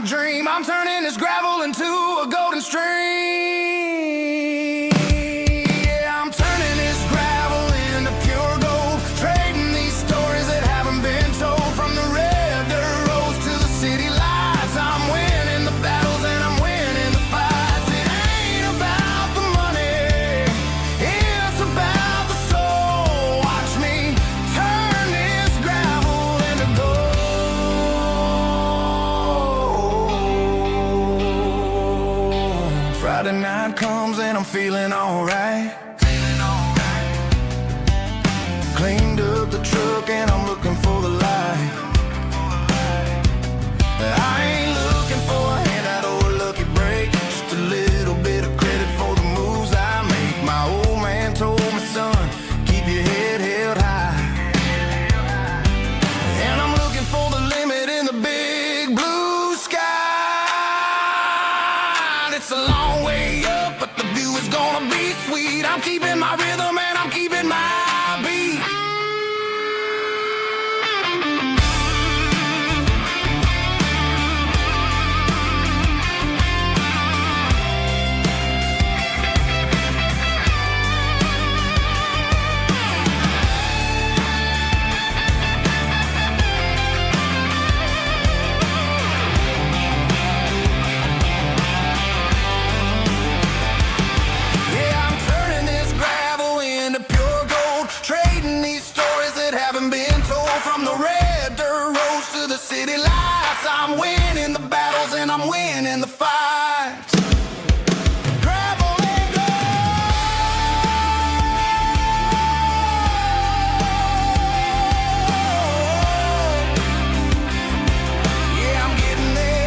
dream. I'm turning this gravel into a golden stream. Yeah, I'm turning this gravel into pure gold, trading these stories that haven't been told. From the red dirt roads to the city lights, I'm winning the battles and I'm winning the fights. It ain't about the money, it's about the soul. Watch me turn this gravel into gold. Friday night comes and I'm feeling alright. Cleaned up the truck and I'm looking for the light. I ain't looking for a handout or a lucky break, just a little bit of credit for the moves I make. My old man told me, son, keep your head held high. And I'm looking for the limit in the big blue sky. It's a long way up, but the view is gonna be sweet. I'm keeping my rhythm and I'm keeping my beat. Yeah, I'm turning this gravel into pure gold, trading these stories that haven't been told. From the red dirt roads to the city lights, I'm winning the battles and I'm winning the fights. Gravel and gold. Yeah, I'm getting there.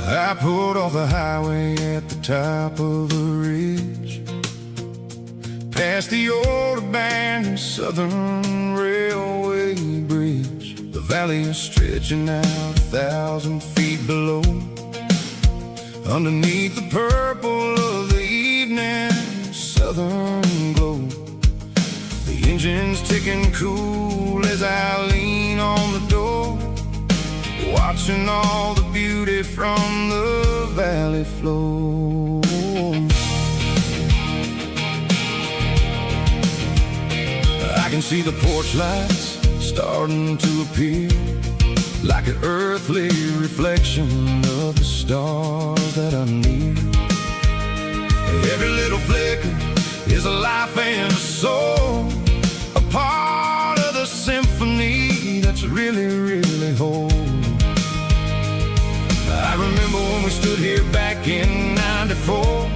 I pulled off the highway at the top of a ridge, past the old abandoned Southern Railway bridge. The valley is stretching out 1,000 feet below. Underneath the purple of the evening southern glow, the engine's ticking cool as I lean on the door, watching all the beauty from the valley flow. I can see the porch lights starting to appear, like an earthly reflection of the stars that are near. Every little flicker is a life and a soul, a part of the symphony that's really, really whole. I remember when we stood here back in '94,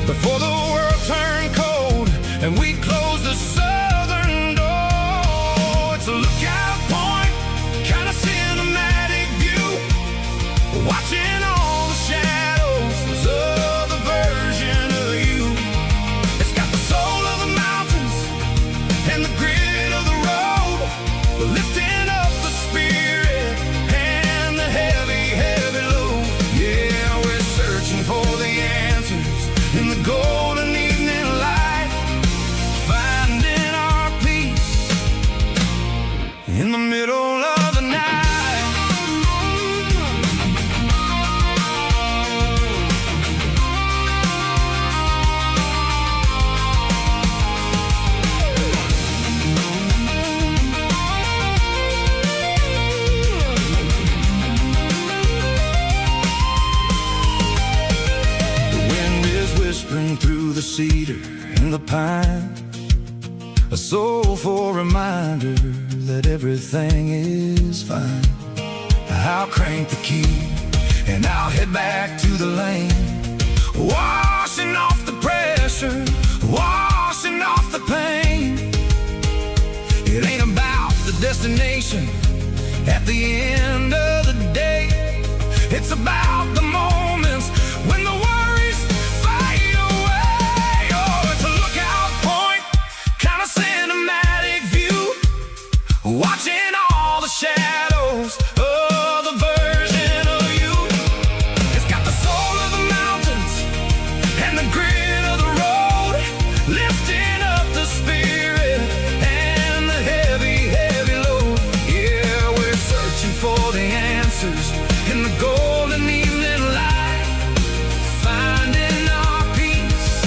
before the world turned cold and we closed the southern door. It's a lookout point, kind of cinematic view, watching all the shadows of the version of you. It's got the soul of the mountains and the grit of the road, lifting up the spirit and the heavy, heavy load. Yeah, we're searching for the answers in the golden evening light, finding our peace in the middle of the night. Whispering through the cedar and the pine, a soulful reminder that everything is fine. I'll crank the key and I'll head back to the lane, washing off the pressure, washing off off the pain. It ain't about the destination at the end of the day. It's about the moments when the worries fade away. Oh, it's a lookout point, kind of cinematic view, watching all the shadows of the version of you. It's got the soul of the mountains and the grit of the road, lifting up the spirit and the heavy, heavy load. Yeah, we're searching for the answers in the golden evening light, finding our peace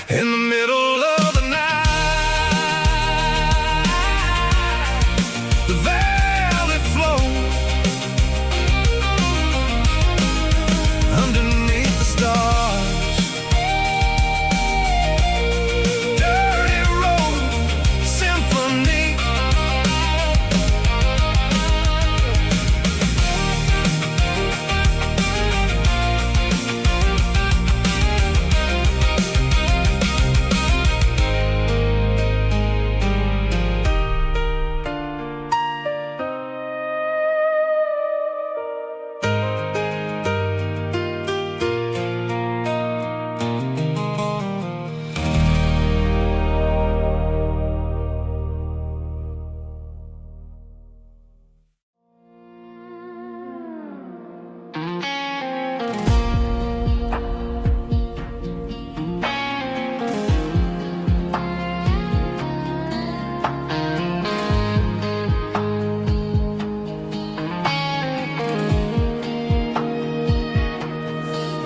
in the middle of the night. The valley flows underneath the stars. Dirty road symphony.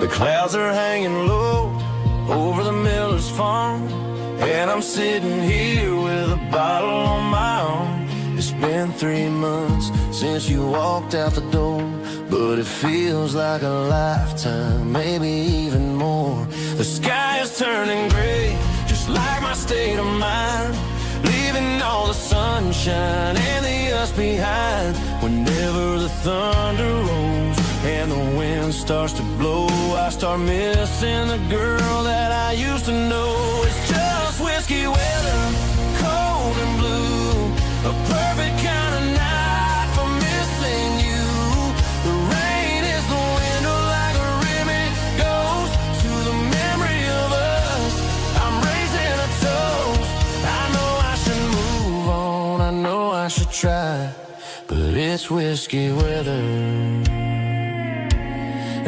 The clouds are hanging low over the miller's farm, and I'm sitting here with a bottle on my arm. It's been 3 months since you walked out the door, but it feels like a lifetime, maybe even more. The sky is turning gray, just like my state of mind, leaving all the sunshine and the us behind. Whenever the thunder rolls and the wind starts to blow, I start missing the girl that I used to know. It's just whiskey weather, cold and blue, a perfect kind of night for missing you. The rain is the window like a ribbon goes to the memory of us. I'm raising a toast. I know I should move on, I know I should try, but it's whiskey weather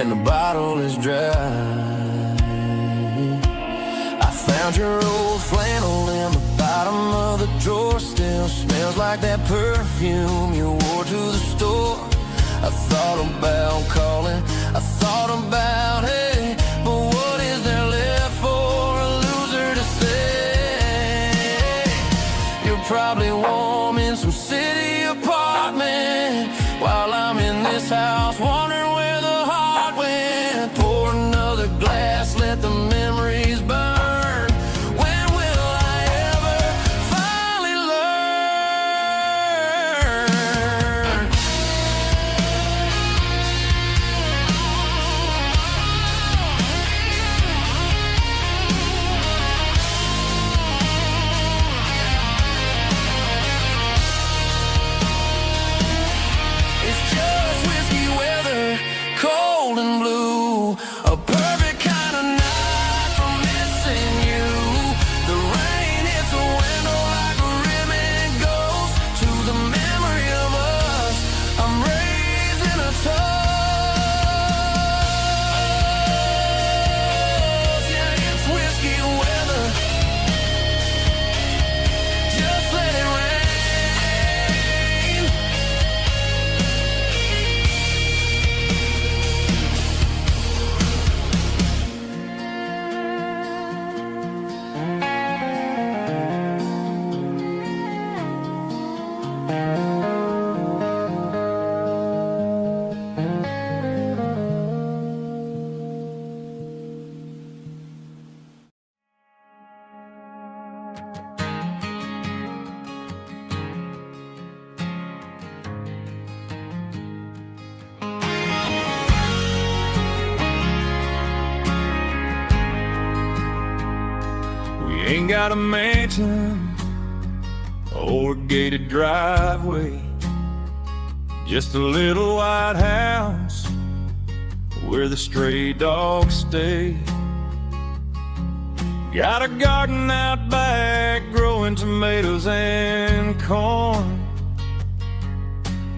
and the bottle is dry. I found your old flannel in the bottom of the drawer, still smells like that perfume you wore to the store. I thought about calling, I thought about, hey, but what is there left for a loser to say? You're probably warm in some city apartment while I'm in this house wondering where the heart went. Pour another glass, let the memories burn. When will I ever finally learn? It's just whiskey weather, cold and blue, a perfect kind of night for missing you. The rain hits the window like a ribbon goes to the memory of us. I'm raising a toast. Yeah, it's whiskey weather. Just let it rain. ain't got a mansion or a gated driveway, just a little white house where the stray dogs stay. Got a garden out back growing tomatoes and corn,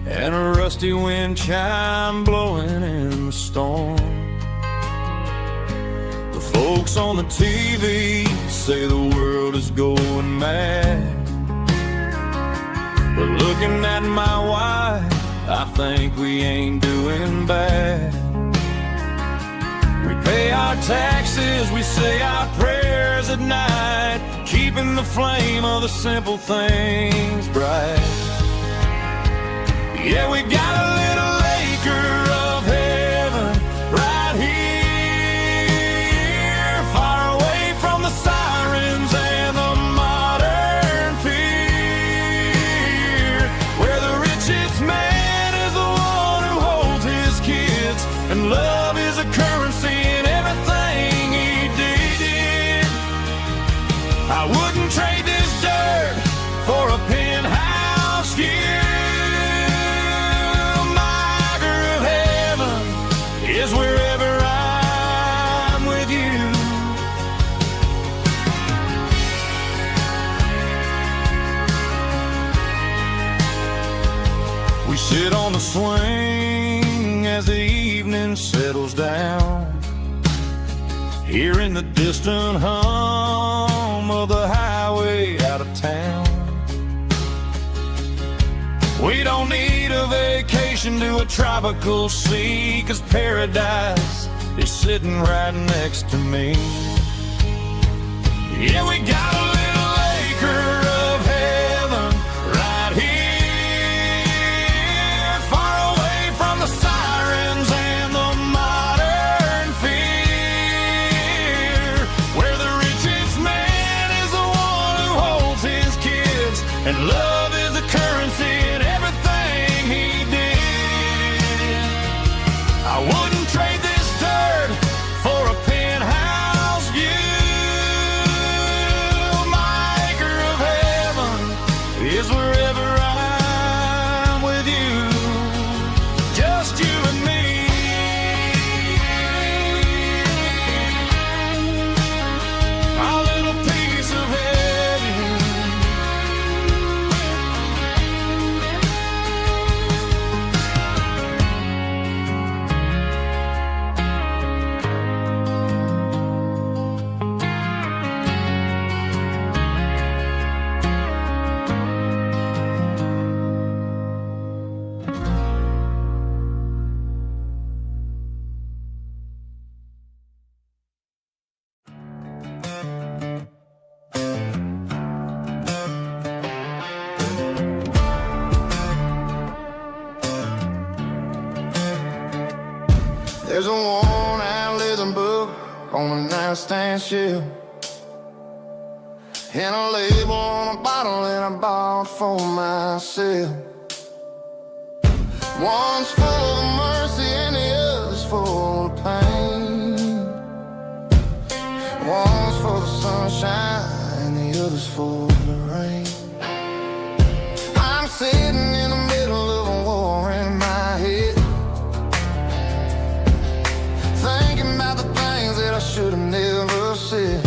and a rusty wind chime blowing in the storm. The folks on the TV say the world is going mad, but looking at my wife, I think we ain't doing bad. We pay our taxes, we say our prayers at night, keeping the flame of the simple things bright. Yeah, we got a little acre of heaven right here, far away from the sirens and the modern fear, where the richest man is the one who holds his kids, and love is a currency in everything he did. I wouldn't trade this dirt for a penthouse view. Is wherever I'm with you. We sit on the swing as the evening settles down, hearing the distant hum of the highway out of town. We don't need a vacation to a tropical sea, 'cause paradise is sitting right next to me. Yeah, we got a little acre of heaven right here, far away from the sirens and the modern fear, where the richest man is the one who holds his kids, and love is the currency in everything he did. I wouldn't trade this dirt for a penthouse view. My acre of heaven is wherever I'm with you, just you and me. Our little piece of heaven. There's a worn-out leather book on the nightstand shelf, and a label on a bottle that I bought for myself. One's full of mercy and the other's full of pain. One's for the sunshine and the other's for the rain. I'm sitting in the middle of a war in my head, thinking about the things that I should have never said.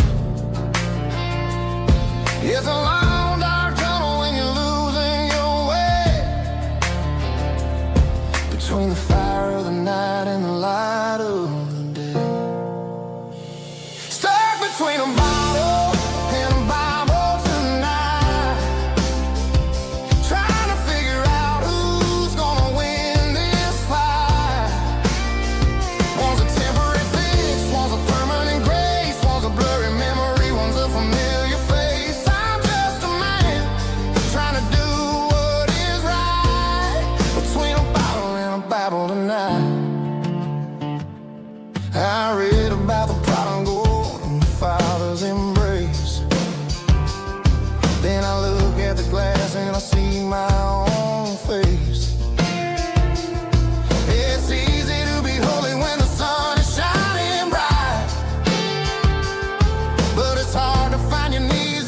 It's a long dark tunnel when you're losing your way, between the fire of the night and the light of the day. Stuck between a bottle and a Bible tonight, trying to figure out who's gonna win this fight. One's a temporary fix, one's a permanent grace, one's a blurry memory, one's a familiar face. I'm just a man trying to do what is right, between a bottle and a Bible tonight. I read about the prodigal and the father's embrace. Then I look at the glass and I see my own face. It's easy to be holy when the sun is shining bright, but it's hard to find your need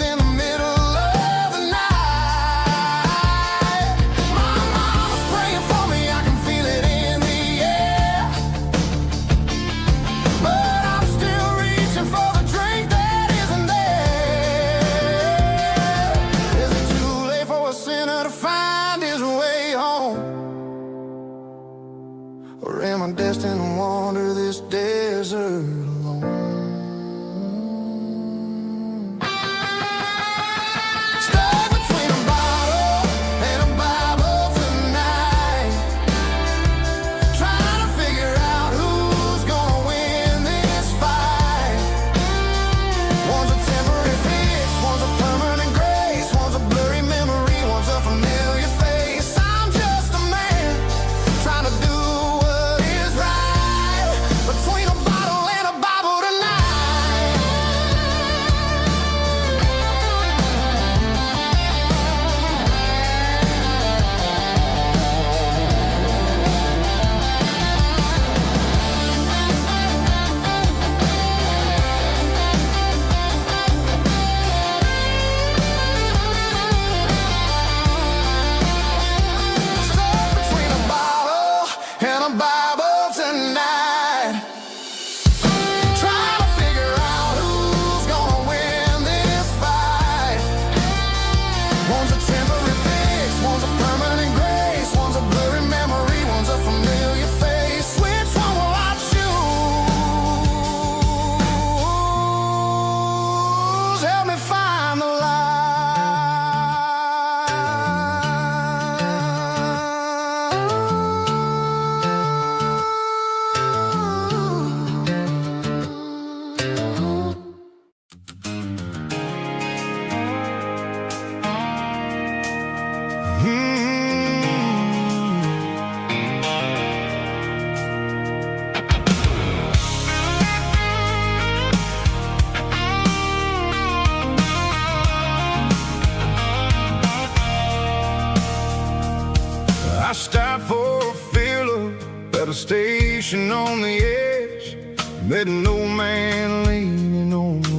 station on the edge, met an old man leaning on a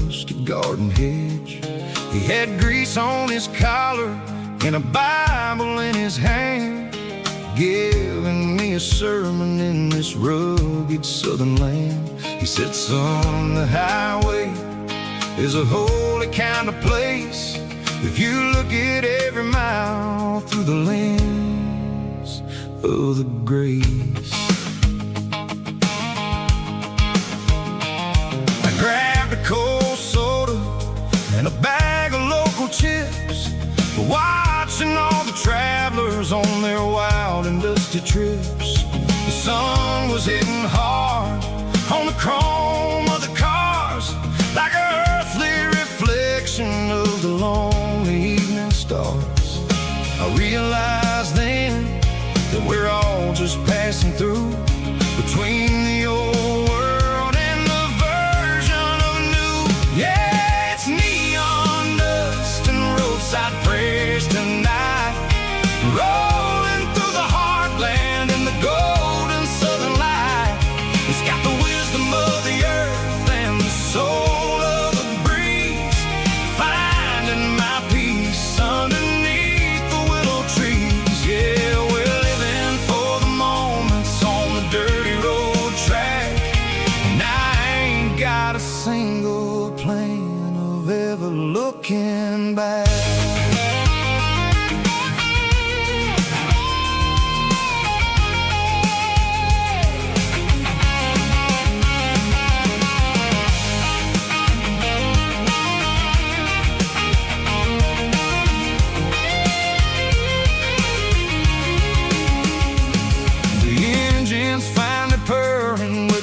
rusty garden hedge. He had grease on his collar and a Bible in his hand, giving me a sermon in this rugged southern land. He said, son, the highway is a holy kind of place if you look at every mile through the lens of the grace. I grabbed a cold soda and a bag of local chips, watching all the travelers on their wild and dusty trips. The sun was hitting hard on the chrome of the cars, like an earthly reflection of the lonely evening stars. I realized then that we're all just passing through, between the old world and the version of new. Yeah, it's neon dust and roadside prayers tonight, rolling through the heartland in the golden southern light. It's got the wisdom of the earth and the soul of the breeze, finding my peace underneath the willow trees. Yeah, we're living for the moments on the dirty road track, and I ain't got a single plan of ever looking back.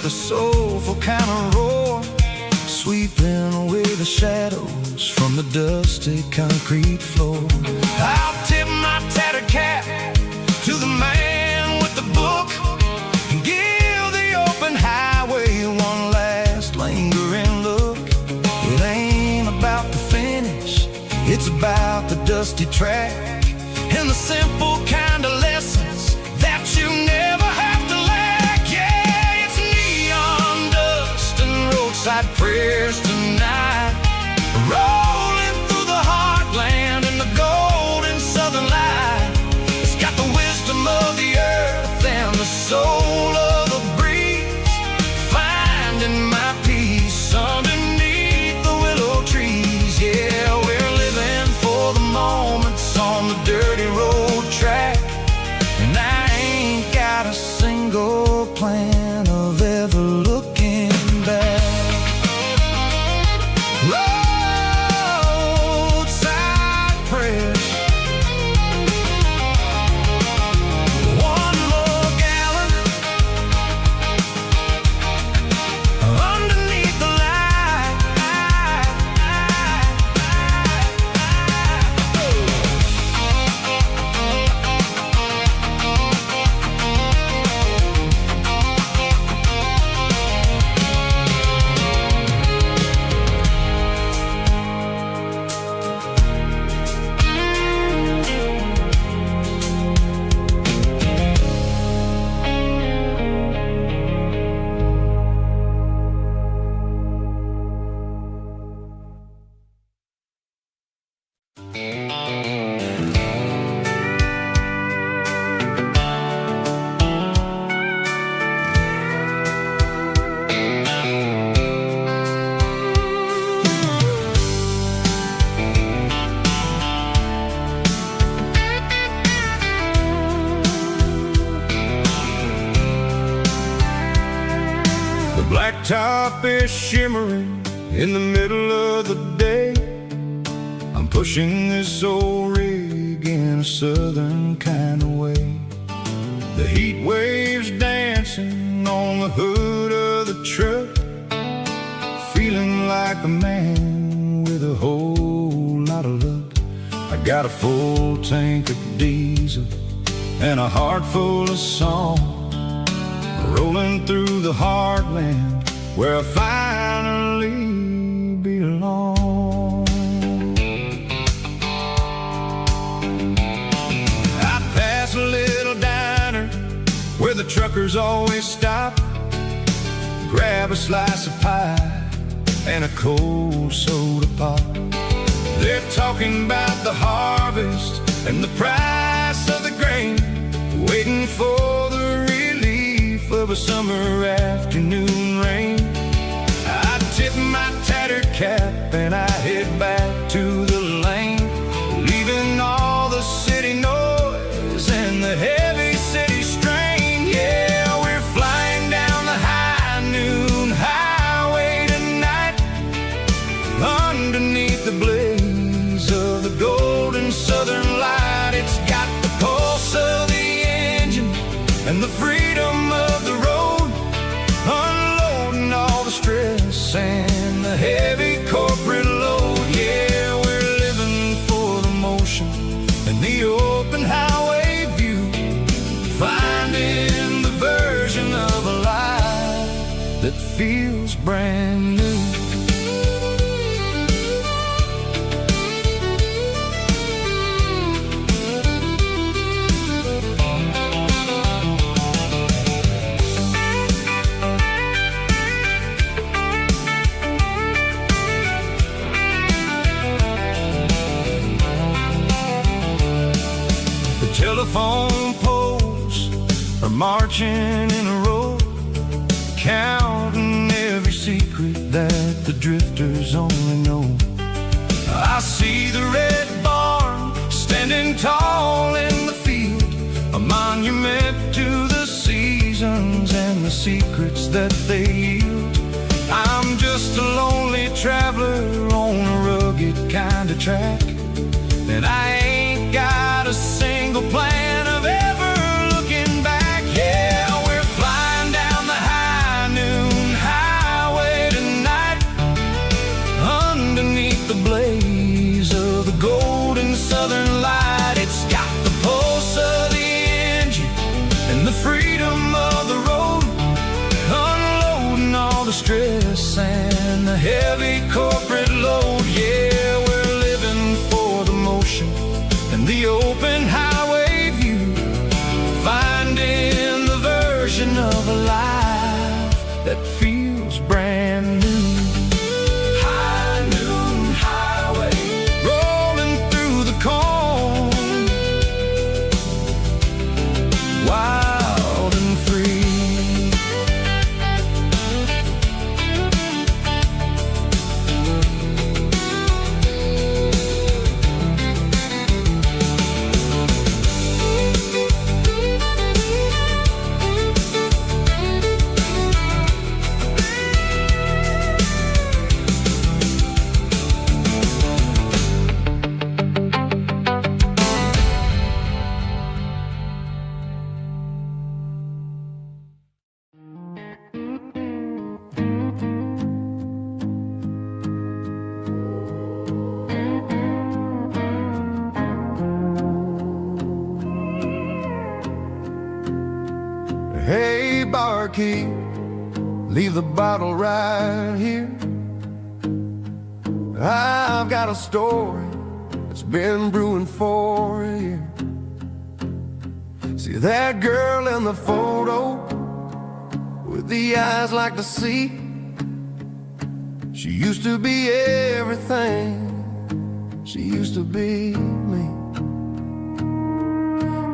The soulful kind of roar, sweeping away the shadows from the dusty concrete floor. I'll tip my tattered cap to the man with the book and give the open highway one last lingering look. It ain't about the finish, it's about the dusty track and the simple kind of lessons that you never have to lack. Yeah, it's neon dust and roadside prayers tonight, rolling through the heartland in the golden southern light. It's got the wisdom of the earth and the soul of the breeze, finding my peace underneath the willow trees. Yeah, we're living for the moments on the dirty road track, and I ain't got a single plan of ever looking back. Roadside prayers, one more gallon underneath the light. Blacktop is shimmering in the middle of the day. I'm pushing this old rig in a southern kind of way. The heat waves dancing on the hood of the truck, feeling like a man with a whole lot of luck. I got a full tank of diesel and a heart full of song, rolling through the heartland where I finally belong. I pass a little diner where the truck truckers always stop, grab a slice of pie and a cold soda pop. They're talking about the harvest and the price of the grain, waiting for the relief of a summer afternoon rain. I tip my tattered cap and I head back to the lane, leaving all the city noise and the heavy city strain. Yeah, we're flying down the high noon highway tonight, underneath the blaze of the golden southern light. It's got the pulse of the engine and the freedom of the road, unloading all the stress and the heavy corporate load. Yeah, we're living for the motion and the open highway view, finding the version of a life that feels brand new. Telephone poles are marching in a row, counting every secret that the drifters only know. I see the red barn standing tall in the field, a monument to the seasons and the secrets that they yield. I'm just a lonely traveler on a rugged kind of track, and I ain't got a single plan of ever looking back. Yeah, we're flying down the high noon highway tonight, underneath the blaze of the golden southern light. It's got the pulse of the engine and the freedom of the road, unloading all the stress and the heavy corporate load. Yeah, we're living for the motion and the open highway view, finding the version of a life that feels brand new. High noon highway, rolling through the corn, wild and free. Hey, barkeep, leave the bottle right here. I've got a story that's been brewing for a year. See that girl in the photo with the eyes like the sea? She used to be everything, she used to be me.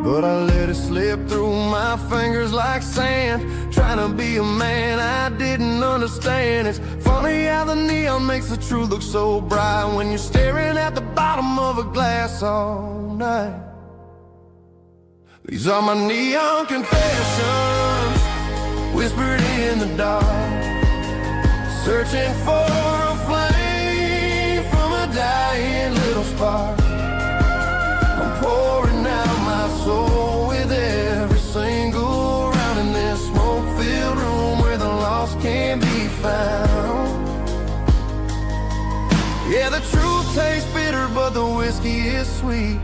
But I let it slip through my fingers like sand, trying to be a man I didn't understand. It's funny how the neon makes the truth look so bright when you're staring at the bottom of a glass all night. These are my neon confessions, whispered in the dark, searching for a flame from a dying little spark. I'm pouring out my soul with every single round in this smoke-filled room where the lost can be found. Yeah, the truth tastes bitter, but the whiskey is sweet.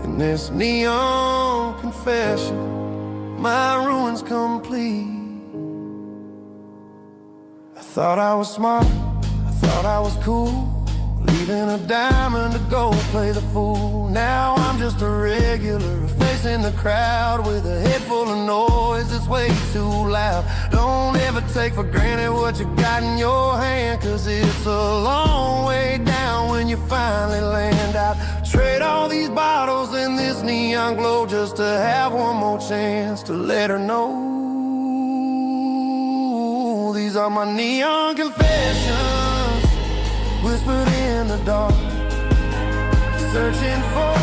In this neon confession, my ruin's complete. I thought I was smart, I thought I was cool, leaving a diamond to go play the fool. Now I'm I'm just a regular facing the crowd with a head full of noise that's way too loud. Don't ever take for granted what you got in your hand, cause it's a long way down when you finally land out. Trade all these bottles and this neon glow just to have one more chance to let her know. These are my neon confessions, whispered in the dark, searching for a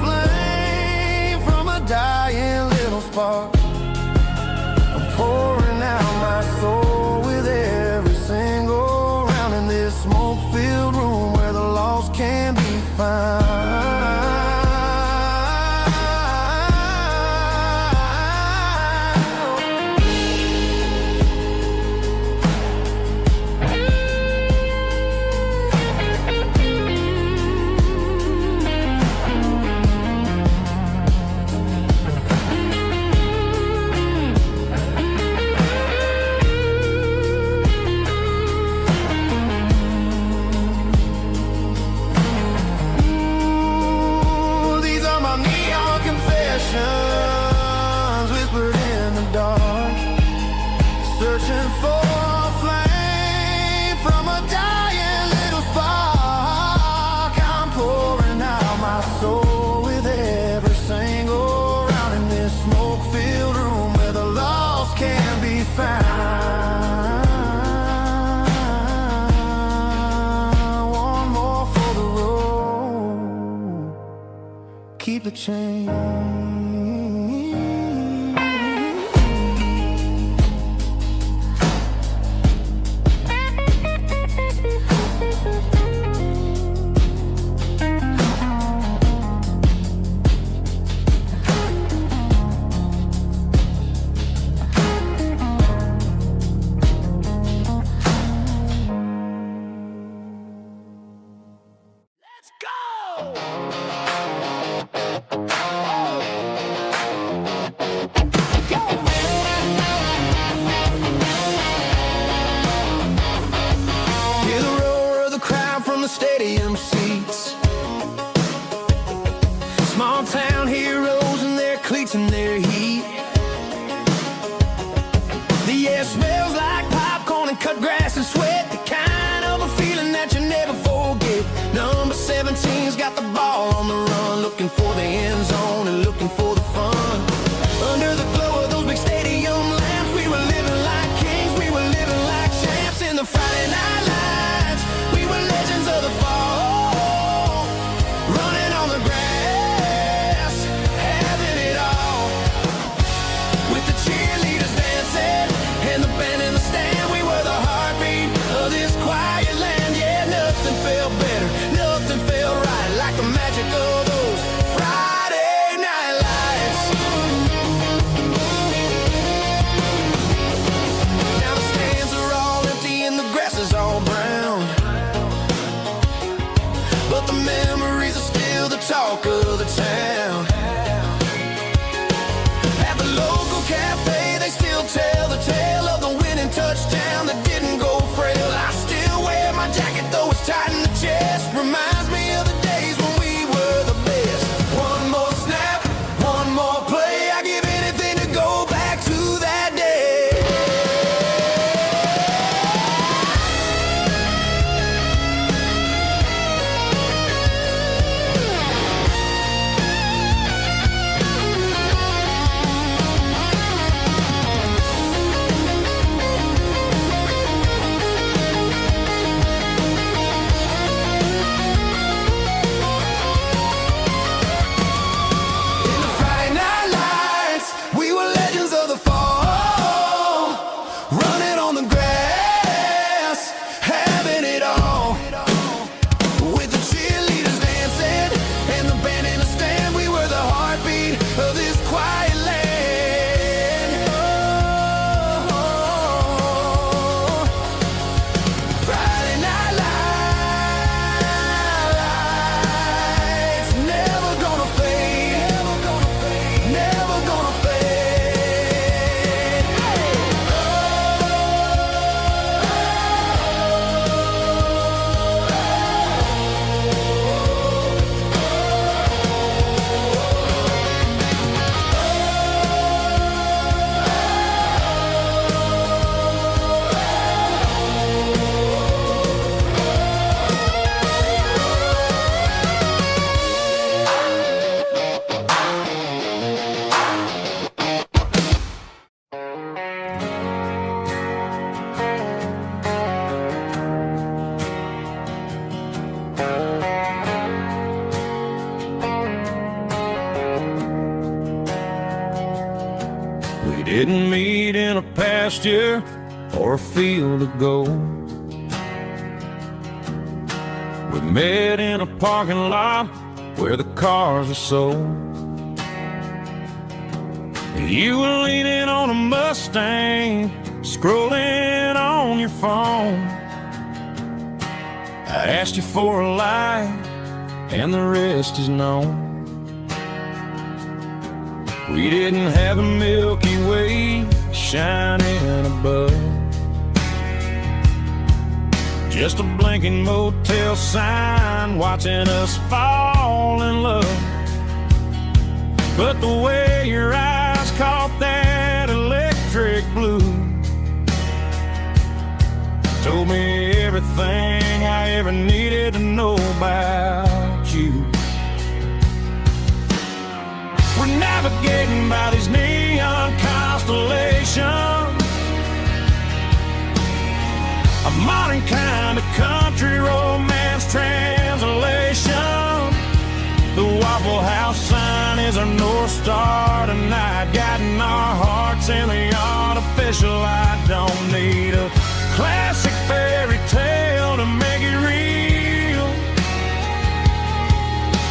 flame from a dying little spark. I'm pouring out my soul with every single round in this smoke-filled room where the lost can be found. Whispered in the dark, searching for a flame from a dying little spark. I'm pouring out my soul with every single round in this smoke-filled room where the lost can be found. One more for the road, keep the change. Stadium seats, small town heroes in their cleats and their heat. The air smells like popcorn and cut grass and sweat, the kind of a feeling that you never forget. Number 17's got the ball on the run, looking for the end zone and looking for the fun. Under the glow of those big stadium lamps, we were living like kings, we were living like champs in the Friday night lights. We were legends of the fall, running on the grass, having it all. With the cheerleaders dancing and the band in the stand, we were the heartbeat of this quiet land. Yeah, nothing felt better, nothing felt right like the magic of those Friday night lights. Now the stands are all empty and the grass is all brown, but the memories are still the talk of the town. At the local cafe, they still tell the tale of the winning touchdown that didn't go frail. I still wear my jacket, though it's tight in the chest. Reminds me of the days when we were the best. One more snap, one more play. I give anything to go back to that day. didn't meet in a pasture or a field of gold. We met in a parking lot where the cars are sold. You were leaning on a Mustang, scrolling on your phone. I asked you for a light, and the rest is known. We didn't have a Milky Way shining above, just a blinking motel sign watching us fall in love. But the way your eyes caught that electric blue told me everything I ever needed to know about you. We're navigating by these neon constellations, a modern kind of country romance translation. The Waffle House sign is our North Star tonight, guiding our hearts in the artificial light. Don't need a classic fairy tale to make it real,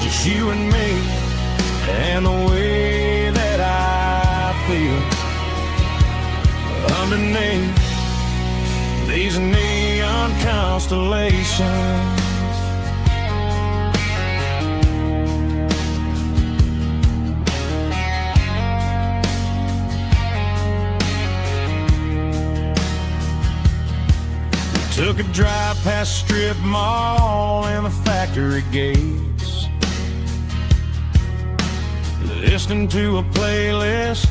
just you and me and the way that I feel underneath these neon constellations. We took a drive past Strip Mall and the factory gates, listening to a playlist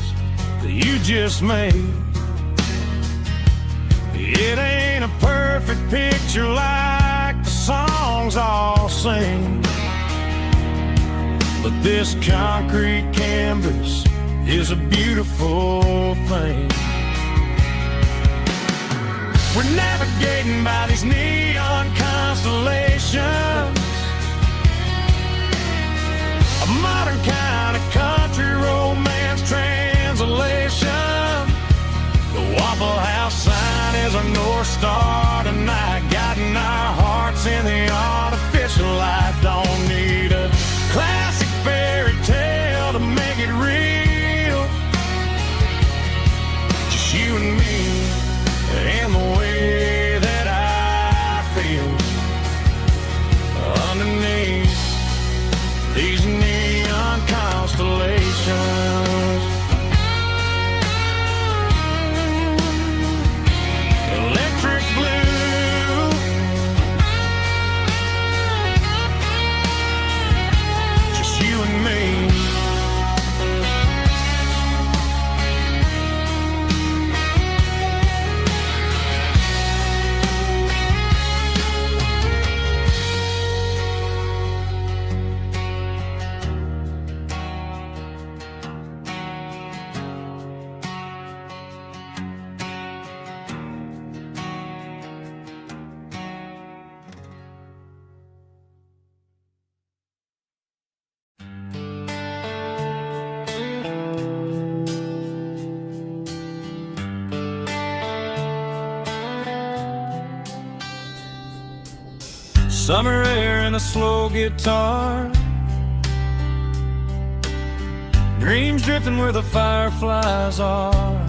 that you just made. It ain't a perfect picture like the songs all sing, but this concrete canvas is a beautiful thing. We're navigating by these neon constellations, a modern kind of country romance translation. The Waffle House sign is our North Star tonight, guiding our hearts in the artificial light. Don't need a classic fairy tale to make it real, just you and me and the way that I feel underneath these neon constellations. Electric blue, just you and me. Summer air and a slow guitar, dreams drifting where the fireflies are,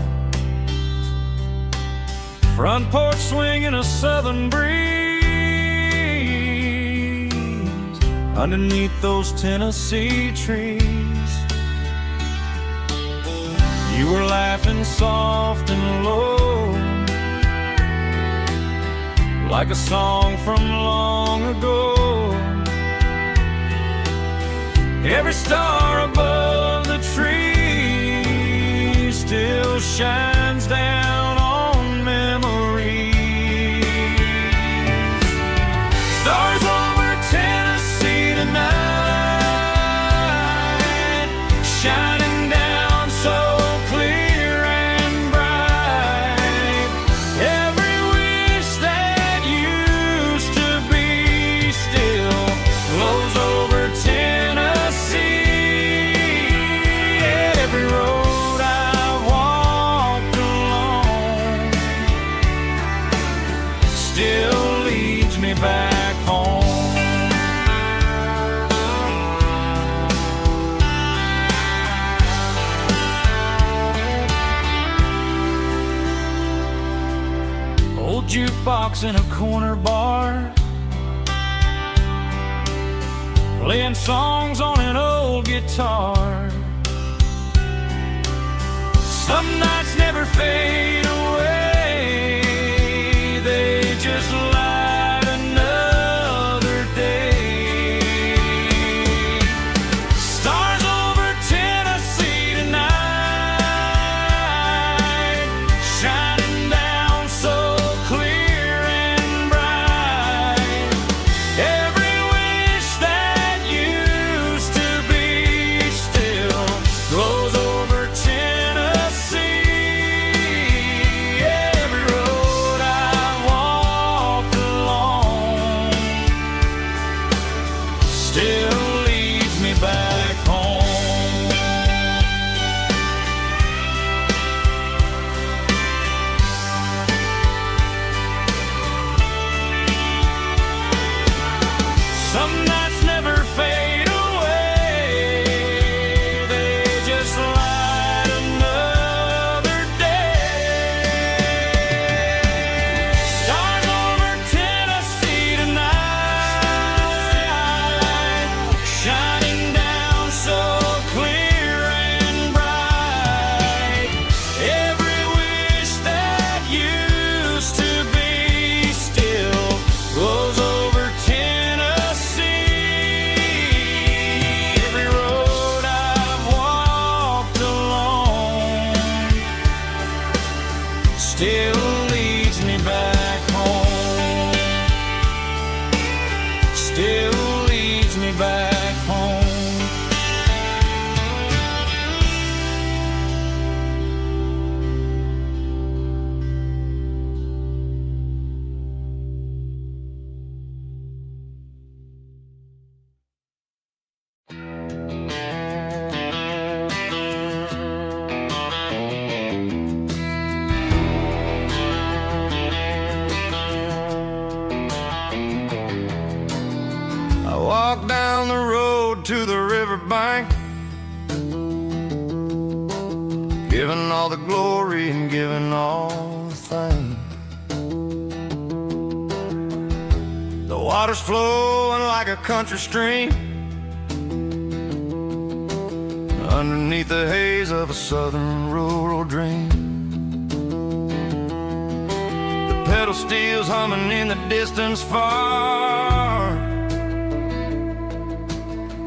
front porch swinging a southern breeze underneath those Tennessee trees. You were laughing soft and low, like a song from long ago. Every star above the tree still shines down on memories. Stars over Tennessee tonight, shining down so clear and bright. Every wish that used to be still flows over Tennessee. Every road I've walked rocks in a corner bar, playing songs on an old guitar. Some nights never fade away, they just light another day. Stars over Tennessee tonight, shining down so clear and bright. Every wish that used to be still glows over Tennessee. Every road I've walked along still leads me back home. Some nights never fade away, they just light another day. Stars over Tennessee tonight, shining down so clear and bright. Every wish that used to be still glows over Tennessee. Every road I've walked along still leads me back home. Still leads me back home. I walk down the road to the riverbank, giving all the glory and giving all the thanks. The water's flowing like a country stream underneath the haze of a southern rural dream. The pedal steel's humming in the distance far,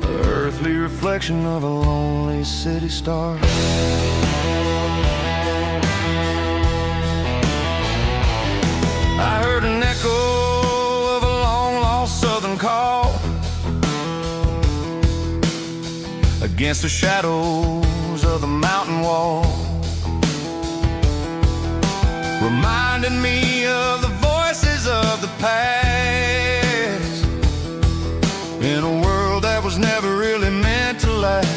the earthly reflection of a lonely city star. I heard an echo of a long-lost southern call against the shadows of the mountain wall, reminding me of the voices of the past in a world that was never really meant to last.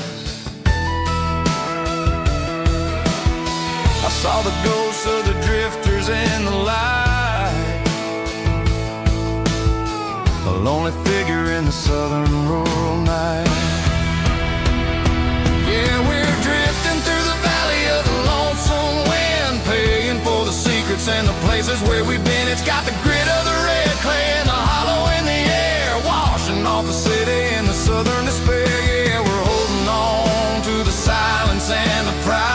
I saw the ghosts of the drifters in the light, a lonely figure in the southern rural night. Yeah, we're drifting through the valley of the lonesome wind, paying for the secrets and the places where we've been. It's got the grit of the red clay and the hollow in the air, washing off the city and the southern despair. Yeah, we're holding on to the silence and the pride.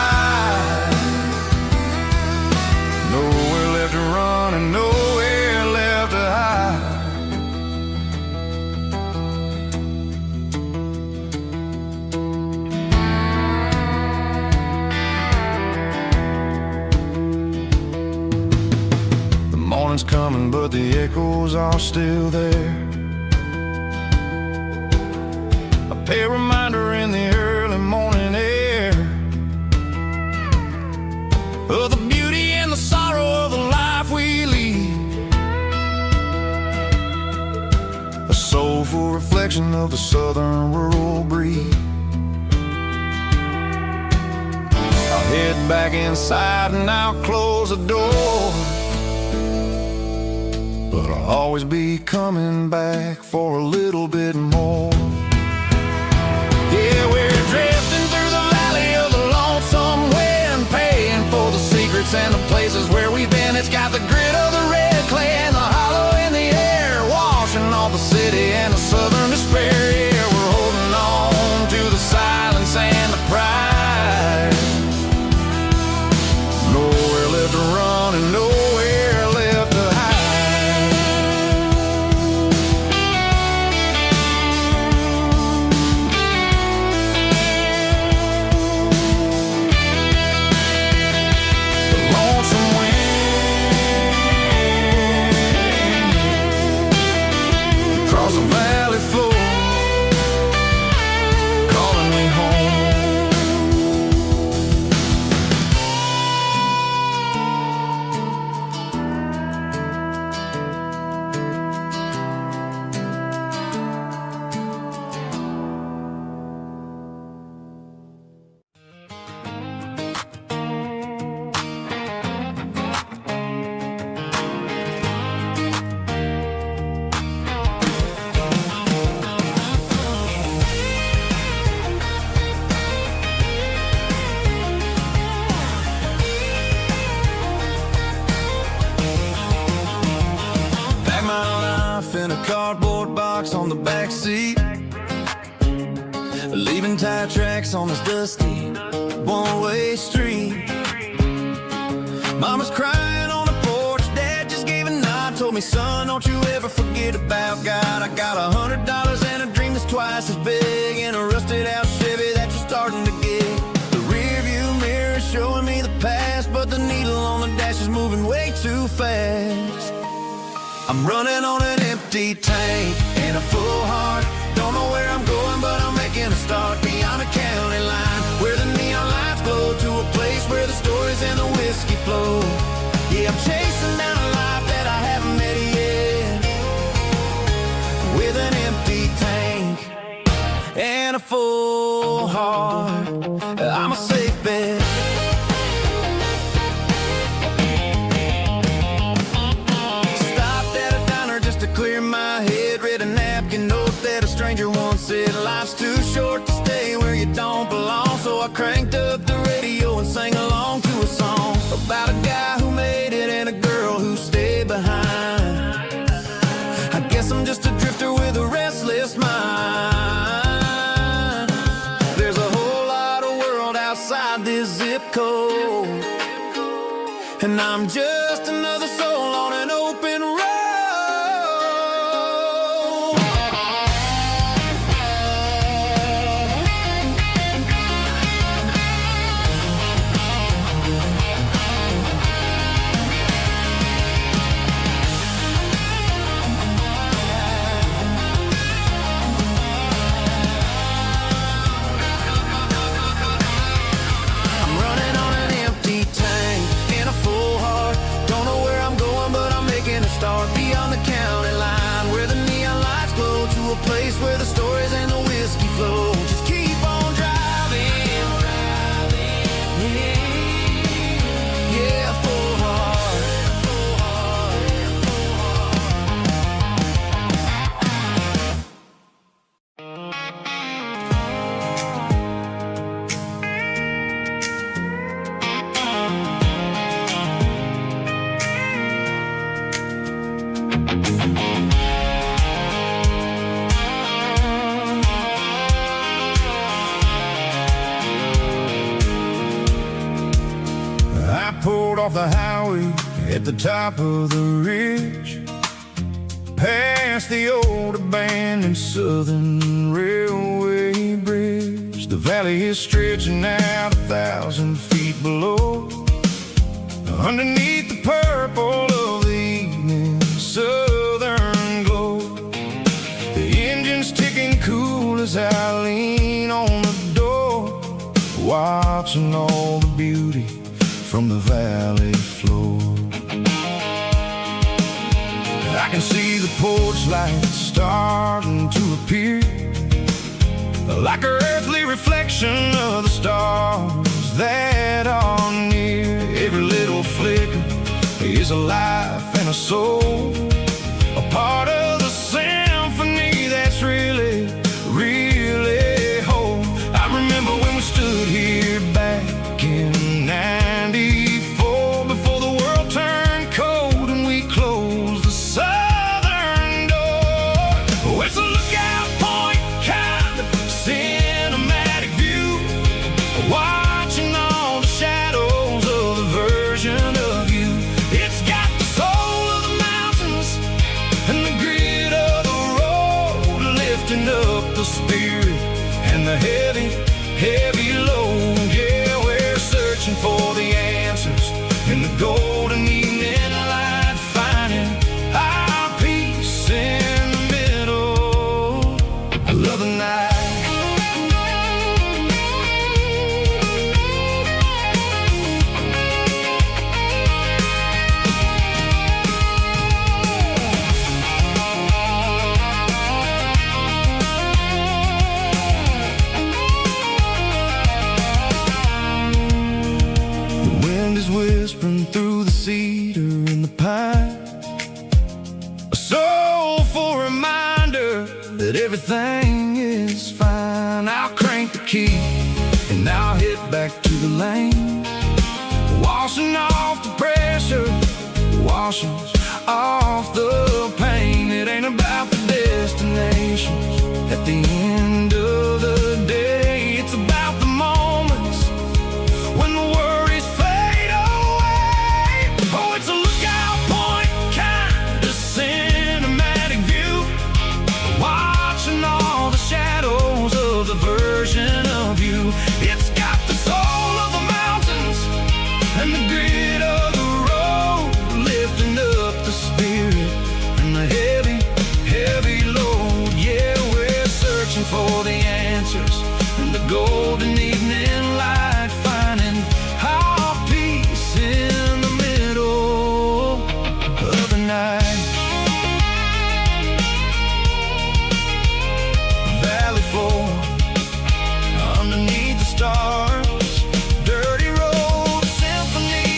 Nowhere left to run and nowhere left to hide. The morning's coming, but the echoes are still there. A pale reminder in the early morning air of the beauty and the sorrow of the life we lead, a soulful reflection of the southern rural breed. I'll head back inside and I'll close the door, but I'll always be coming back for a little bit more. Yeah, we're drifting through the valley of the lonesome wind, paying for the secrets and the places where we've been. It's got the grit of the red clay and the seat, leaving tire tracks on this dusty one-way street. Mama's crying on the porch, Dad just gave a nod, told me, son, don't you ever forget about God. I got $100 and a dream that's twice as big, and a rusted out Chevy that you're starting to get. The rear view mirror is showing me the past, but the needle on the dash is moving way too fast. I'm running on an empty tank and a full heart. Don't know where I'm going, but I'm making a start beyond the county line, where the neon lights glow, to a place where the stories and the whiskey flow. Yeah, I'm chasing down a life that I haven't met yet, with an empty tank and a full heart. I'm a safe bet. Clear my head, read a napkin note that a stranger once said, life's too short to stay where you don't belong. So I cranked up the radio and sang along to a song about a guy who made it and a girl who stayed behind. I guess I'm just a drifter with a restless mind. There's a whole lot of world outside this zip code, and I'm just another soul on an open road. Start beyond the county line, where the neon lights glow, to a place where the stories and the whiskey flow. Just keep on driving, yeah, full heart, full heart, full Pulled off the highway at the top of the ridge, past the old abandoned Southern Railway bridge. The valley is stretching out 1,000 feet below, underneath the purple of the evening southern glow. The engine's ticking cool as I lean on the door, watching all the beauty from the valley floor. I can see the porch lights starting to appear, like an earthly reflection of the stars that are near. Every little flicker is a life and a soul, a part of the symphony that's really, really whole. I remember when we stood here back in '94, before the world turned cold and we closed the southern door. Oh, it's a lookout point, kind of cinematic view, watching all the shadows of the version of you. It's got the soul of the mountains and the grit of the road, lifting up the spirit and the heavy, heavy load. Yeah, we're searching for the answers in the golden evening light, finding our peace in the middle of the night. Whispering through the cedar and the pine, a soulful reminder that everything is fine. I'll crank the key and I'll head back to the lane, washing off the pressure, washing off the pain. It ain't about the destination, At the end of the day, it's about the moments when the worries fade away. Oh, it's a lookout point, kind of cinematic view, watching all the shadows of the version of you. It's got the soul of the mountains and the grit of the road, lifting up the spirit and the heavy, heavy load. Yeah, we're searching for the answers in the golden evening light, finding our peace in the middle of the night. Valley floor underneath the stars, dirty road symphony.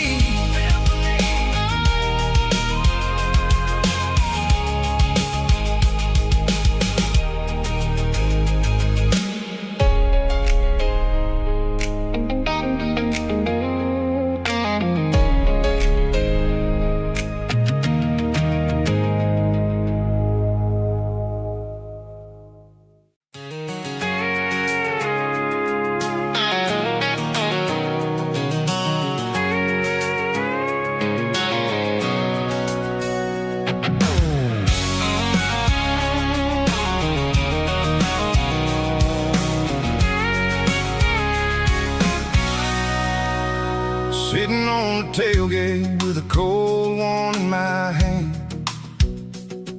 Sitting on the tailgate with a cold one in my hand,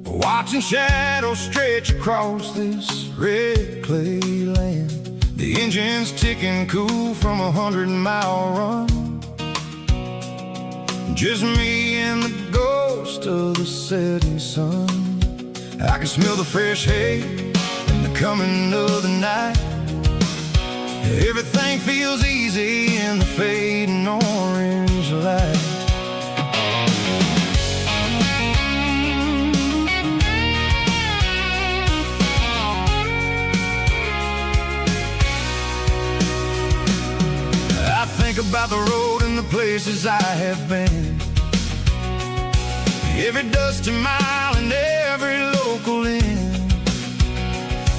watching shadows stretch across this red clay land. The engine's ticking cool from 100-mile run, just me and the ghost of the setting sun. I can smell the fresh hay and the coming of the night. Everything feels easy in the fading orange light. I think about the road and the places I have been, every dusty mile and every local inn.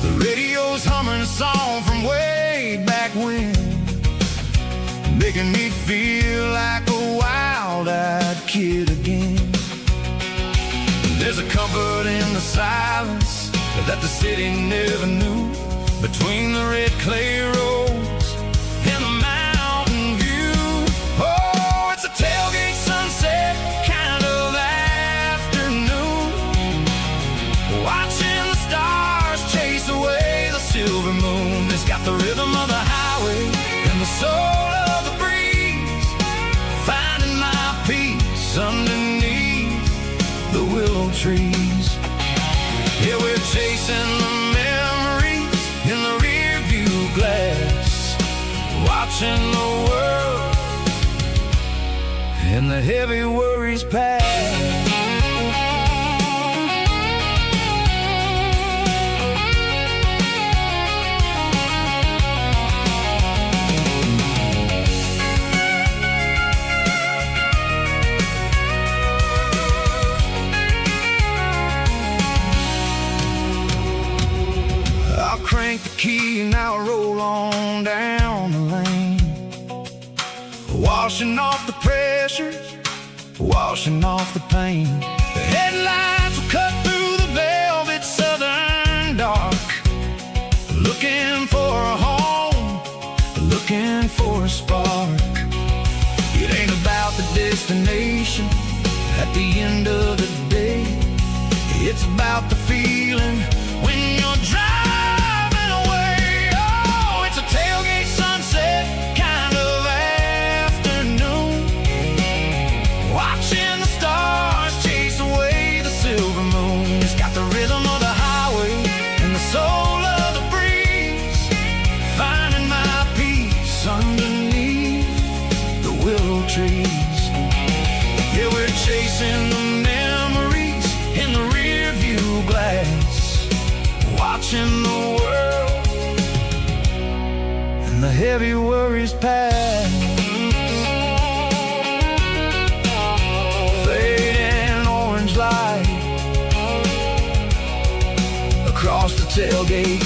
The radio's humming a song from way back when, making me feel like a wild-eyed kid again. There's a comfort in the silence that the city never knew, between the red clay roads and the mountain view. Oh, it's a tailgate sunset kind of afternoon, watching the stars chase away the silver moon. It's got the rhythm of the highway and the soul of the breeze, finding my peace underneath the willow trees. Yeah, we're chasing the memories in the rear view glass, watching the world and the heavy worries pass. Crank the key and I'll roll on down the lane, washing off the pressure, washing off the pain. The headlights will cut through the velvet southern dark, looking for a home, looking for a spark. It ain't about the destination at the end of the day, it's about the feeling when you're driving. Tailgate sunset kind of afternoon, watching the stars chase away the silver moon. It's got the rhythm of the highway and the soul of the breeze, finding my peace underneath the willow trees. Yeah, we're chasing the memories in the rear view glass, watching the world and the heavy worries pass. Fading orange light across the tailgate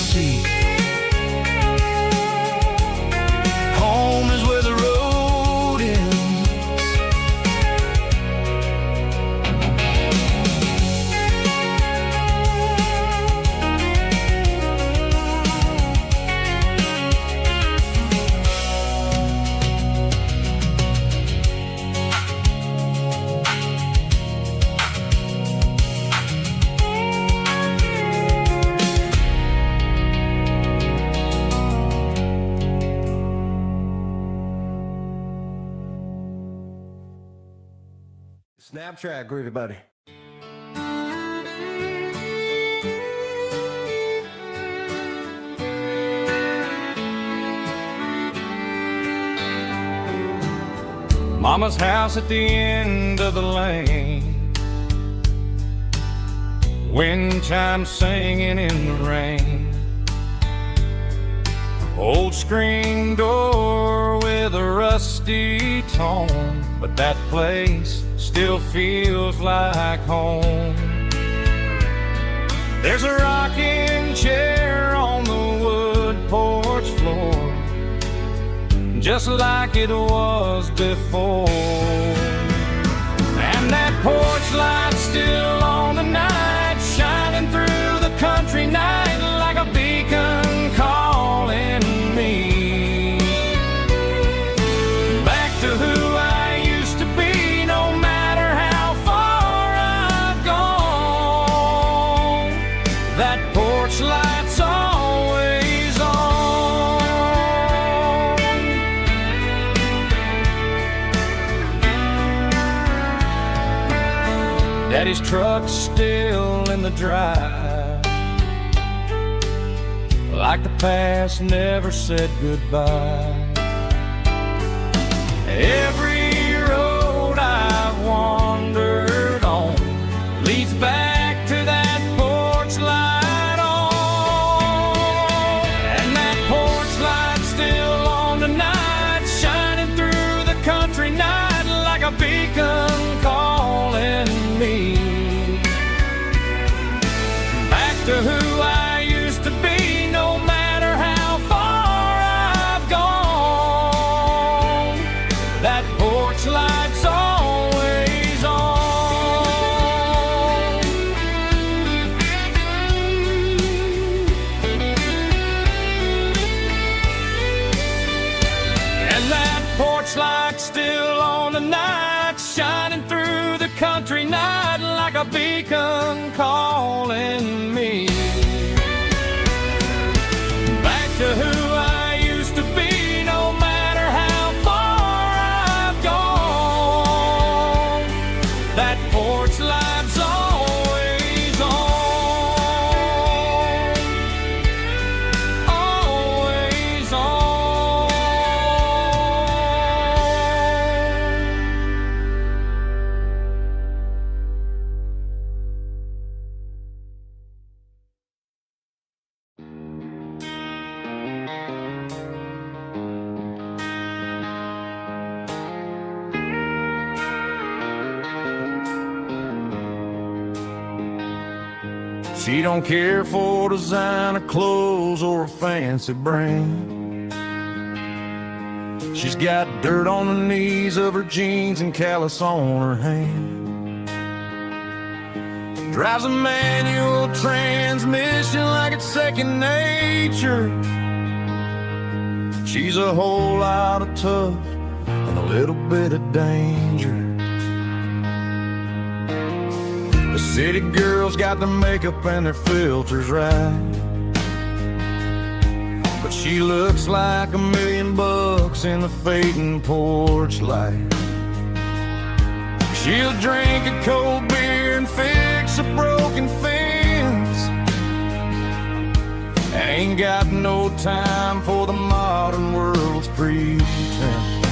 Snap track, groovy buddy. Mama's house at the end of the lane, wind chimes singing in the rain. Old screen door with a rusty tone, but that place still feels like home. There's a rocking chair on the wood porch floor, just like it was before. And that porch light's still on tonight, shining through the country night like a beacon calling me back to who I used to be. No matter how far I've gone, that porch light's always on. Daddy's truck's still in the drive, like the past never said goodbye. Every road I've wandered on leads back to that porch light on. And that porch light's still on tonight, shining through the country night like a beacon calling me back to who I used to be. No matter how far I've gone, that porch light's always on. And that porch light's still on tonight, shining through the country night like a beacon calling me back to who I used to be. No matter how far I've gone, that porch light's always on, always on. She don't care for designer clothes or a fancy brand. She's got dirt on the knees of her jeans and callus on her hand. Drives a manual transmission like it's second nature. She's a whole lot of tough and a little bit of danger. The city girls got their makeup and their filters right, but she looks like $1 million in the fading porch light. She'll drink a cold beer and fix a broken fence, ain't got no time for the modern world's pretense.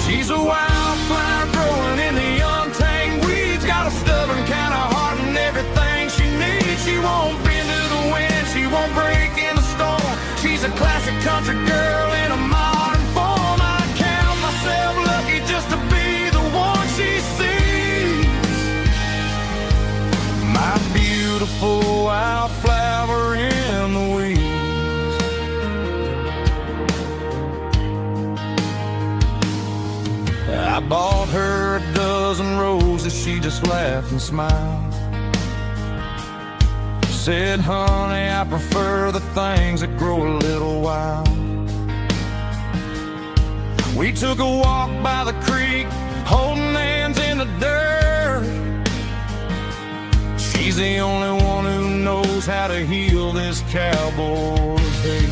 She's a wildflower growing in the untamed weeds, got a stubborn kind of heart and everything she needs. She won't bend to the wind, she won't break in the storm. She's a classic country girl in a modern form. I count myself lucky just to be the one she sees. My beautiful wildflower in the weeds. I bought her a dozen roses, she just laughed and smiled. Said, honey, I prefer the things that grow a little wild. We took a walk by the creek, holding hands in the dirt. She's the only one who knows how to heal this cowboy's hate.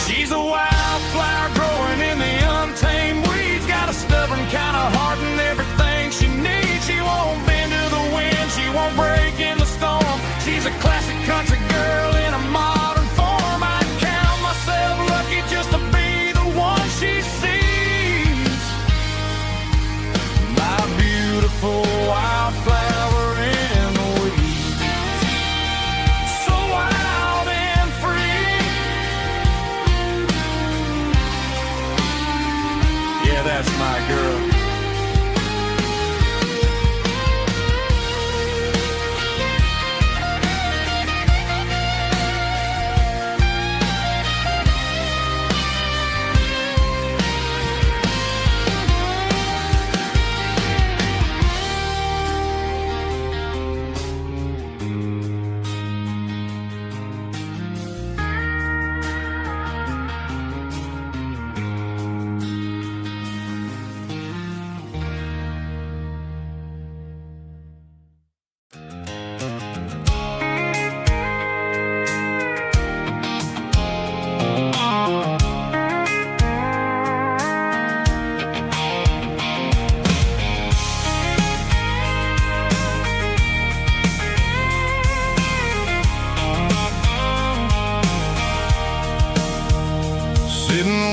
She's a wildflower growing in the untamed weeds, got a stubborn kind of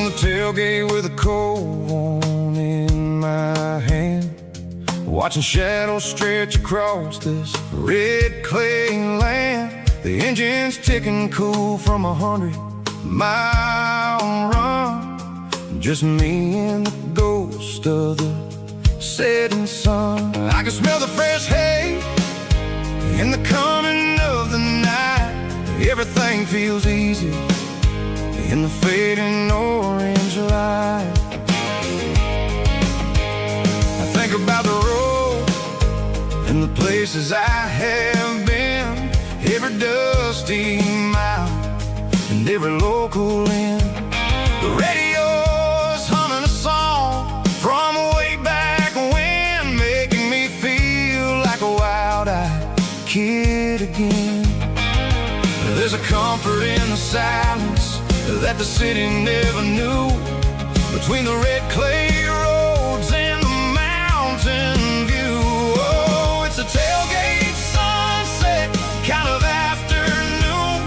the tailgate with a cold one in my hand, watching shadows stretch across this red clay land. The engine's ticking cool from 100-mile run. Just me and the ghost of the setting sun. I can smell the fresh hay in the coming of the night. Everything feels easy in the fading orange light. I think about the road and the places I have been, every dusty mile and every local inn. The radio's humming a song from way back when, making me feel like a wild-eyed kid again. There's a comfort in the silence that the city never knew, between the red clay roads and the mountain view. Oh, it's a tailgate sunset kind of afternoon,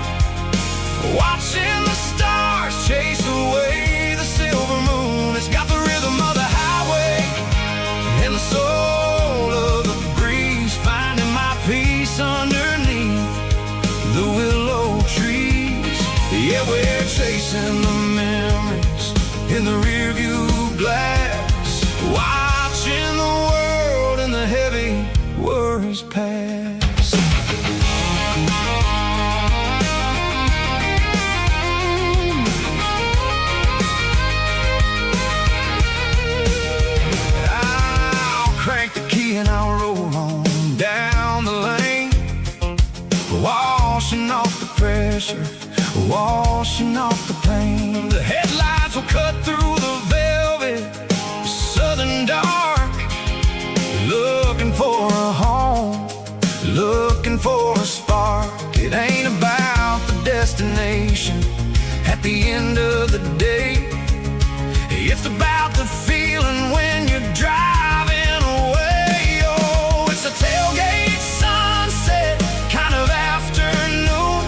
watching the stars chase away the silver moon. It's got the rhythm of the highway and the soul of the breeze, finding my peace underneath the willow trees. Yeah, we're chasing the memories in the rearview glass, watching the world and the heavy worries pass. I'll crank the key and I'll roll on down the lane, washing off the pressure, washing off the pain. The headlights will cut through the velvet southern dark, looking for a home, looking for a spark. It ain't about the destination at the end of the day, it's about the feeling when you're driving away. Oh, it's a tailgate sunset kind of afternoon,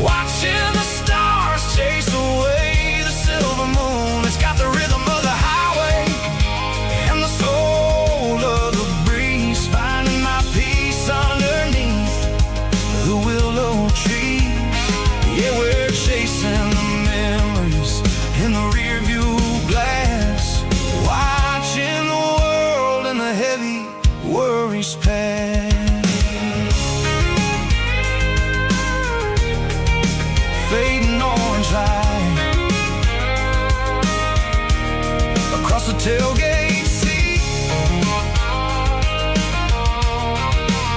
watching the stars chase away the silver moon. It's got the rhythm of the highway and the soul of the breeze, finding my peace underneath the willow trees. Yeah, we're chasing the memories in the rearview glass, watching the world and the heavy worries pass. Fading orange light across the tailgate seat.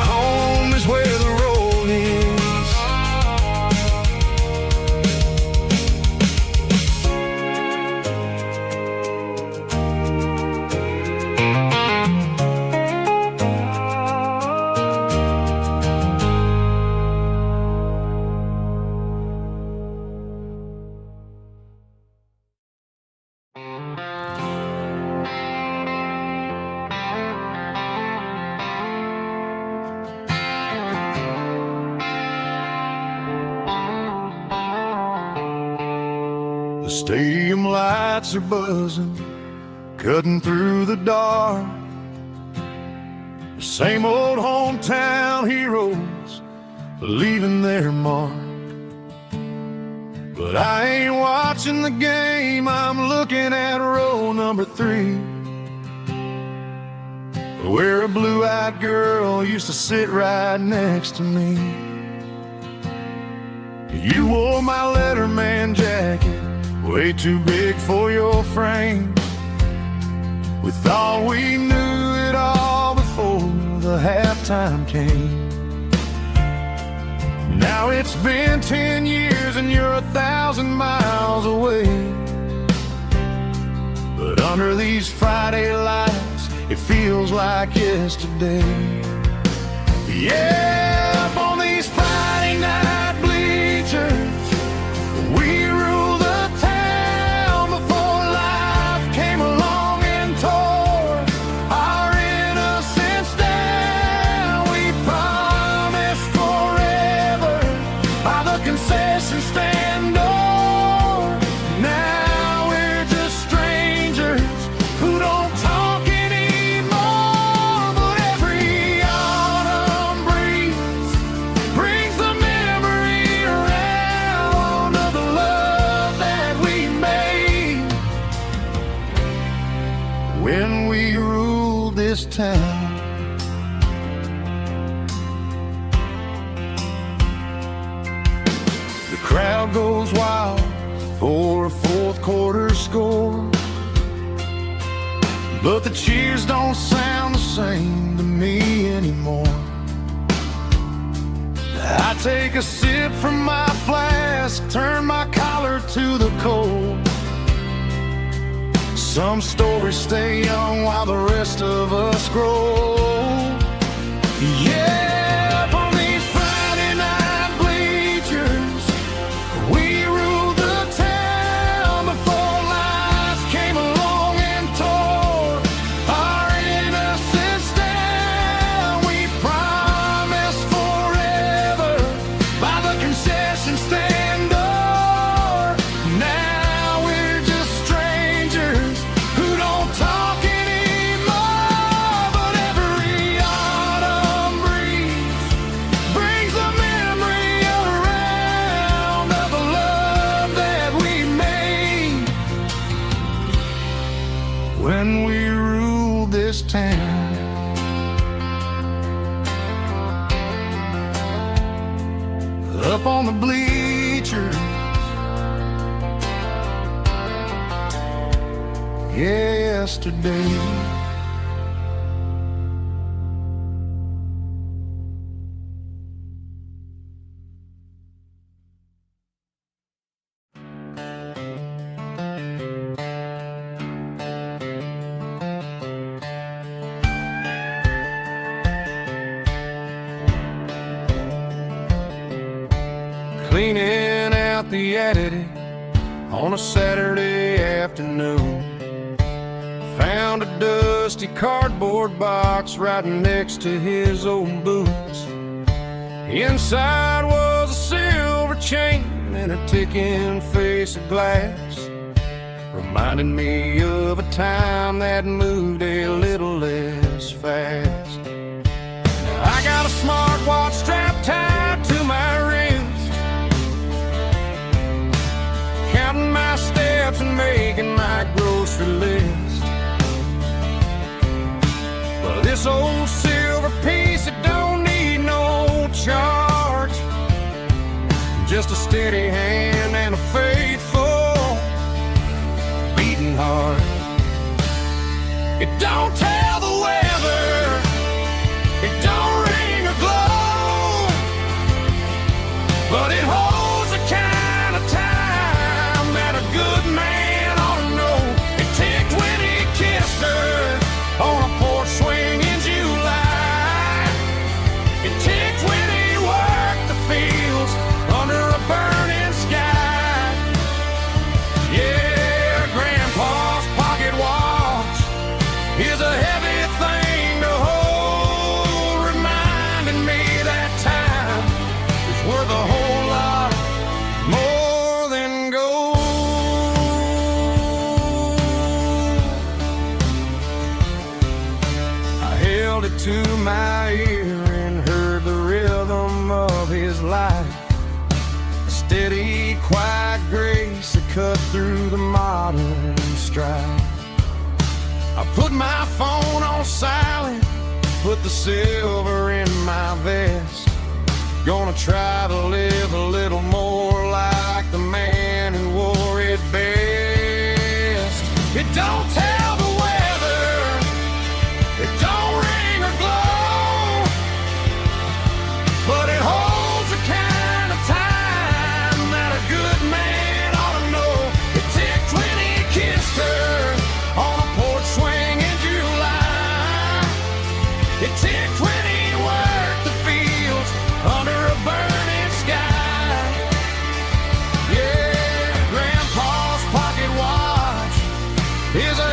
Home is where the road is. The stadium lights are buzzing, cutting through the dark. The same old hometown heroes leaving their mark. But I ain't watching the game, I'm looking at row number 3, where a blue-eyed girl used to sit right next to me. You wore my Letterman jacket, way too big for your frame. We thought we knew it all before the halftime came. Now it's been 10 years and you're 1,000 miles away, but under these Friday lights it feels like yesterday. Yeah, up on these Friday night bleachers, we rule the town before life came along and tore our innocence down. We promised forever by the concession stand door. Now town. The crowd goes wild for a fourth quarter score, but the cheers don't sound the same to me anymore. I take a sip from my flask, turn my collar to the cold. Some stories stay young while the rest of us grow. Yeah, up on these Friday night bleachers, we ruled the town before life came along and tore our innocence down. We promised forever by the concession stand door. Now we're just strangers who don't talk anymore. But every autumn breeze brings a memory around of the love that we made when we ruled this town. Up on the bleachers, yesterday. Cleaning out the attic on a Saturday afternoon, found a dusty cardboard box right next to his old boots. Inside was a silver chain and a ticking face of glass, reminding me of a time that moved a little less fast. Now I got a smartwatch strapped tied to my wrist, counting my steps and making my grocery list. But this old silver piece, it don't need no charge, just a steady hand and a faithful beating heart. It don't tell the weather, it don't ring or glow, but it holds the kind of time that a good man ought to know. It ticked when he kissed her on a porch swing in July. It ticked when he worked the fields under a burning sky. Yeah, Grandpa's pocket watch is a heavy thing to hold, reminding me that time is worth a whole lot more than gold. I held it to my ear and heard the rhythm of his life, a steady, quiet grace that cut through the modern strife. I put my phone on silent, put the silver in my vest. Gonna try to live a little more like the man who wore it best. It don't tell the weather, it don't ring or glow, but it holds the kind of time that a good man ought to know. It ticked when he kissed her on a porch swing in July. It ticked when he worked the fields under a burning sky. Yeah, Grandpa's pocket watch is a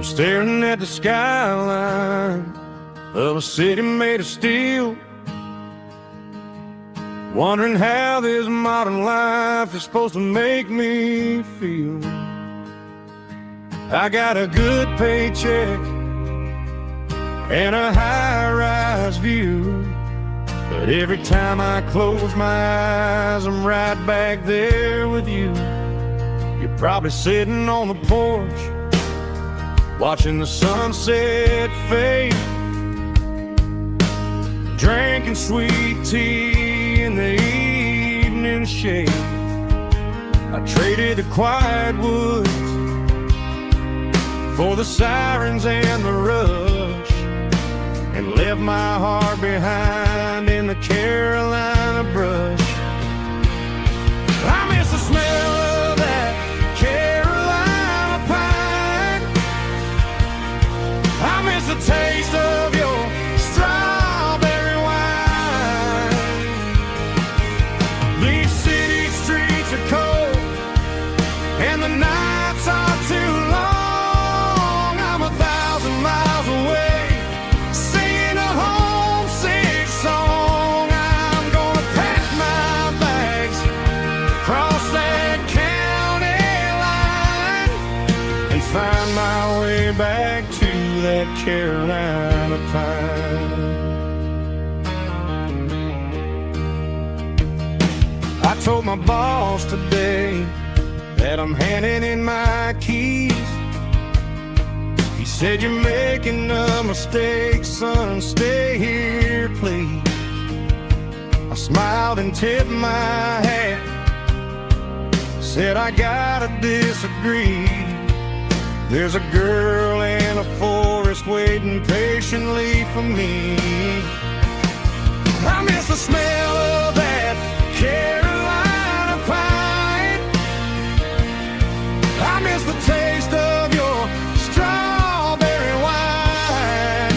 I'm staring at the skyline of a city made of steel, wondering how this modern life is supposed to make me feel. I got a good paycheck and a high-rise view, but every time I close my eyes, I'm right back there with you. You're probably sitting on the porch, watching the sunset fade, drinking sweet tea in the evening shade. I traded the quiet woods for the sirens and the rush, and left my heart behind in the Carolina brush. I miss the smell of that Carolina pine. I miss the taste of your strawberry wine. These city streets are cold and the nights are too long. I'm 1,000 miles away, singing a homesick song. I'm gonna pack my bags, cross that county line, and find my way back to that Carolina pine. I told my boss today that I'm handing in my keys. He said, you're making a mistake, son, stay here, please. I smiled and tipped my hat, said I gotta disagree. There's a girl in a forest waiting patiently for me. I miss the smell of that Carolina pine. I miss the taste of your strawberry wine.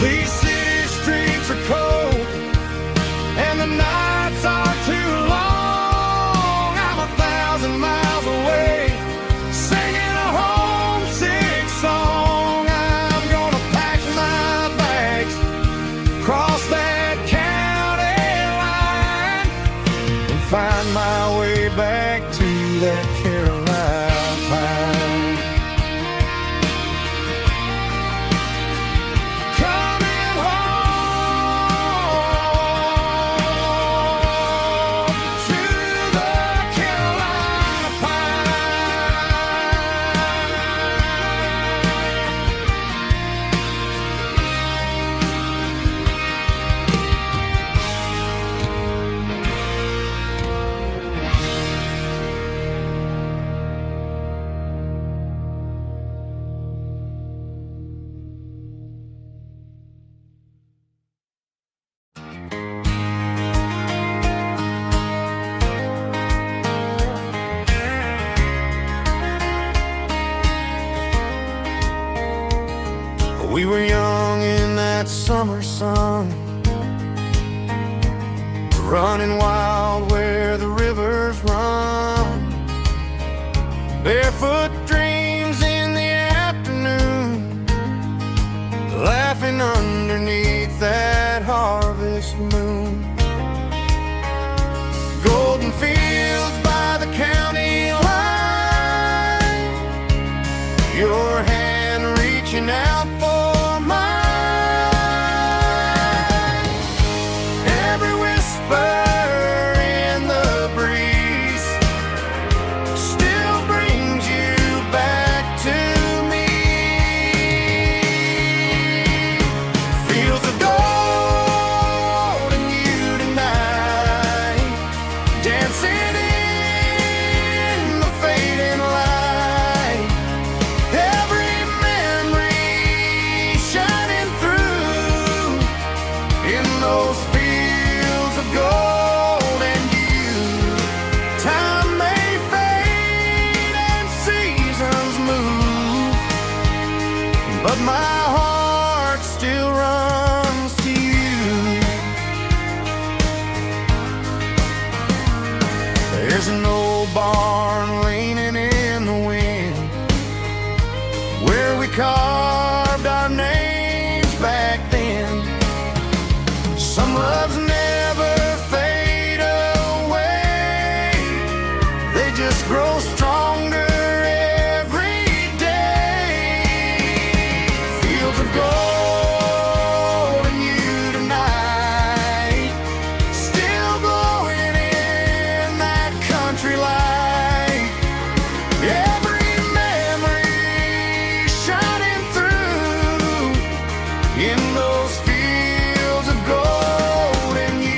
These city streets are cold and the nights are too long. I'm 1,000 miles away, singing a homesick song. I'm gonna pack my bags, cross that county line, and find my way back to that Carolina pine. Coming home to the Carolina We were young in that summer sun, running wild where the rivers run, barefoot dreams in the afternoon, laughing underneath that harvest moon. Golden fields by the county line, your hand reaching out for mine. Every whisper in the breeze still brings you back to me. Fields of gold and you tonight, dancing in the fading light. Every memory shining through in those fields of gold and you. Time may fade and seasons move, but my heart still runs to you. There's an old barn leaning in the wind, just grow stronger every day. Fields of gold in you tonight, still glowing in that country light. Every memory shining through in those fields of gold in you.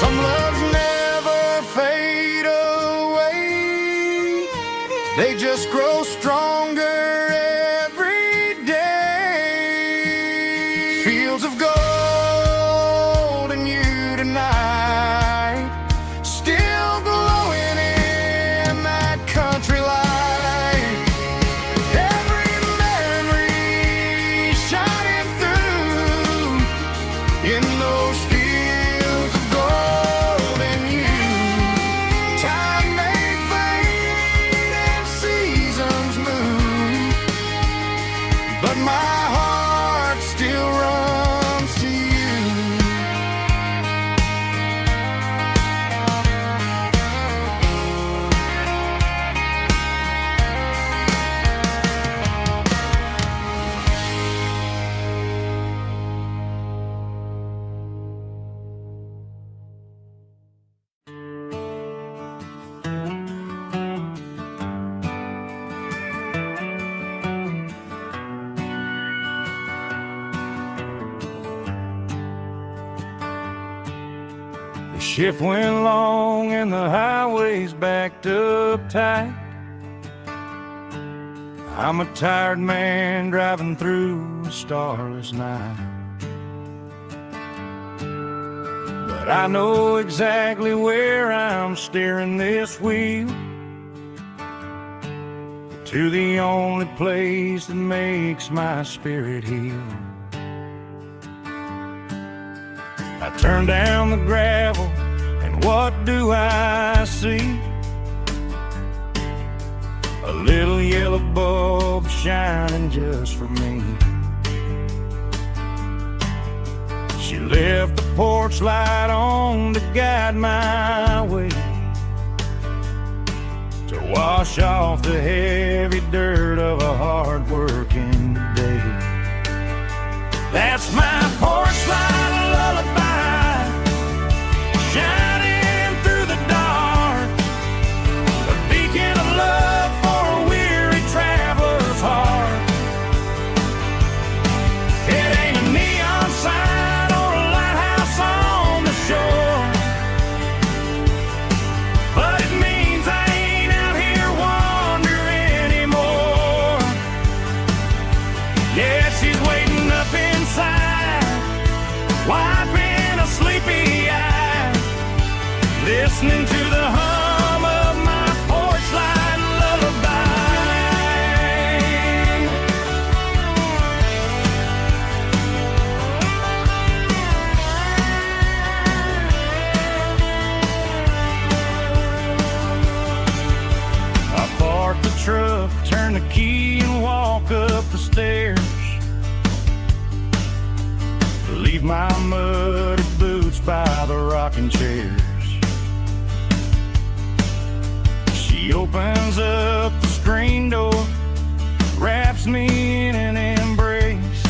Some loves never fade away, they just grow stronger every day. Fields of gold in you tonight, still glowing in that country light. Every memory shining through in those fields of gold in you. Time may fade and seasons move, but my heart still runs to you. The shift went long and the highway's backed up tight. I'm a tired man driving through a starless night, but I know exactly where I'm steering this wheel, to the only place that makes my spirit heal. I turn down the gravel, and what do I see? A little yellow bulb shining just for me. She left the porch light on to guide my way, to wash off the heavy dirt of a hard-working day. That's my porch light lullaby, shining through the dark, a beacon of love for a weary traveler's heart. It ain't a neon sign or a lighthouse on the shore, but it means I ain't out here wandering anymore. Yeah, she's waiting up inside, wiping a sleepy eye, listening to the hum of my porch light lullaby. I park the truck, turn the key and walk up the stairs, leave my muddy boots by the rocking chairs. She opens up the screen door, wraps me in an embrace,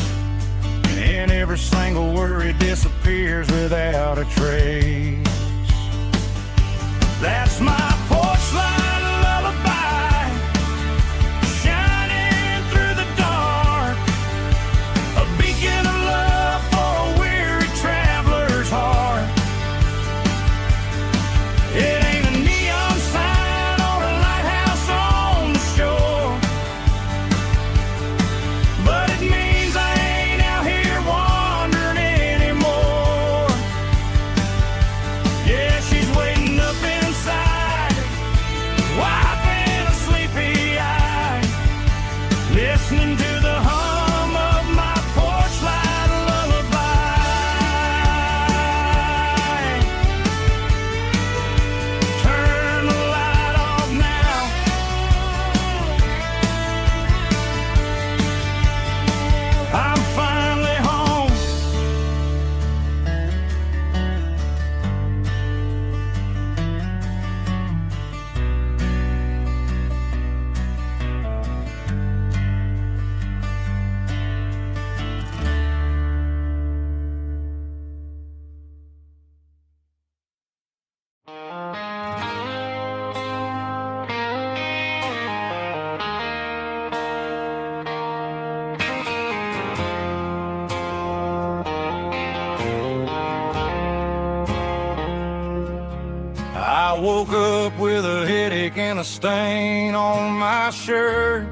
and every single worry disappears without a trace. That's my porch light lullaby, shining through the dark, a beacon of love for a weary traveler's heart. It ain't a neon sign or a lighthouse on the shore, but it means I ain't out here wandering anymore. Yeah, she's waiting up inside, wiping a sleepy eye, listening to the hum of my porch light lullaby. Turn the light off now, I woke up with a headache and a stain on my shirt.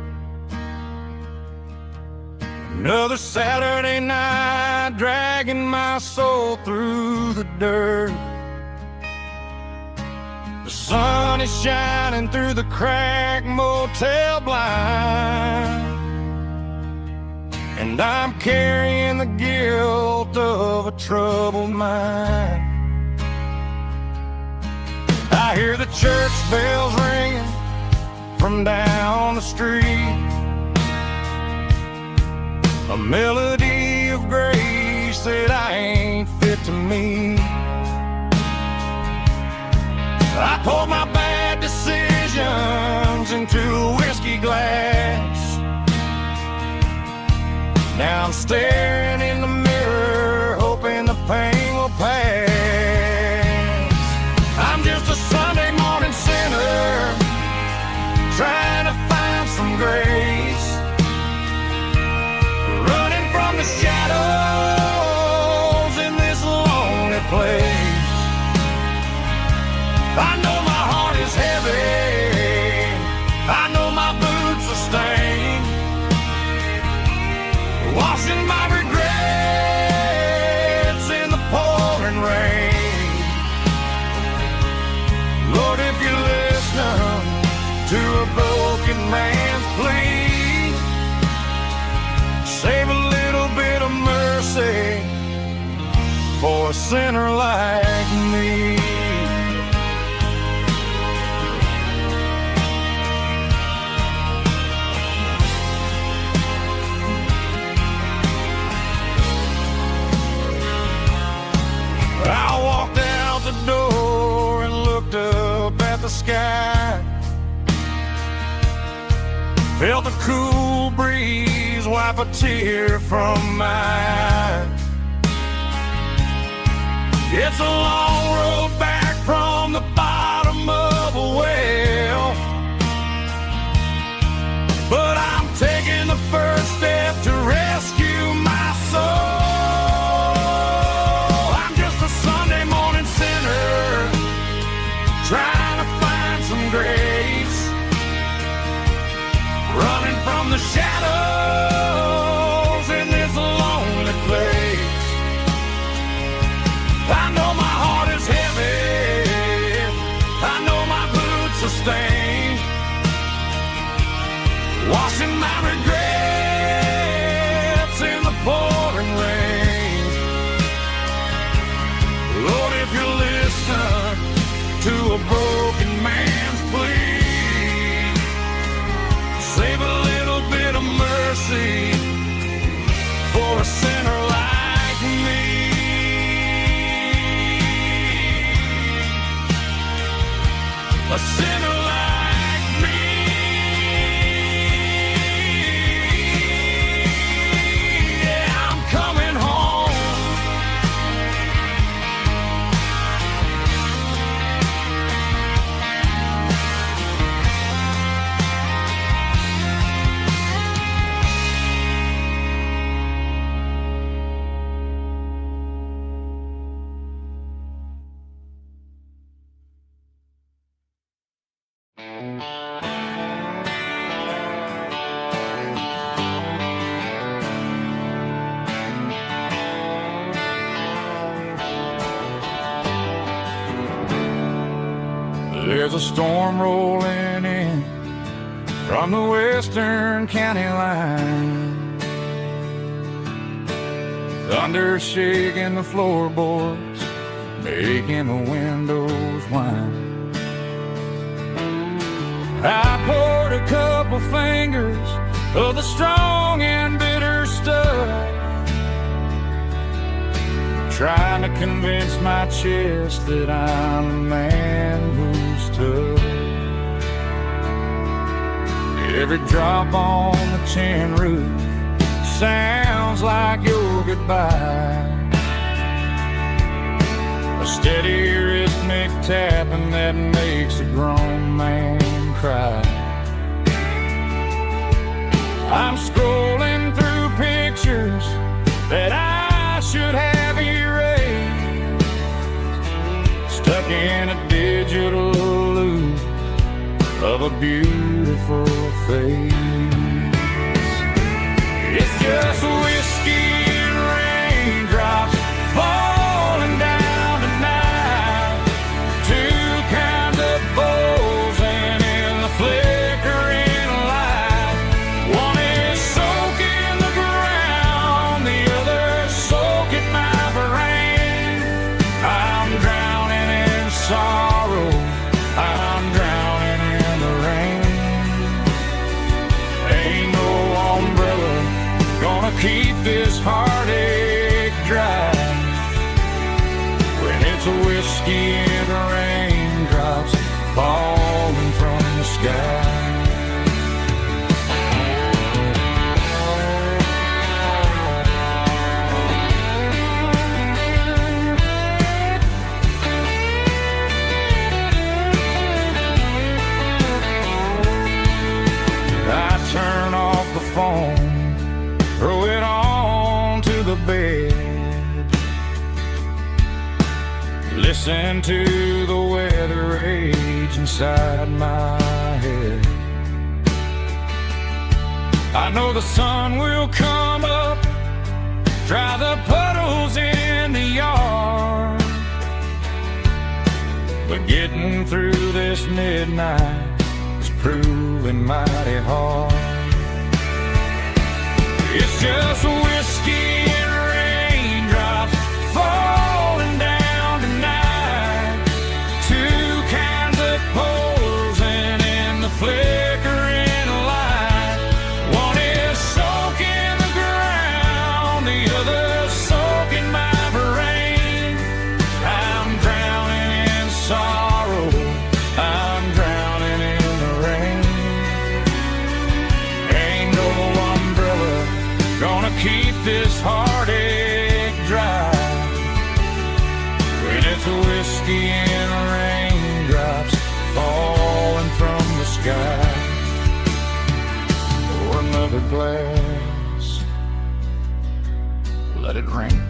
Another Saturday night, dragging my soul through the dirt. The sun is shining through the cracked motel blind, and I'm carrying the guilt of a troubled mind. I hear the church bells ringing from down the street, a melody of grace that I ain't fit to meet. I poured my bad decisions into a whiskey glass. Now I'm staring in the mirror, hoping the pain will pass. I'm just a Sunday morning sinner, trying to find some grace, running from the shadows in this lonely place. I know my heart is heavy, I know my boots are stained, washing my regrets in the pouring rain. Lord, if you listen to a broken man's plea, save a little bit of mercy for a sinner like me. I walked out the door and looked up at the sky, felt a cool breeze wipe a tear from my eye. It's a long road back from the bottom of a well, but I'm taking the first step to rescue my soul. Trying to find some grace, running from the shadows in this lonely place. I know my heart is heavy, I know my boots are stained, washing my regrets in the pouring rain. Lord, if you listen to a broken man's plea, save a little bit of mercy for a sinner like me. A sinner like me. Yeah, I'm coming home. There's a storm rolling in from the western county line, thunder shaking the floorboards, making the windows whine. I poured a couple fingers of the strong and bitter stuff, trying to convince my chest that I'm a man who's tough. Every drop on the tin roof sounds like your goodbye, a steady rhythmic tapping that makes a grown man cry. I'm scrolling through pictures that I should have erased, stuck in a digital beautiful face. It's just whiskey and raindrops falling down tonight. Two kinds of bowls and in the flickering light. One is soaking the ground, the other soaking my brain. I'm drowning in sorrow, I'm drowning in the rain. Ain't no umbrella gonna keep this heartache dry when it's a whiskey and raindrops falling from the sky. I turn off the phone, throw it on to the bed, listen to the weather rage inside my head. I know the sun will come up, dry the puddles in the yard, but getting through this midnight is proving mighty hard. It's just whiskey and raindrops falling down tonight. Two kinds of poles and in the flickering light. One is soaking the ground, the other soaking my brain. I'm drowning in sorrow, I'm drowning in the rain. Ain't no umbrella gonna keep this heartache dry when it's a whiskey and raindrops falling from the sky. Pour another glass, let it rain.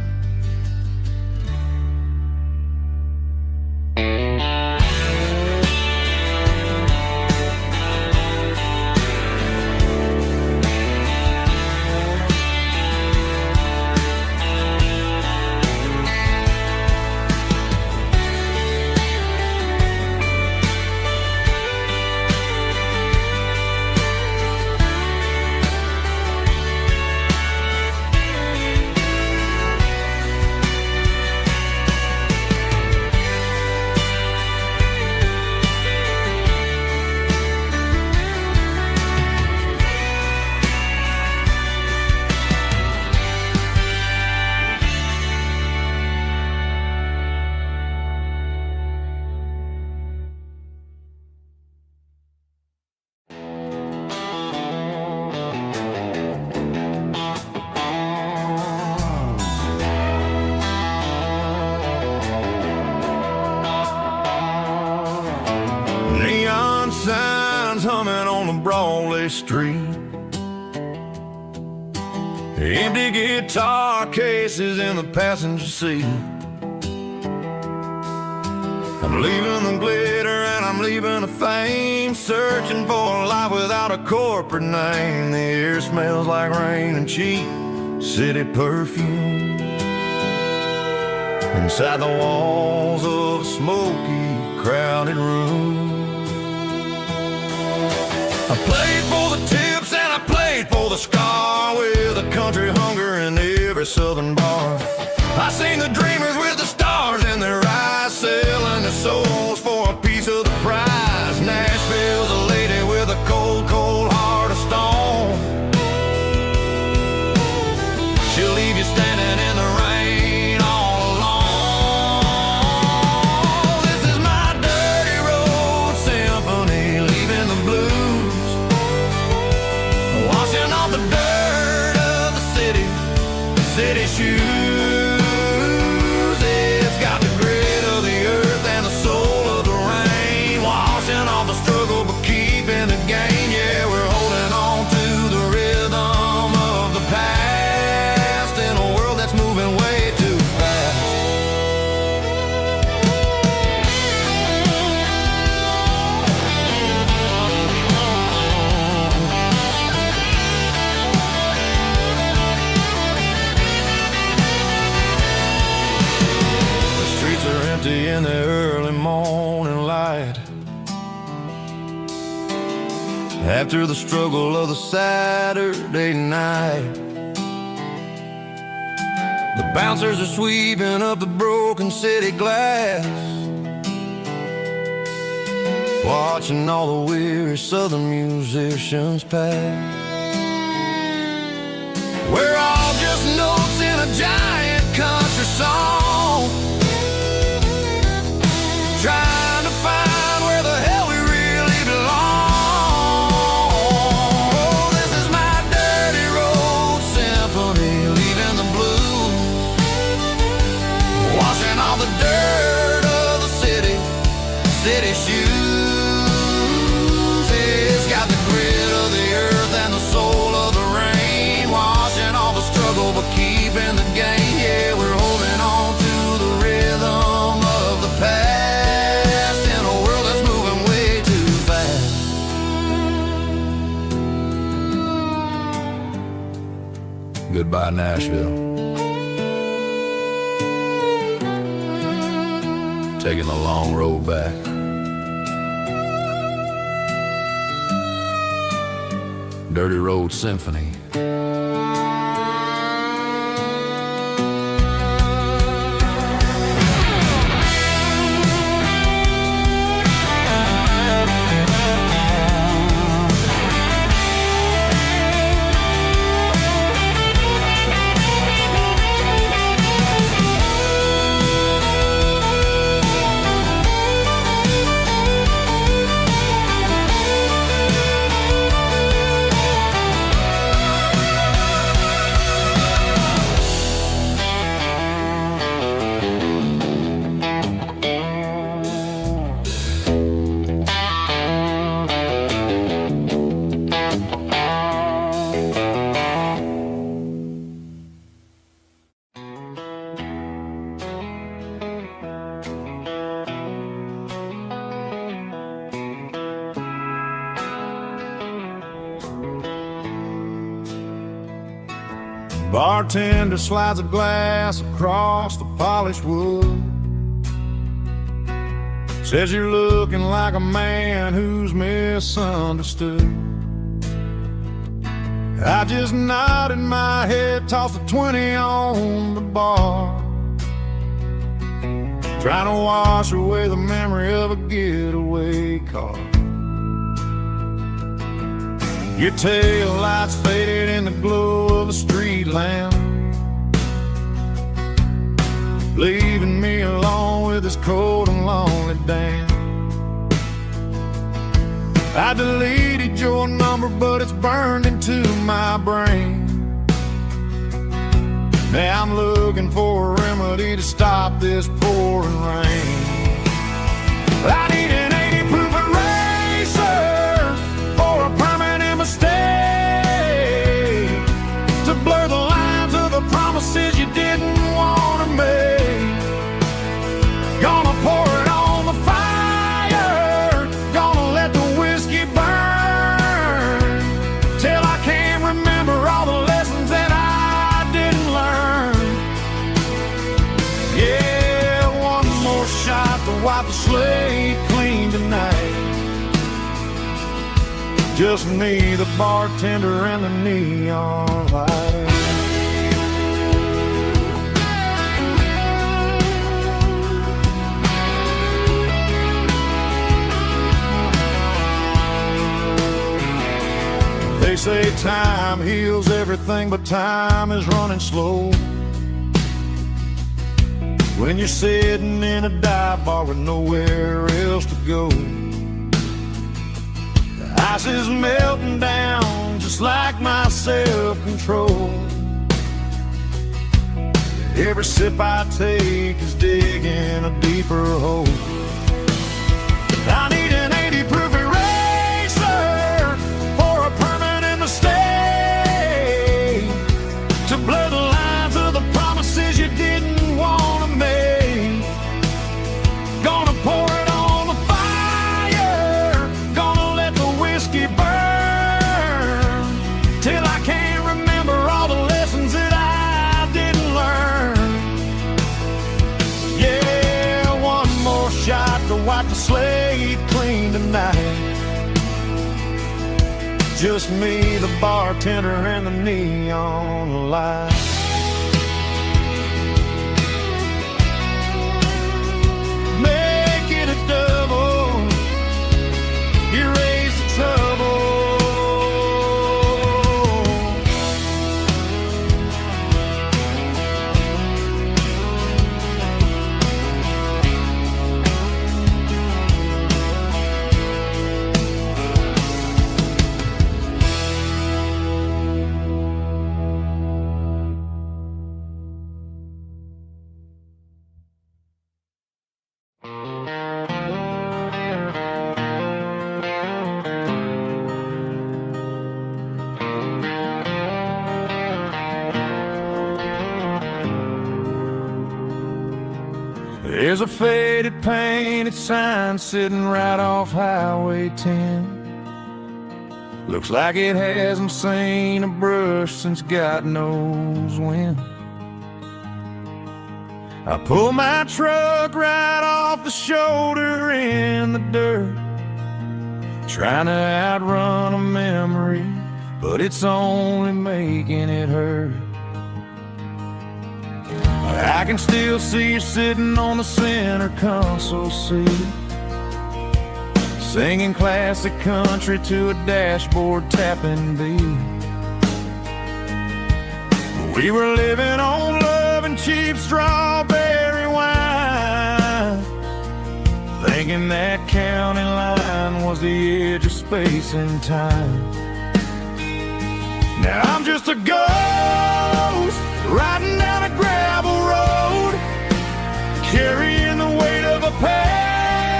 Neon signs humming on the Broadway street, empty guitar cases in the passenger seat. I'm leaving the glitter and I'm leaving the fame, searching for a life without a corporate name. The air smells like rain and cheap city perfume inside the walls of a smoky, crowded room. I played for the tips and I played for the scar, with a country hunger in every southern bar. I seen the dreamers with the stars in their eyes, selling their souls for a piece of the prize. Nashville's a lady with a cold, cold heart of stone. She'll leave you standing in the rain all alone. This is my dirty road symphony, leaving the blues, washing off the dirt of the city shoes. It's got the grit of the earth and the soul of the rain, washing off the struggle but keeping the gain. Yeah, we're holding on to the rhythm of the past in a world that's moving way too fast. after the struggle of the Saturday night. The bouncers are sweeping up the broken city glass, watching all the weary southern musicians pass. We're all just notes in a giant country song, trying to find where the hell we really belong. Oh, this is my dirty road symphony, leaving the blues, washing all the dirt of the city shoes. It's got the grit of the earth and the soul of the rain, washing all the struggle but keeping the gain. Yeah, we're holding on to the rhythm of the past in a world that's moving way too fast. Goodbye, Nashville. Taking the long road back. Dirty Road Symphony. Bartender slides a glass across the polished wood, says you're looking like a man who's misunderstood. I just nodded my head, tossed a 20 on the bar, trying to wash away the memory of a getaway car. Your tail lights faded in the glow of a street lamp, leaving me alone with this cold and lonely damn. I deleted your number, but it's burned into my brain. Now I'm looking for a remedy to stop this pouring rain. I need an 80 proof eraser for a permanent mistake, to blur the lines of the promises you didn't want to make. Gonna pour it on the fire, gonna let the whiskey burn, till I can't remember all the lessons that I didn't learn. Yeah, one more shot to wipe the slate clean tonight. Just me, the bartender, and the neon light. They say time heals everything, but time is running slow when you're sitting in a dive bar with nowhere else to go. The ice is melting down just like my self-control. Every sip I take is digging a deeper hole. I need an 80 proof eraser for a permanent mistake, to blur the lines of the promises you didn't want to make. Gonna pour it on the fire, gonna let the whiskey burn, till I can't remember all the lessons that I didn't learn. Yeah, one more shot to wipe the slate clean tonight. just me, the bartender, and the neon light. Make it a double, erase the trouble. There's a faded painted sign sitting right off Highway 10. Looks like it hasn't seen a brush since God knows when. I pull my truck right off the shoulder in the dirt, trying to outrun a memory, but it's only making it hurt. I can still see you sitting on the center console seat, singing classic country to a dashboard tapping beat. We were living on love and cheap strawberry wine, thinking that county line was the edge of space and time. Now I'm just a ghost riding down a gravel road, carrying the weight of a past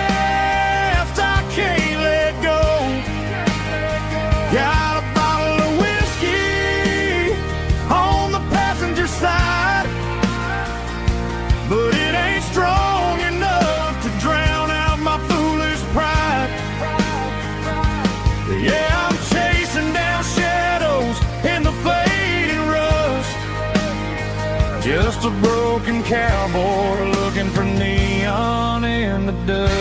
I can't let go. Got a bottle of whiskey on the passenger side, but it ain't strong enough to drown out my foolish pride. Yeah, I'm chasing down shadows in the fading rust, just a broken cowboy looking for neon in the dust.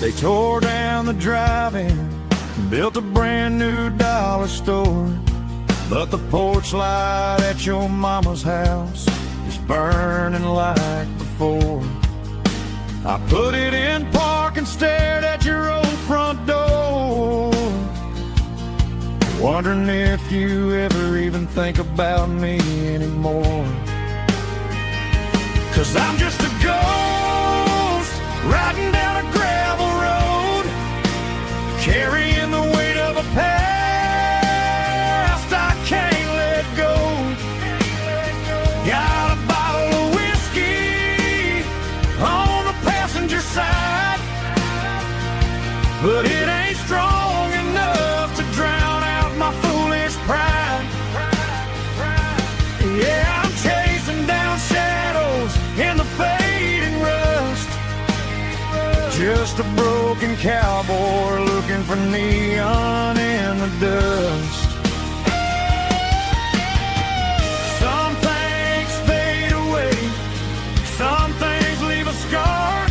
They tore down the drive-in, built a brand new dollar store, but the porch light at your mama's house is burning like before. I put it in park and stared at your old front door, wondering if you ever even think about me anymore. 'Cause I'm just a ghost riding down a gravel road, carrying the weight of a past I can't let go. Got a bottle of whiskey on the passenger side, but it ain't strong enough to drown out my foolish pride. Yeah, I'm chasing down shadows in the fading rust, just a broken cowboy looking for neon in the dust. Some things fade away, some things leave a scar.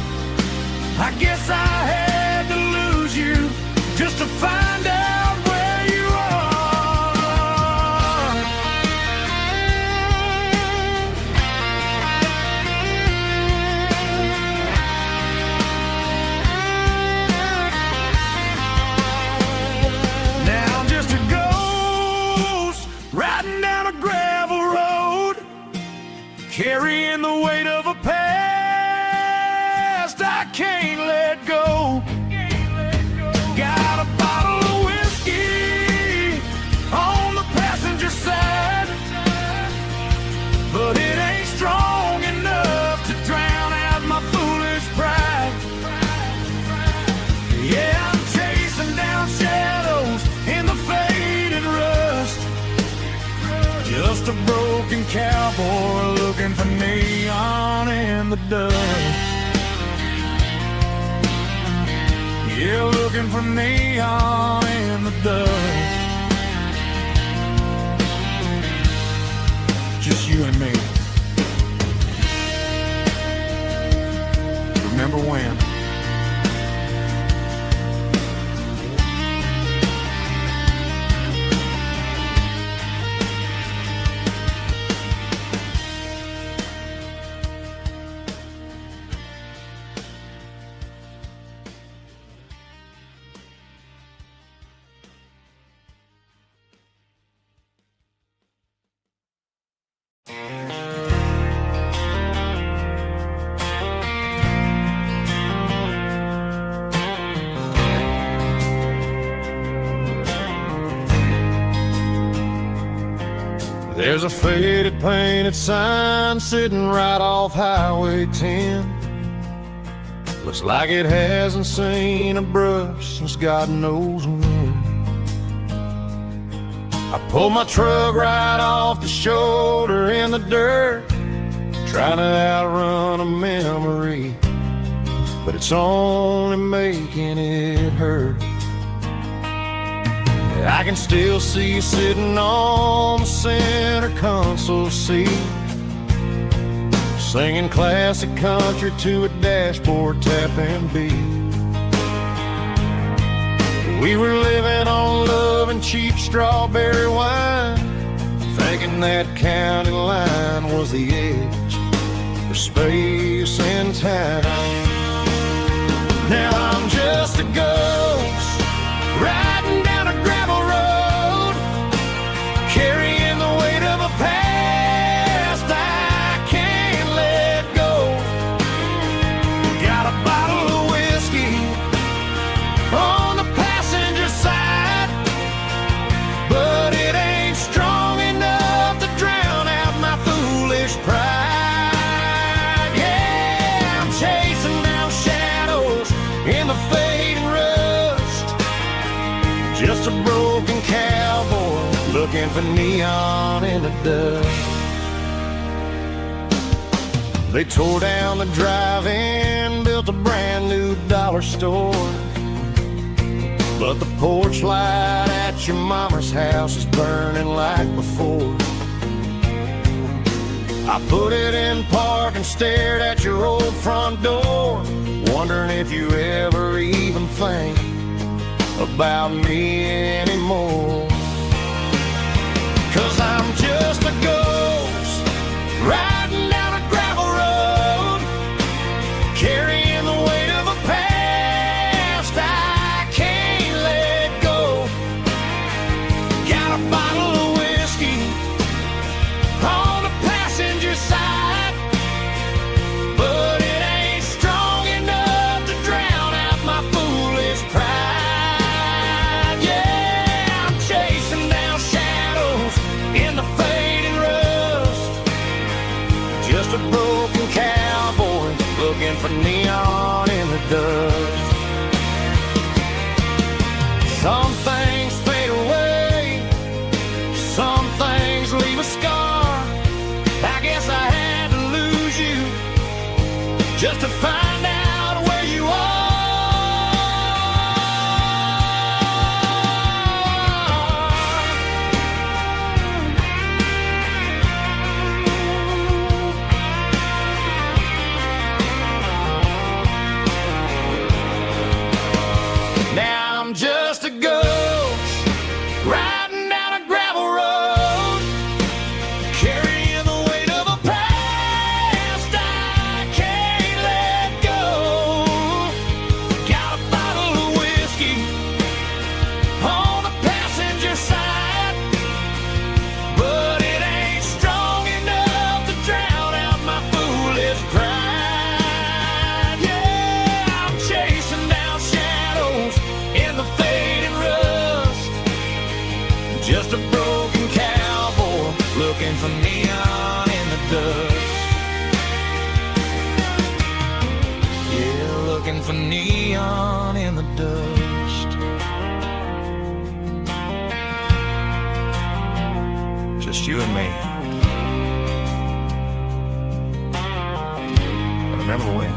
I guess I had to lose you just to find out where you are. Now I'm just a ghost riding down a gravel road, carrying the weight of a past I can't let go. Got a bottle of whiskey on the passenger side, but it ain't strong enough to drown out my foolish pride. Yeah, I'm chasing down shadows in the fading rust, just a broken cowboy looking for neon in the dust. Yeah, looking for neon in the dust. Just you and me. Remember never win. There's a faded painted sign sitting right off Highway 10. Looks like it hasn't seen a brush since God knows when. I pulled my truck right off the shoulder in the dirt, trying to outrun a memory, but it's only making it hurt. I can still see you sitting on the center console seat, singing classic country to a dashboard tapping beat. We were living on love and cheap strawberry wine, thinking that county line was the edge for space and time. Now I'm just a ghost riding down a gravel road, carrying the weight of a past I can't let go. Got a bottle of whiskey on the passenger side, but it ain't strong enough to drown out my foolish pride. Yeah, I'm chasing down shadows in the fading rust, just a broken cowboy looking for neon in the dust. They tore down the drive-in, built a brand new dollar store, but the porch light at your mama's house is burning like before. I put it in park and stared at your old front door, wondering if you ever even think about me anymore. 'Cause I'm just a ghost riding down a gravel road, carrying the weight of a past I can't let go. Got a bottle of whiskey on the passenger side, but it ain't strong enough to drown out my foolish pride. Yeah, I'm chasing down shadows in the fading rust, just a broken cowboy looking for neon in the dust. Some things fade away, some things leave a scar. I guess I had to lose you just to find out where you are. Now I'm just a ghost riding down a gravel road, carrying the weight of a past I can't let go. Got a bottle of whiskey on the passenger side, but it ain't strong enough to drown out my foolish pride. Yeah, I'm chasing down shadows in the fading rust, just a broken cowboy looking for neon in the dust. Yeah, looking for neon in the dust. Just you and me. But remember when?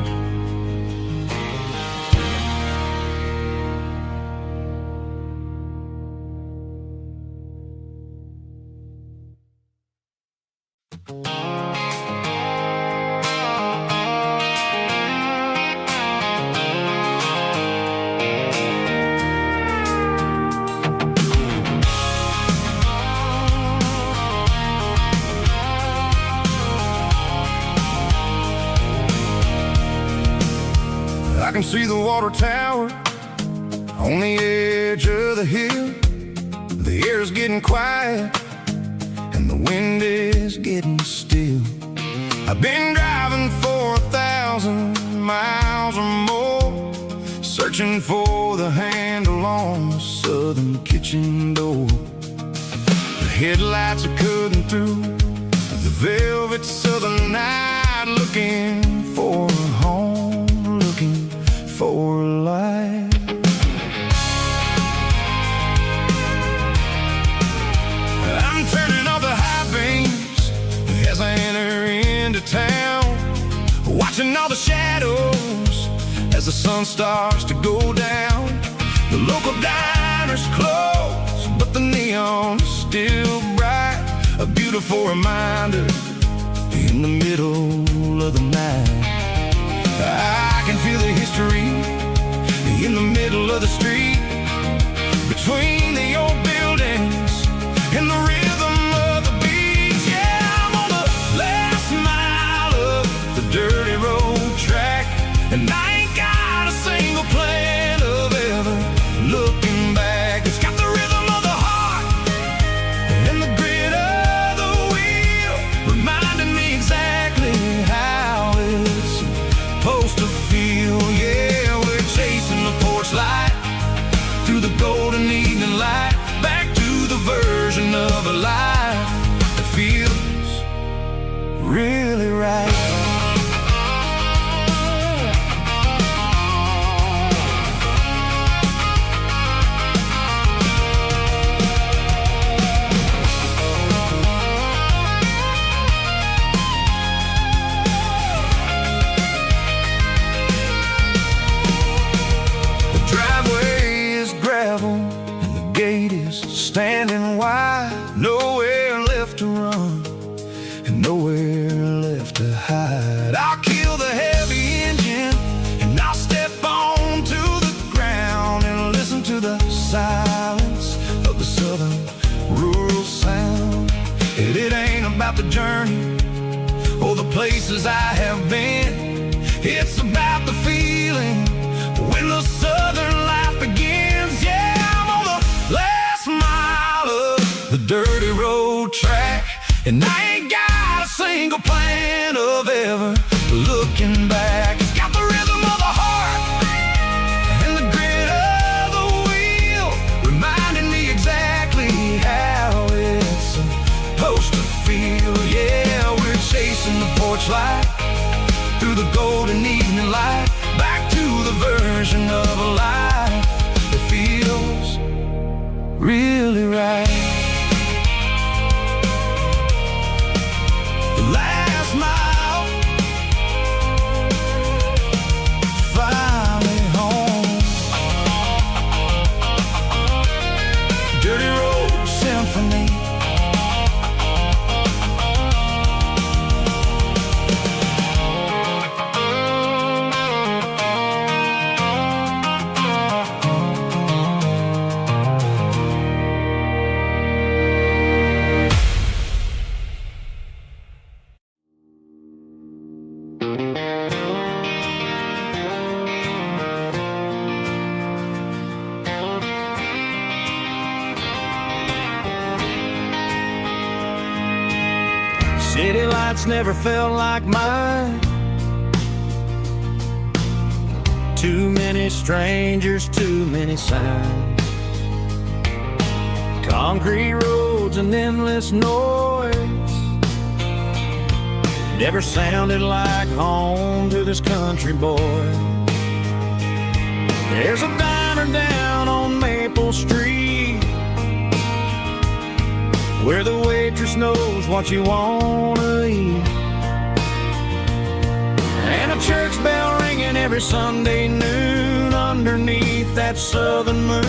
see the water tower on the edge of the hill. The air's getting quiet and the wind is getting still. I've been driving for 1,000 miles or more, searching for the handle on the southern kitchen door. The headlights are cutting through the velvet southern night, looking for a home, looking for a life. I'm turning off the high beams as I enter into town, watching all the shadows as the sun starts to go down. The local diner's closed, but the neon is still bright, a beautiful reminder in the middle of the night. I can feel the history in the middle of the street, between the old buildings and the rhythm of the beats. Yeah, I'm on the last mile of the dirty road track, and I ain't got a single plan of ever looking back. It's got the rhythm of the heart and the grit of the wheel, reminding me exactly how it's supposed to feel. Yeah, we're chasing the porch light through the golden evening light, back to the version of a life that feels really right. Standing wide, nowhere left to run and nowhere left to hide. I'll kill the heavy engine and I'll step onto the ground and listen to the silence of the southern rural sound. It ain't about the journey or the places I have been, it's about the feeling when the southern life begins. Yeah, I'm on the last mile of the dirty road track, and I ain't got a single plan of ever looking back. It's got the rhythm of the heart and the grit of the wheel, reminding me exactly how it's supposed to feel. Yeah, we're chasing the porch light through the golden evening light, back to the version of a life that feels really right. The last mile, finally home. Dirty road symphony. City lights never felt like mine. Too many strangers, too many signs. Concrete roads and endless noise never sounded like home to this country boy. There's a diner down on Maple Street where the waitress knows what you wanna eat, and a church bell ringing every Sunday noon underneath that southern moon.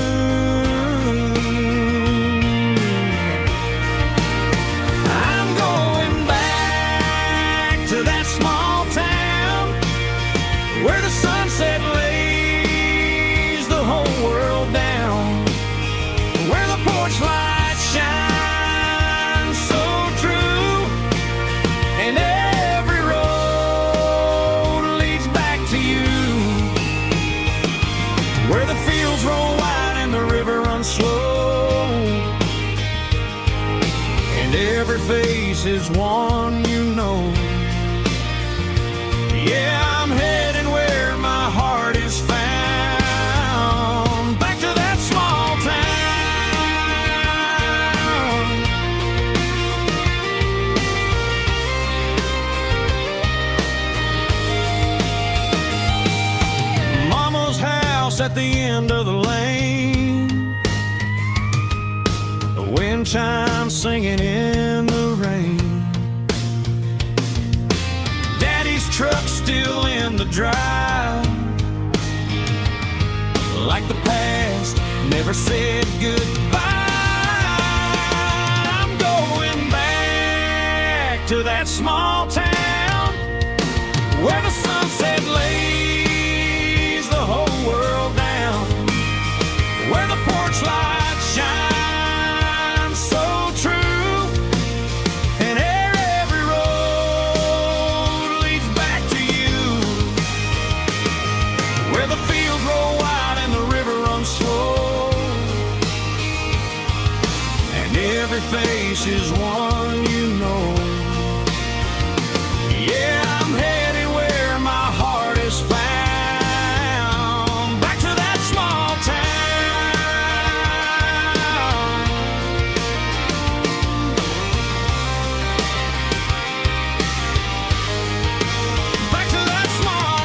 I'm going back to that small town where the sunset lays the whole world down, where the porch lights shine runs slow, and every face is one you know. Yeah, I'm heading where my heart is found, back to that small town. Mama's house at the end of the lane, the wind chimes singing in the rain. Truck still in the drive, like the past never said goodbye. I'm going back to that small town where the sunset lays the whole world down, where the porch lights shine so true. Every face is one you know. Yeah, I'm heading where my heart is found, back to that small town. Back to that small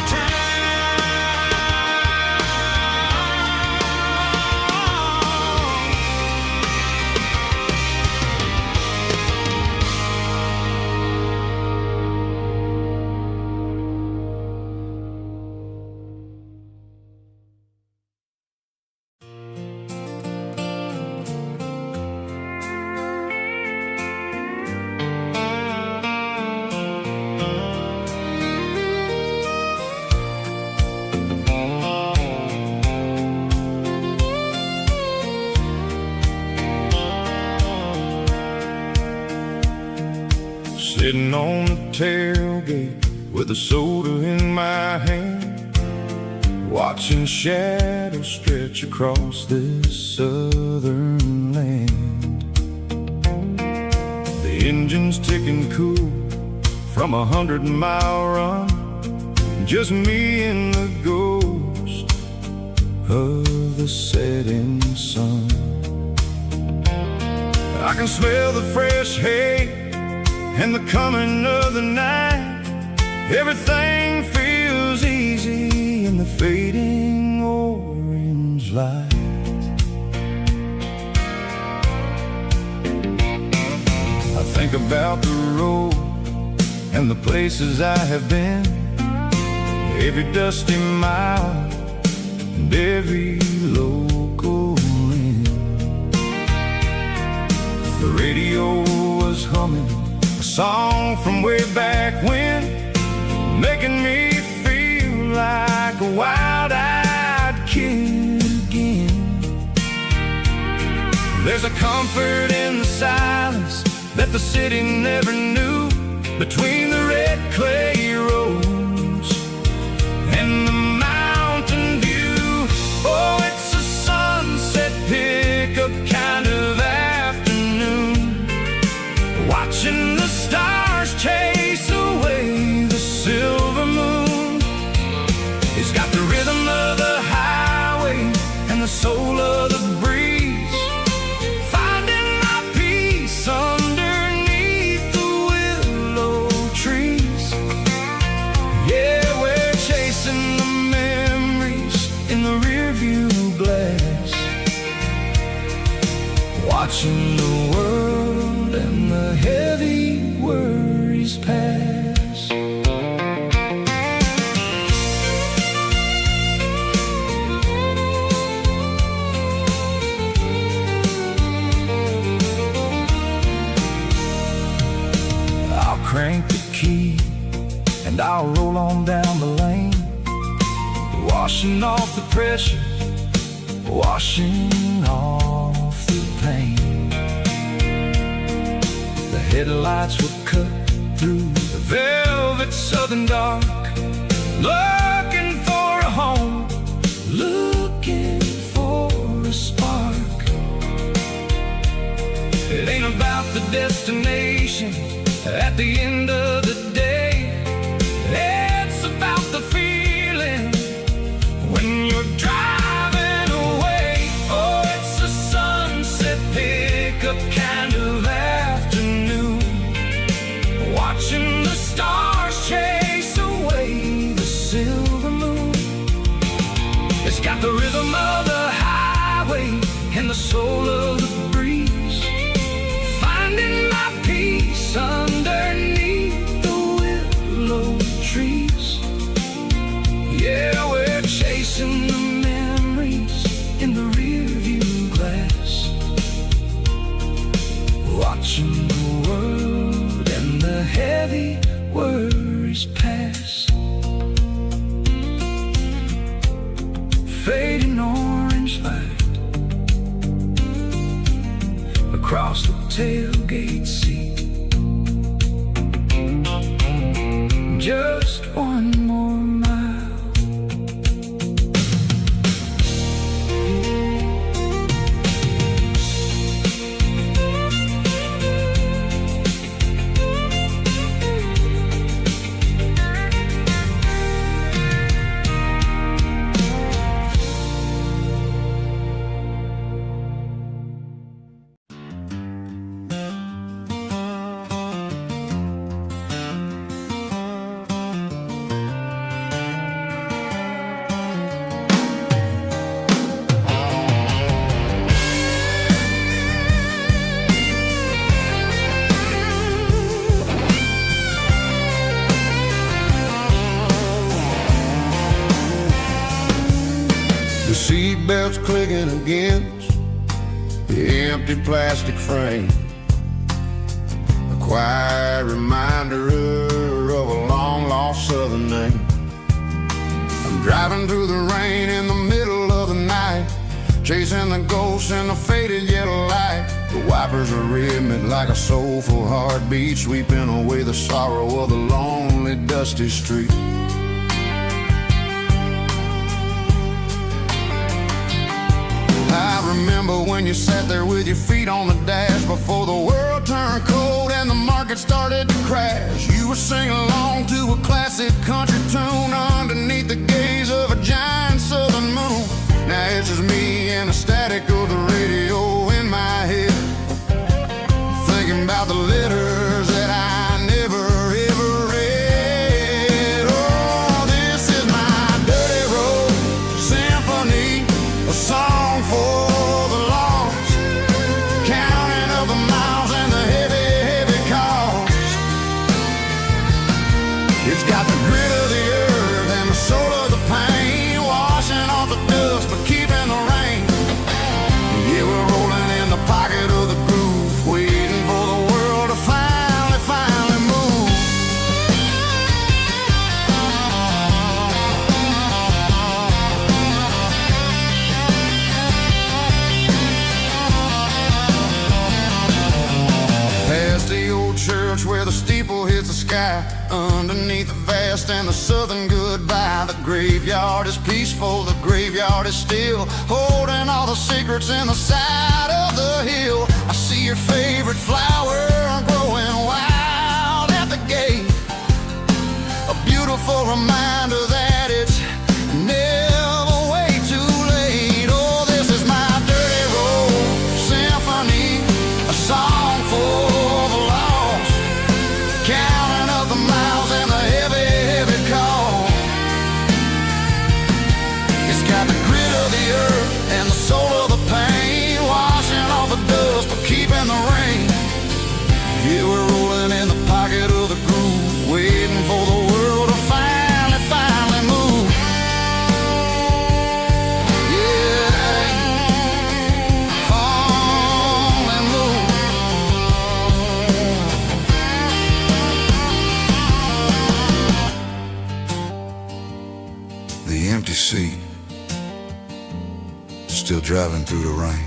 sitting on the tailgate with a soda in my hand, watching shadows stretch across this southern land. The engine's ticking cool from 100-mile run, just me and the ghost of the setting sun. I can smell the fresh hay and the coming of the night. Everything feels easy in the fading orange light. I think about the road and the places I have been, every dusty mile and every local inn. The radio was humming a song from way back when, making me feel like a wild-eyed kid again. There's a comfort in the silence that the city never knew, between the red clay roads and the mountain view. Oh, it's a sunset pickup kind of afternoon, watching the stars chase away the silver moon. It's got the rhythm of the highway and the soul of the breeze, finding my peace underneath the willow trees. Yeah, we're chasing the memories in the rearview glass, watching the world and the heavy worries pass. I'll crank the key and I'll roll on down the lane, washing off the pressure, washing off the pain. The headlights will cut through the velvet southern dark, looking for a home, looking for a spark. destination at the end of the day. It's about the feeling when you're driving away. Oh, it's a sunset pickup kind of afternoon, watching the stars chase away the silver moon. It's got the rhythm of the highway and the soul of the breeze, finding my peace underneath the willow trees. Yeah, we're chasing the memories in the rearview glass, watching the world and the heavy worries pass. Fading orange light across the tailgate seat. Just one more mile. The seatbelt's clicking against the empty plastic frame, a quiet reminder of a long-lost southern name. I'm driving through the rain in the middle of the night, chasing the ghosts in the faded yellow light. The wipers are rhythmic like a soulful heartbeat, sweeping away the sorrow of the lonely, dusty street. I remember when you sat there with your feet on the dash before the world turned cold and the market started to crash. You were singing along to a classic country tune underneath the gaze of a giant southern moon. Now it's just me and the static of the radio in my head, thinking about the letters that I never ever read. Oh, this is my dirty road symphony, a song for the lost, counting up the miles and the heavy, heavy cost. It's got the grit of the earth and the soul of the pain, washing off the dust but keeping the rain. Yeah, we're rolling in the pocket of the groove, waiting for the world to finally move. Past the old church where the steeple hits the sky, underneath the vast and the southern goodbye. The graveyard is peaceful, the graveyard is still, holding all the secrets in the side of the hill. I see your favorite flower growing wild at the gate, a beautiful reminder that it's never way too late. Oh, this is my dirty road symphony, a song for the lost, counting up the miles and the heavy, heavy call. It's got the grit of the earth and the soul of the pain, washing off the dust but keeping the rain. Yeah, we're rolling in the pocket of the groove, waiting for the world to finally move. Yeah, finally move. The empty seat, still driving through the rain.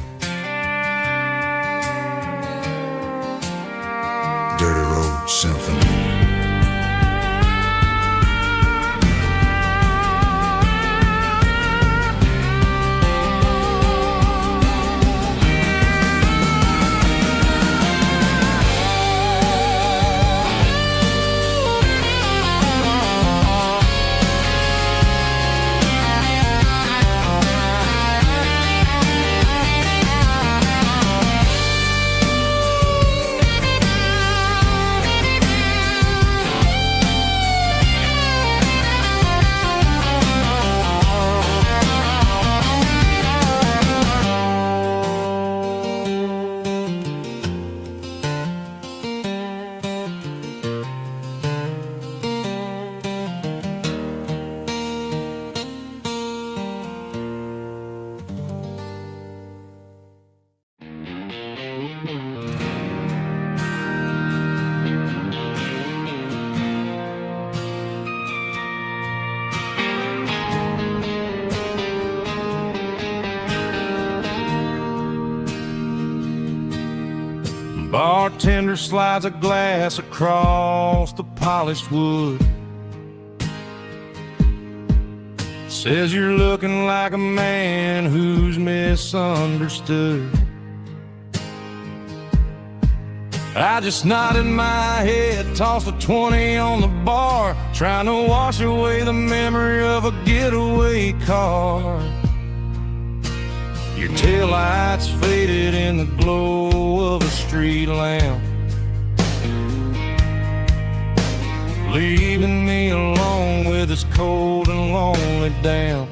Dirty road symphony. Bartender slides a glass across the polished wood. Says you're looking like a man who's misunderstood. I just nodded my head, tossed a 20 on the bar, trying to wash away the memory of a getaway car. Your taillights faded in the glow of a street lamp, leaving me alone with this cold and lonely damp.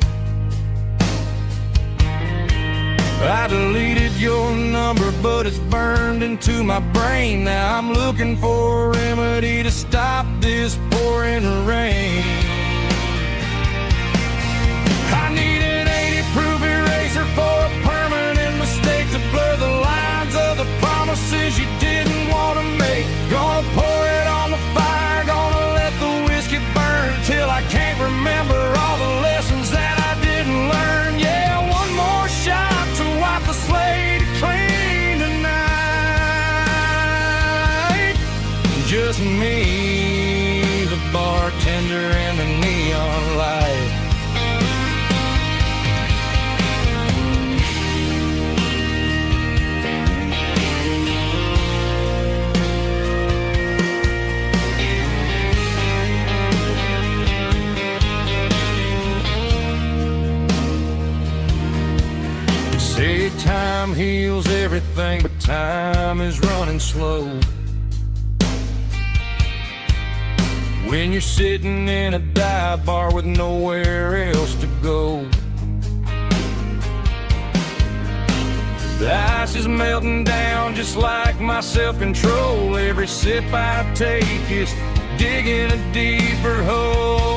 I deleted your number, but it's burned into my brain. Now I'm looking for a remedy to stop this pouring rain. I need an 80-proof eraser for a permanent mistake, to blur the lines of the promises you didn't want to make. Gonna pour it on the fire, gonna let the whiskey burn till I can't remember all the lessons that I didn't learn. Yeah, one more shot to wipe the slate clean tonight. Just me, the bartender, and the neon light. Say time heals everything, but time is running slow. When you're sitting in a dive bar with nowhere else to go, the ice is melting down just like my self-control. Every sip I take is digging a deeper hole.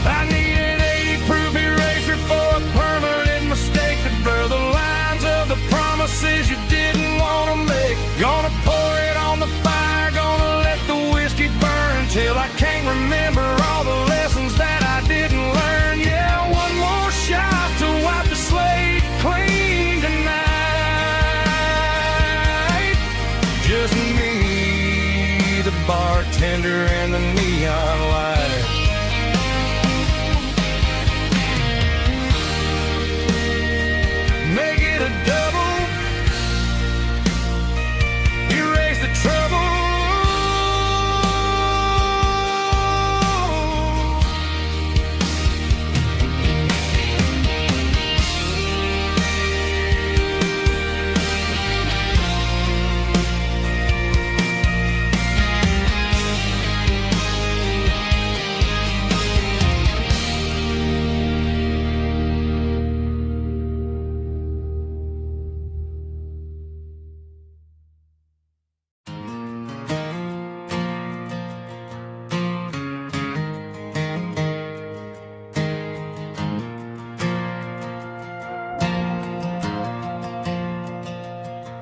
I need an 80-proof eraser for a permanent mistake, to blur the lines of the promises you didn't want to make. Gonna pour it on the fire, gonna let the whiskey burn till I can't remember all the lessons that I didn't learn. Yeah, one more shot to wipe the slate clean tonight. Just me, the bartender, and the neon light. Make it a double, erase the trouble.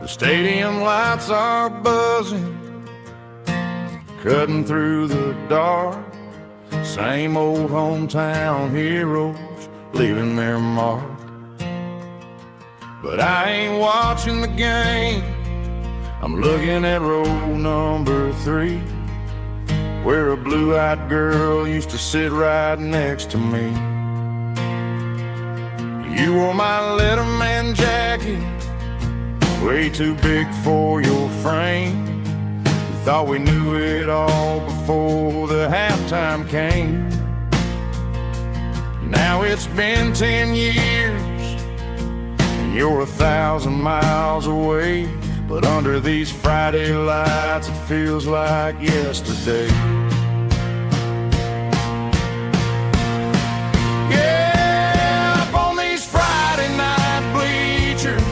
The stadium lights are buzzing, cutting through the dark. Same old hometown heroes leaving their mark. But I ain't watching the game, I'm looking at row number 3, where a blue-eyed girl used to sit right next to me. You wore my Letterman jacket, way too big for your frame. We thought we knew it all before the halftime came. Now it's been 10 years and you're 1,000 miles away, but under these Friday lights it feels like yesterday. Yeah, up on these Friday night bleachers,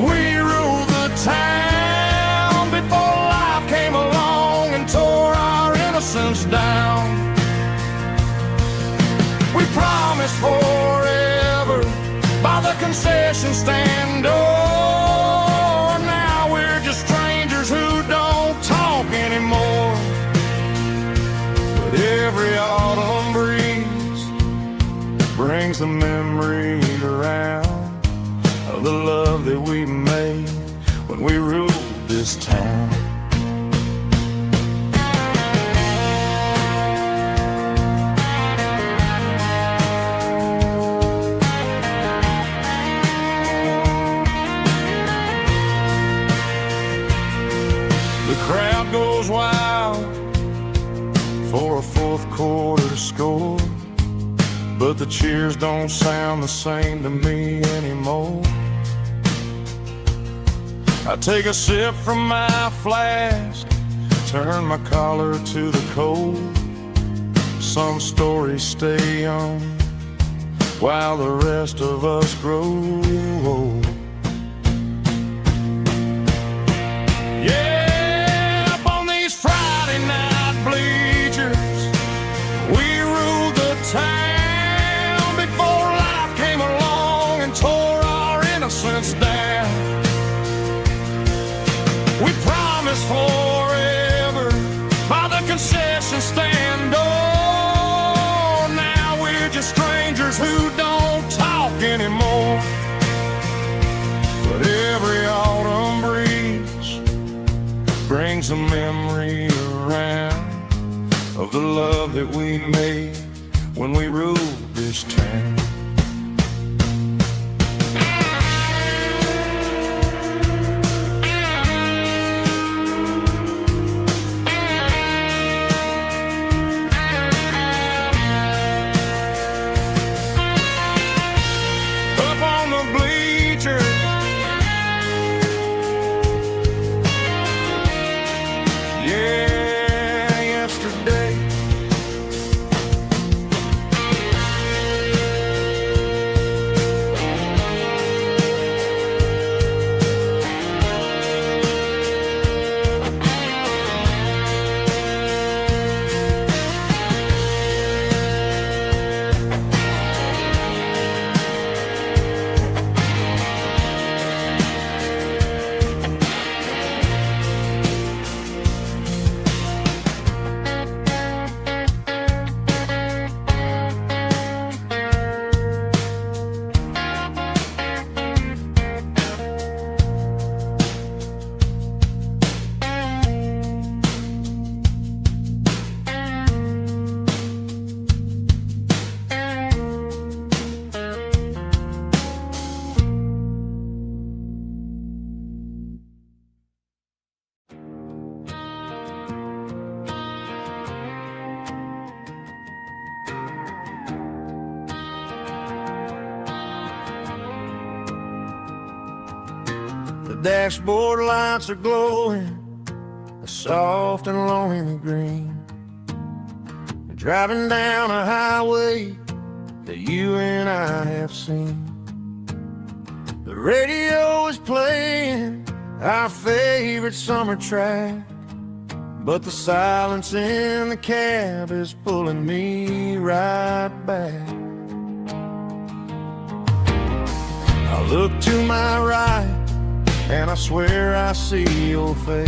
we ruled the town before life came along and tore our innocence down. We promised forever by the concession stand door. Now we're just strangers who don't talk anymore. But every autumn breeze brings the memory around of the love that we made this town. The crowd goes wild for a fourth quarter score, but the cheers don't sound the same to me anymore. I take a sip from my flask, turn my collar to the cold. Some stories stay young while the rest of us grow old. Yeah, up on these Friday night bleachers, we ruled the town before life came along and tore our innocence down. We promised forever by the concession stand door. Now we're just strangers who don't talk anymore. But every autumn breeze brings a memory around of the love that we made when we ruled this town. Dashboard lights are glowing, a soft and lonely green. Driving down a highway that you and I have seen. The radio is playing our favorite summer track, but the silence in the cab is pulling me right back. I look to my right and I swear I see your face,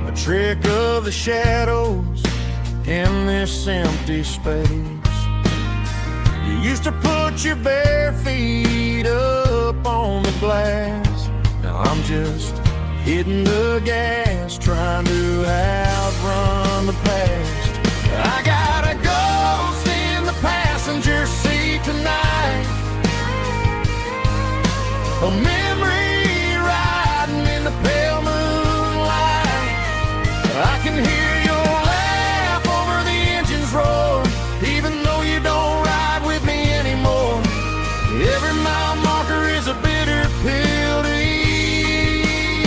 a trick of the shadows in this empty space. You used to put your bare feet up on the glass. Now I'm just hitting the gas, trying to outrun the past. I got a ghost in the passenger seat tonight, a memory riding in the pale moonlight. I can hear your laugh over the engine's roar, even though you don't ride with me anymore. Every mile marker is a bitter pill to eat,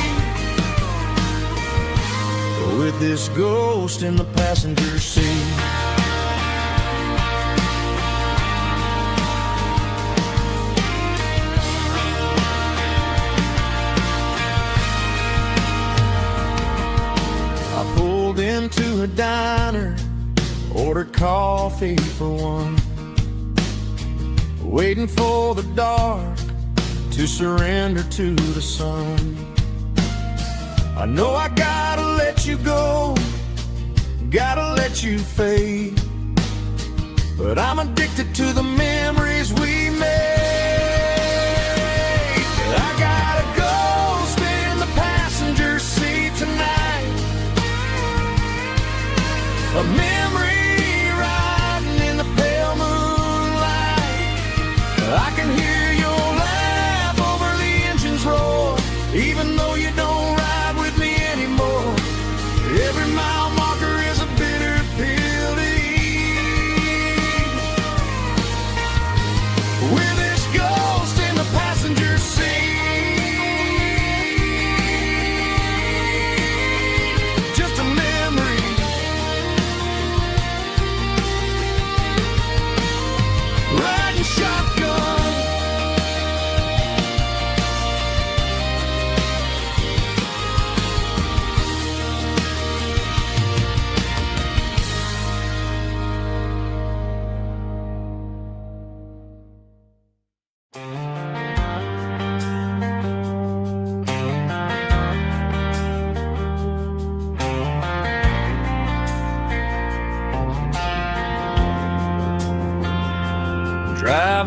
with this ghost in the passenger seat. Into a diner, ordered coffee for one, waiting for the dark to surrender to the sun. I know I gotta let you go, gotta let you fade, but I'm addicted to the memories we made. I got a ghost in the past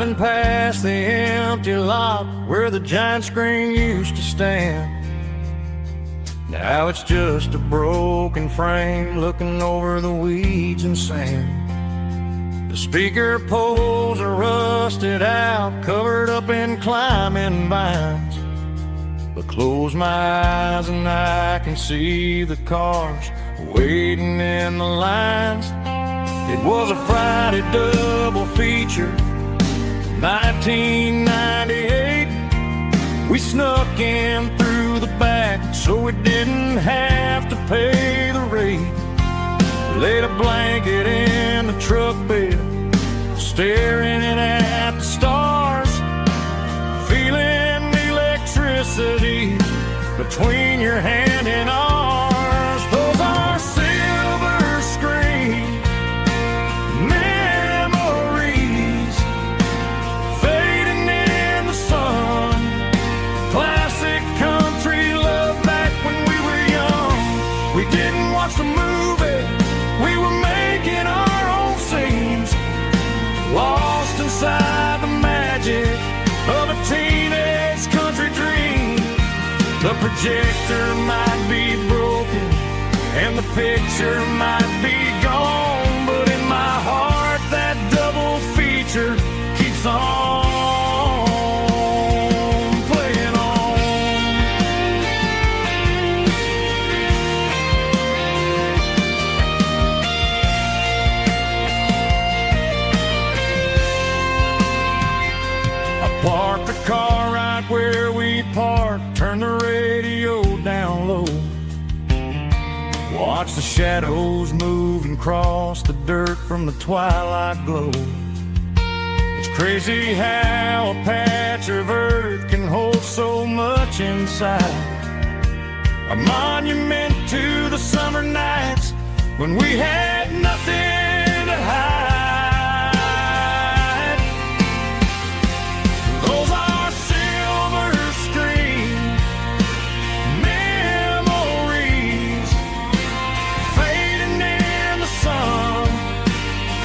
Driving past the empty lot where the giant screen used to stand. Now it's just a broken frame looking over the weeds and sand. The speaker poles are rusted out, covered up in climbing vines. But close my eyes and I can see the cars waiting in the lines. It was a Friday double feature, 1998. We snuck in through the back so we didn't have to pay the rate. Laid a blanket in the truck bed, staring at the stars, feeling the electricity between your hand and ours. Those are silver screen memories fading in the sun. Classic country love back when we were young. We didn't watch the movie, we were making our own scenes, lost inside the magic of a teenage country dream. The projector might be broken and the picture might be gone, but in my heart that double feature keeps on playing on. I parked the car right where we parked, turned the radio down low, watch the shadows move and cross the dirt from the twilight glow. It's crazy how a patch of earth can hold so much inside. A monument to the summer nights when we had nothing to hide. Those are silver screen memories fading in the sun.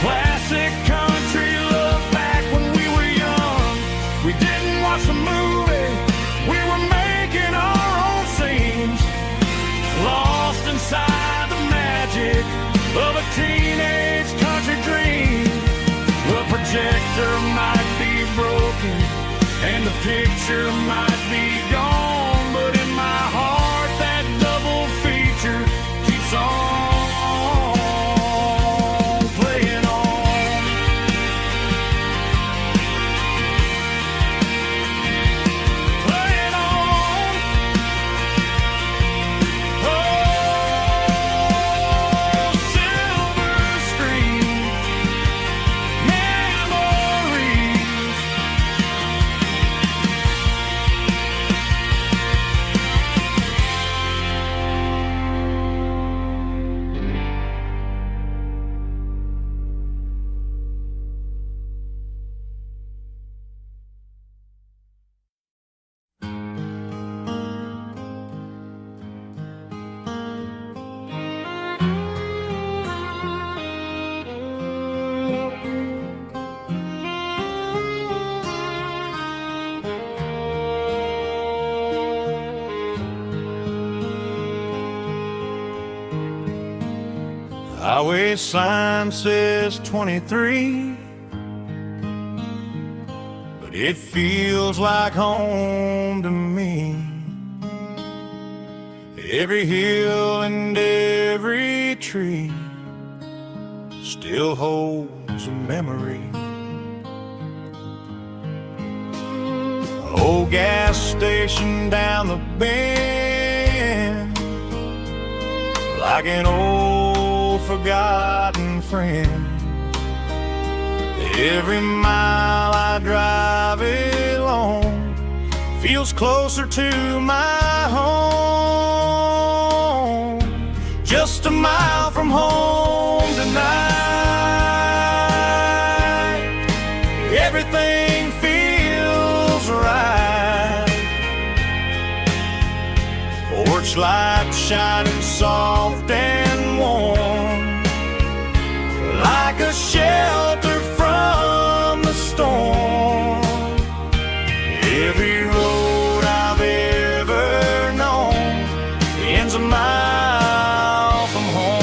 Classic country love back when we were young. We didn't watch the movie, we were making our own scenes, lost inside the magic of a teenage country dream. The projector might be broken and the picture might be gone, but in my heart that double feature keeps on playing on. Playing on. Oh, silver screen memories. Highway sign says 23, but it feels like home to me. Every hill and every tree still holds a memory. Old gas station down the bend, like an old forgotten friend. Every mile I drive along feels closer to my home. Just a mile from home tonight, everything feels right. Porch light shining soft and warm, like a shelter from the storm. Every road I've ever known ends a mile from home.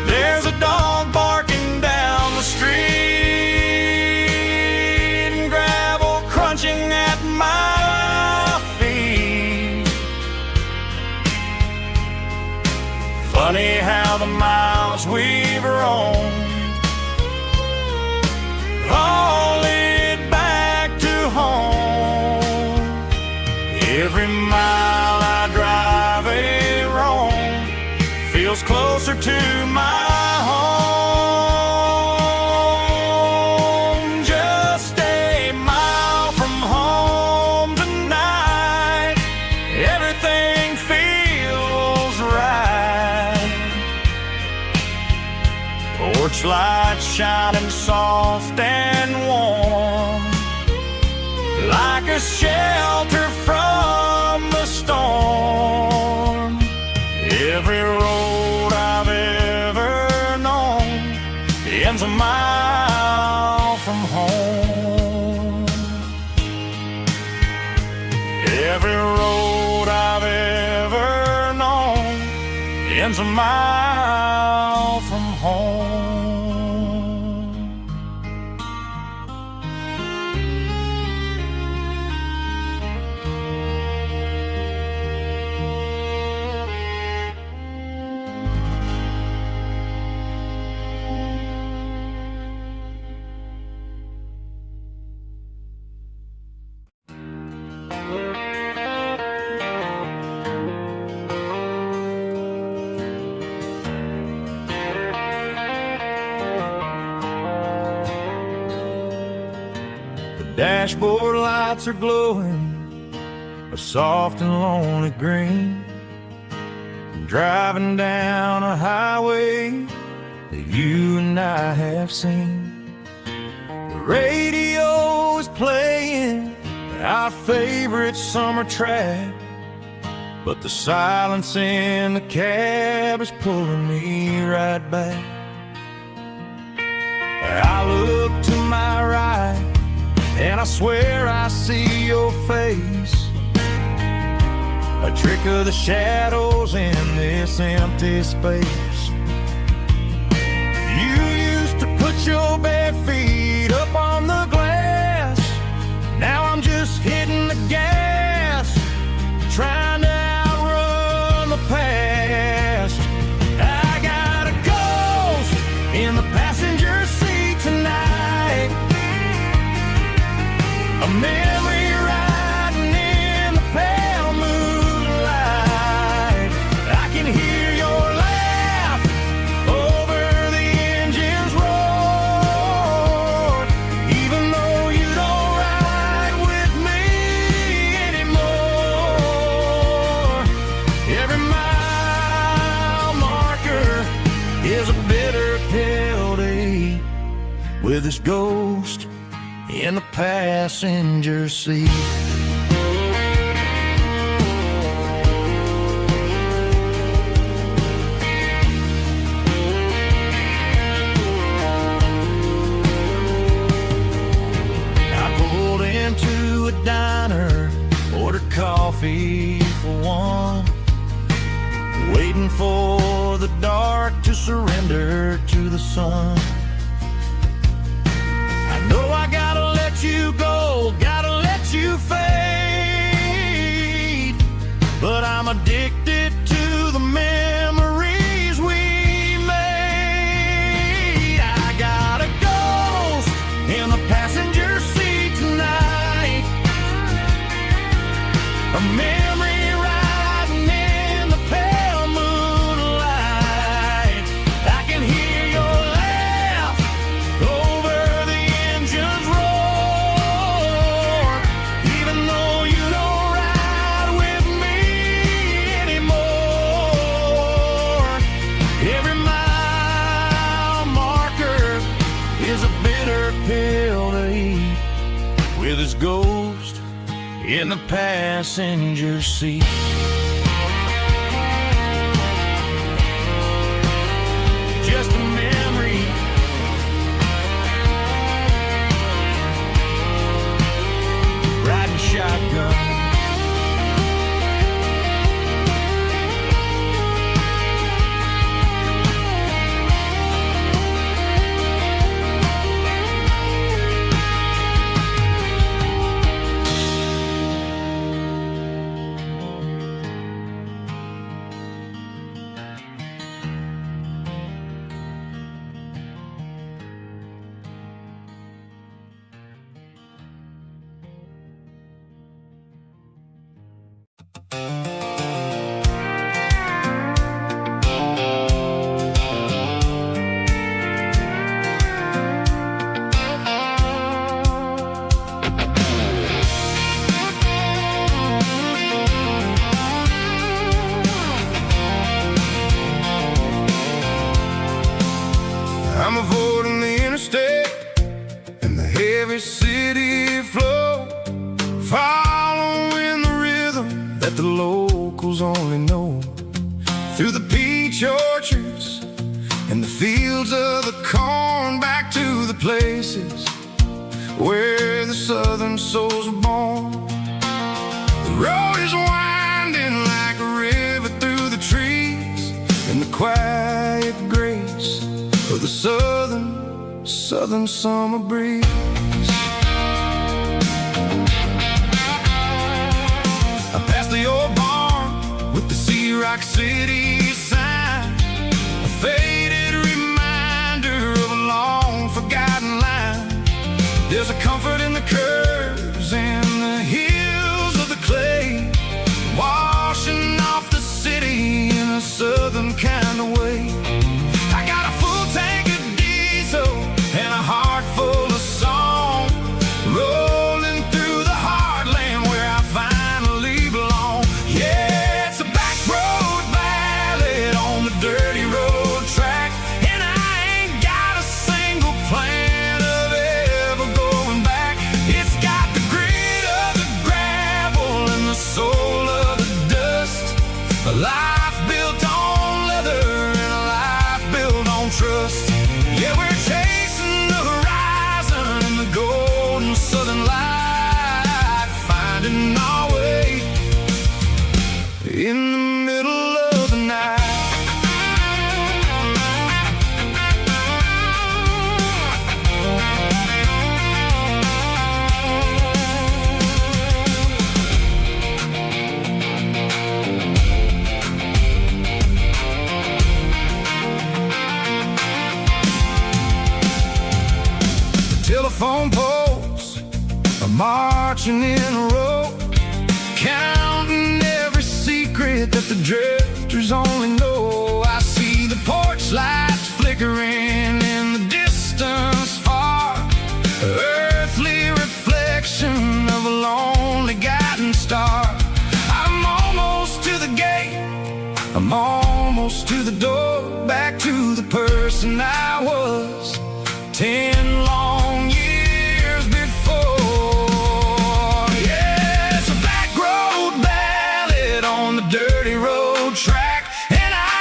There's a dog barking down the street and gravel crunching at my feet. Funny how the miles we've roamed all lead back to home. Every mile I drive a roam feels closer to my home. Just a mile from home tonight, everything feels right. Porch lights shining soft and warm, like a shelter from the storm. Every road I've ever known ends a mile from home. Every road I've ever known ends a mile from home. Dashboard lights are glowing a soft and lonely green. Driving down a highway that you and I have seen. The radio is playing our favorite summer track, but the silence in the cab is pulling me right back. I look to my right and I swear I see your face, a trick of the shadows in this empty space. You used to put your bare feet up on the glass. Now I'm just hitting the gas, trying to outrun the past. I got a ghost in the passenger seat tonight, a memory riding in the pale moonlight. I can hear your laugh over the engine's roar, even though you don't ride with me anymore. Every mile marker is a bitter pill to eat, with this ghost in the passenger seat. I pulled into a diner, ordered coffee for one, waiting for the dark to surrender to the sun. I know I gotta let you go, gotta let you fade, but I'm addicted to the memories we made. I got a ghost in the passenger seat tonight, a memory riding in the pale moonlight. I can hear your laugh with his ghost in the passenger seat. Just a memory, riding shotgun. I'm avoiding the interstate and the heavy city flow, following the rhythm that the locals only know. Through the peach orchards and the fields of the corn, back to the places where the southern souls are born. The road is winding like a river through the trees, in the quiet grace of the southern summer breeze. I passed the old barn with the Sea Rock City sign, a faded reminder of a long forgotten line. There's a comfort in the curves and the hills of the clay, washing off the city in a southern kind of way. I got a full tank of diesel and a heart full of song, rolling through the heartland where I finally belong. Yeah, it's a back road ballad on the dirty road track, and I ain't got a single plan of ever going back. It's got the grit of the gravel and the soul of the dust, a life built on leather and a life built on trust. Yeah, we're chasing the horizon in the golden southern light, finding our way in the middle of the night. Telephone poles are marching in a row, counting every secret that the drifters only know. I see the porch lights flickering in the distance far, earthly reflection of a lonely guiding star. I'm almost to the gate, I'm almost to the door, back to the person I was 10 long years before. Yeah, it's a back road ballad on the dirty road track, and I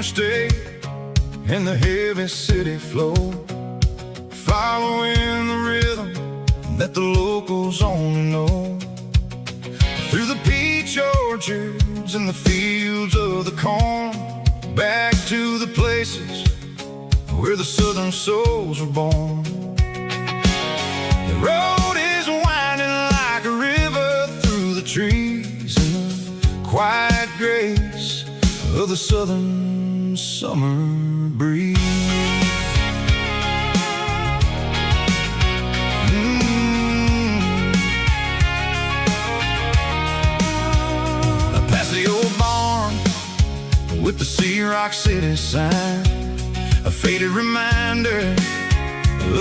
interstate and the heavy city flow, following the rhythm that the locals only know. Through the peach orchards and the fields of the corn, back to the places where the southern souls were born. The road is winding like a river through the trees in the quiet grace of the southern summer breeze. Past the old barn with the Sea Rock City sign, a faded reminder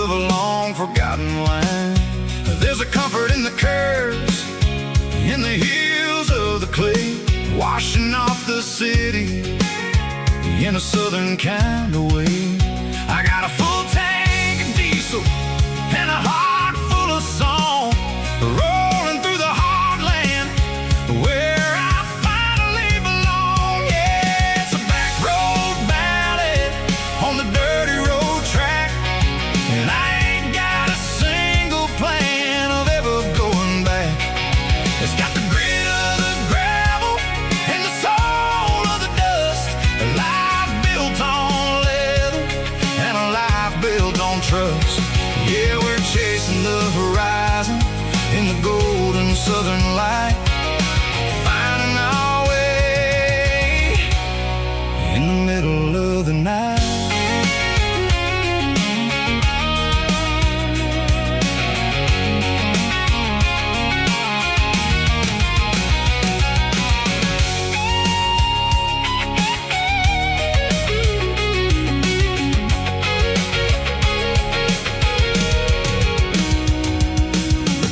of a long forgotten line. There's a comfort in the curves, in the hills of the clay, washing off the city in a southern kind of way. I got a full tank of diesel and a heart full of song, rolling through the heartland where I finally belong. Yeah, it's a back road ballad on the dirty road track, and I ain't got a single plan of ever going back. It's got the grit of the gravel and the soul of the dust, a life built on leather and a life built on trust. Yeah, we're chasing the horizon in the golden southern light, finding our way in the middle of the night.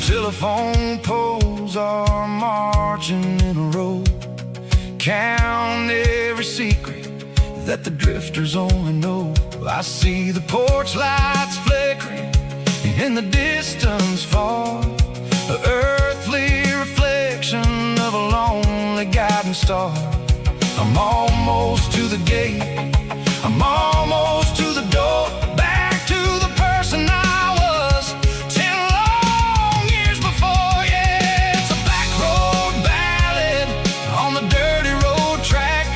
Telephone poles are marching in a row, count every secret that the drifters only know. I see the porch lights flickering in the distance far, the earthly reflection of a lonely guiding star. I'm almost to the gate, I'm almost to the door, back to the person I was 10 long years before. Yeah, it's a back road ballad on the dirty road track,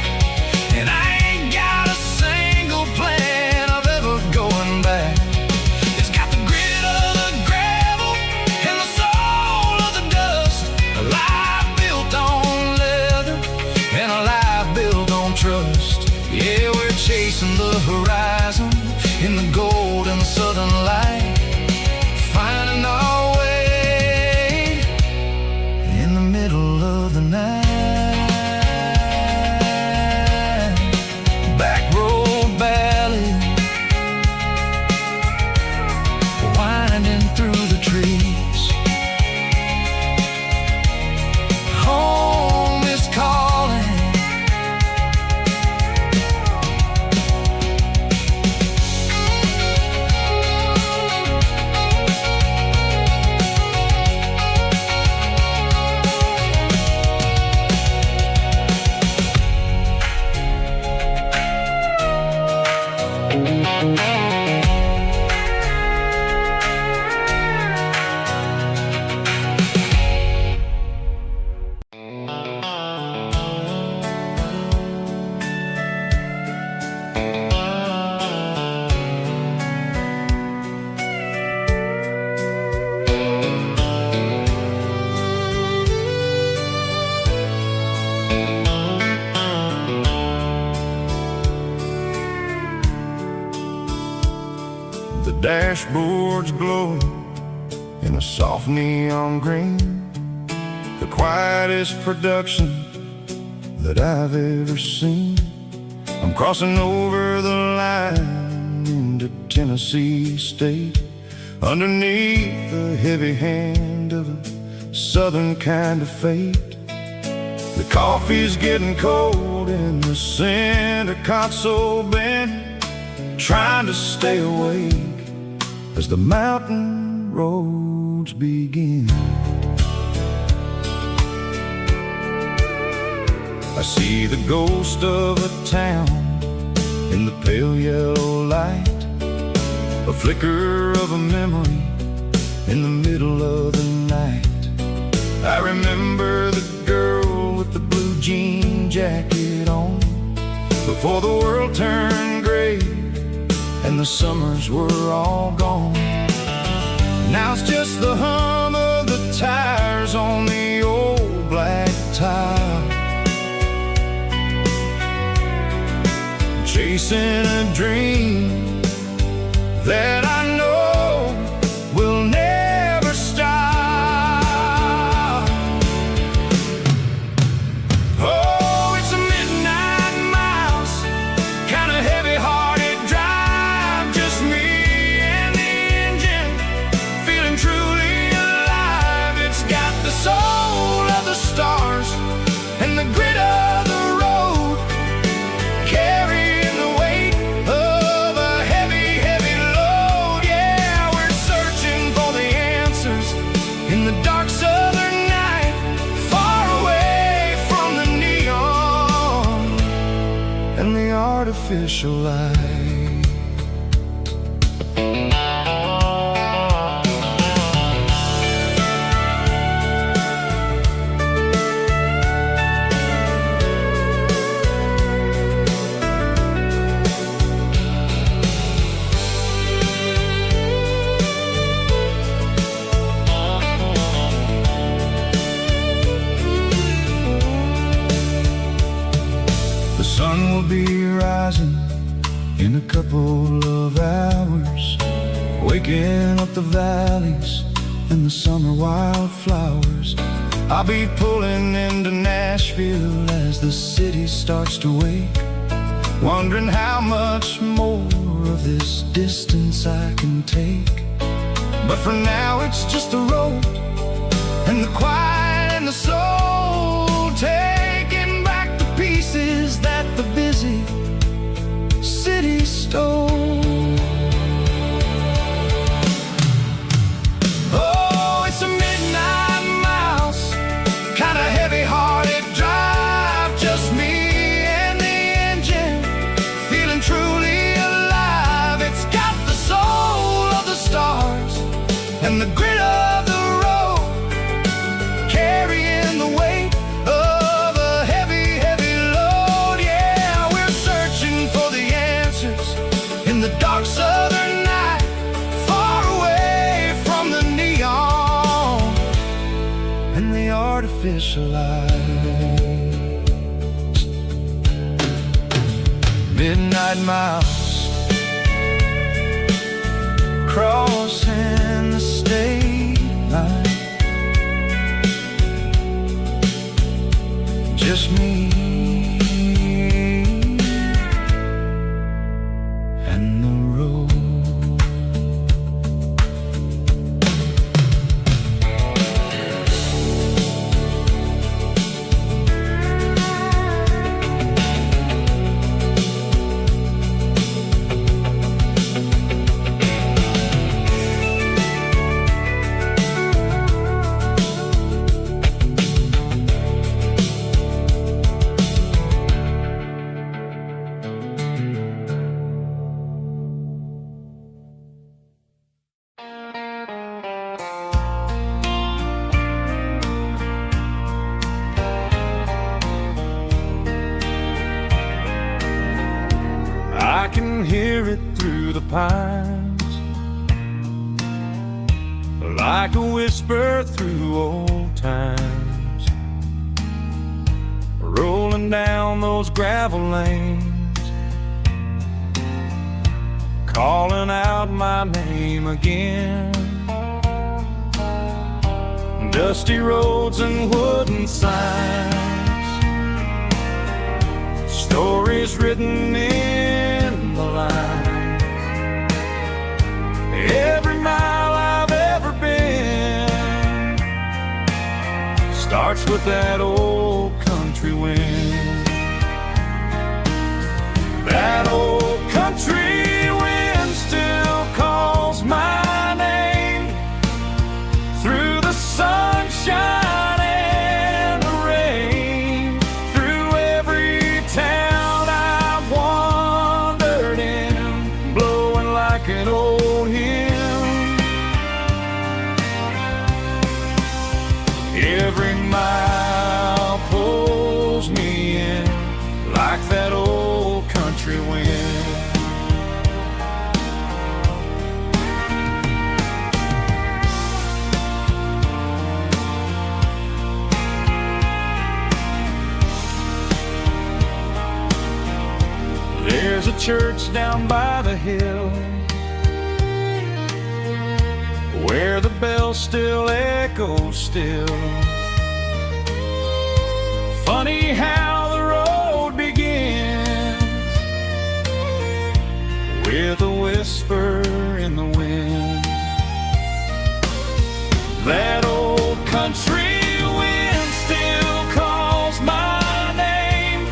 and I ain't got a single plan of ever going back. It's got the grit of the gravel and the soul of the dust, a life built on leather and a life built on trust. Yeah, we're chasing the horizon in the golden southern light, finding our way in the middle of the night. Back road ballad, winding through the trees. Home is calling. The dashboard's glowing in a soft neon green, the quietest production that I've ever seen. I'm crossing over the line into Tennessee state, underneath the heavy hand of a southern kind of fate. The coffee's getting cold in the center console bin, trying to stay awake as the mountain roads begin. I see the ghost of a town in the pale yellow light, a flicker of a memory in the middle of the night. I remember the girl with the blue jean jacket on, before the world turned gray and the summers were all gone. Now it's just the hum of the tires on the old black tile, chasing a dream that I know will never stop. Oh, it's a midnight miles, kind of heavy-hearted drive, just me and the engine, feeling truly alive. It's got the soul of the stars and the grit of the road, carrying the weight of a heavy, heavy load. Yeah, we're searching for the answers in the dark southern night, far away from the neon and the artificial light. The sun will be rising in a couple of hours, waking up the valleys and the summer wildflowers. I'll be pulling into Nashville as the city starts to wake, wondering how much more of this distance I can take. But for now it's just the road and the quiet and the soul, taking back the pieces that the busy city stole. Oh, it's a midnight miles, kind of heavy-hearted drive, just me and the engine, feeling truly alive. It's got the soul of the stars and the grit of the road, carrying the weight of a heavy, heavy load. Yeah, we're searching for the answers in the dark southern night, far away from the neon and the artificial lights. Midnight miles, crossing the state line, just me and the road. I can hear it through the pines, like a whisper through old times, rolling down those gravel lanes, calling out my name again. Dusty roads and wooden signs, stories written in the lines. Every mile I've ever been starts with that old country wind. That old country wind still calls my name through the sunshine and the rain, through every town I've wandered pulls me in like that old country wind. There's a church down by the hill where the bell still echoes still. Funny how the road begins with a whisper in the wind. That old country wind still calls my name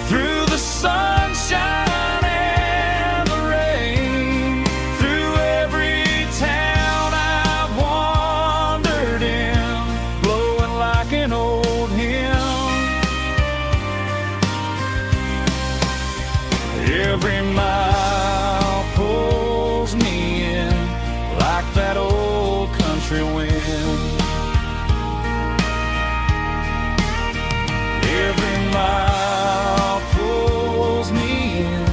through the sunshine and the rain, through every town I've wandered in, blowing like an old hymn. Every mile pulls me in like that old country wind. Every mile pulls me in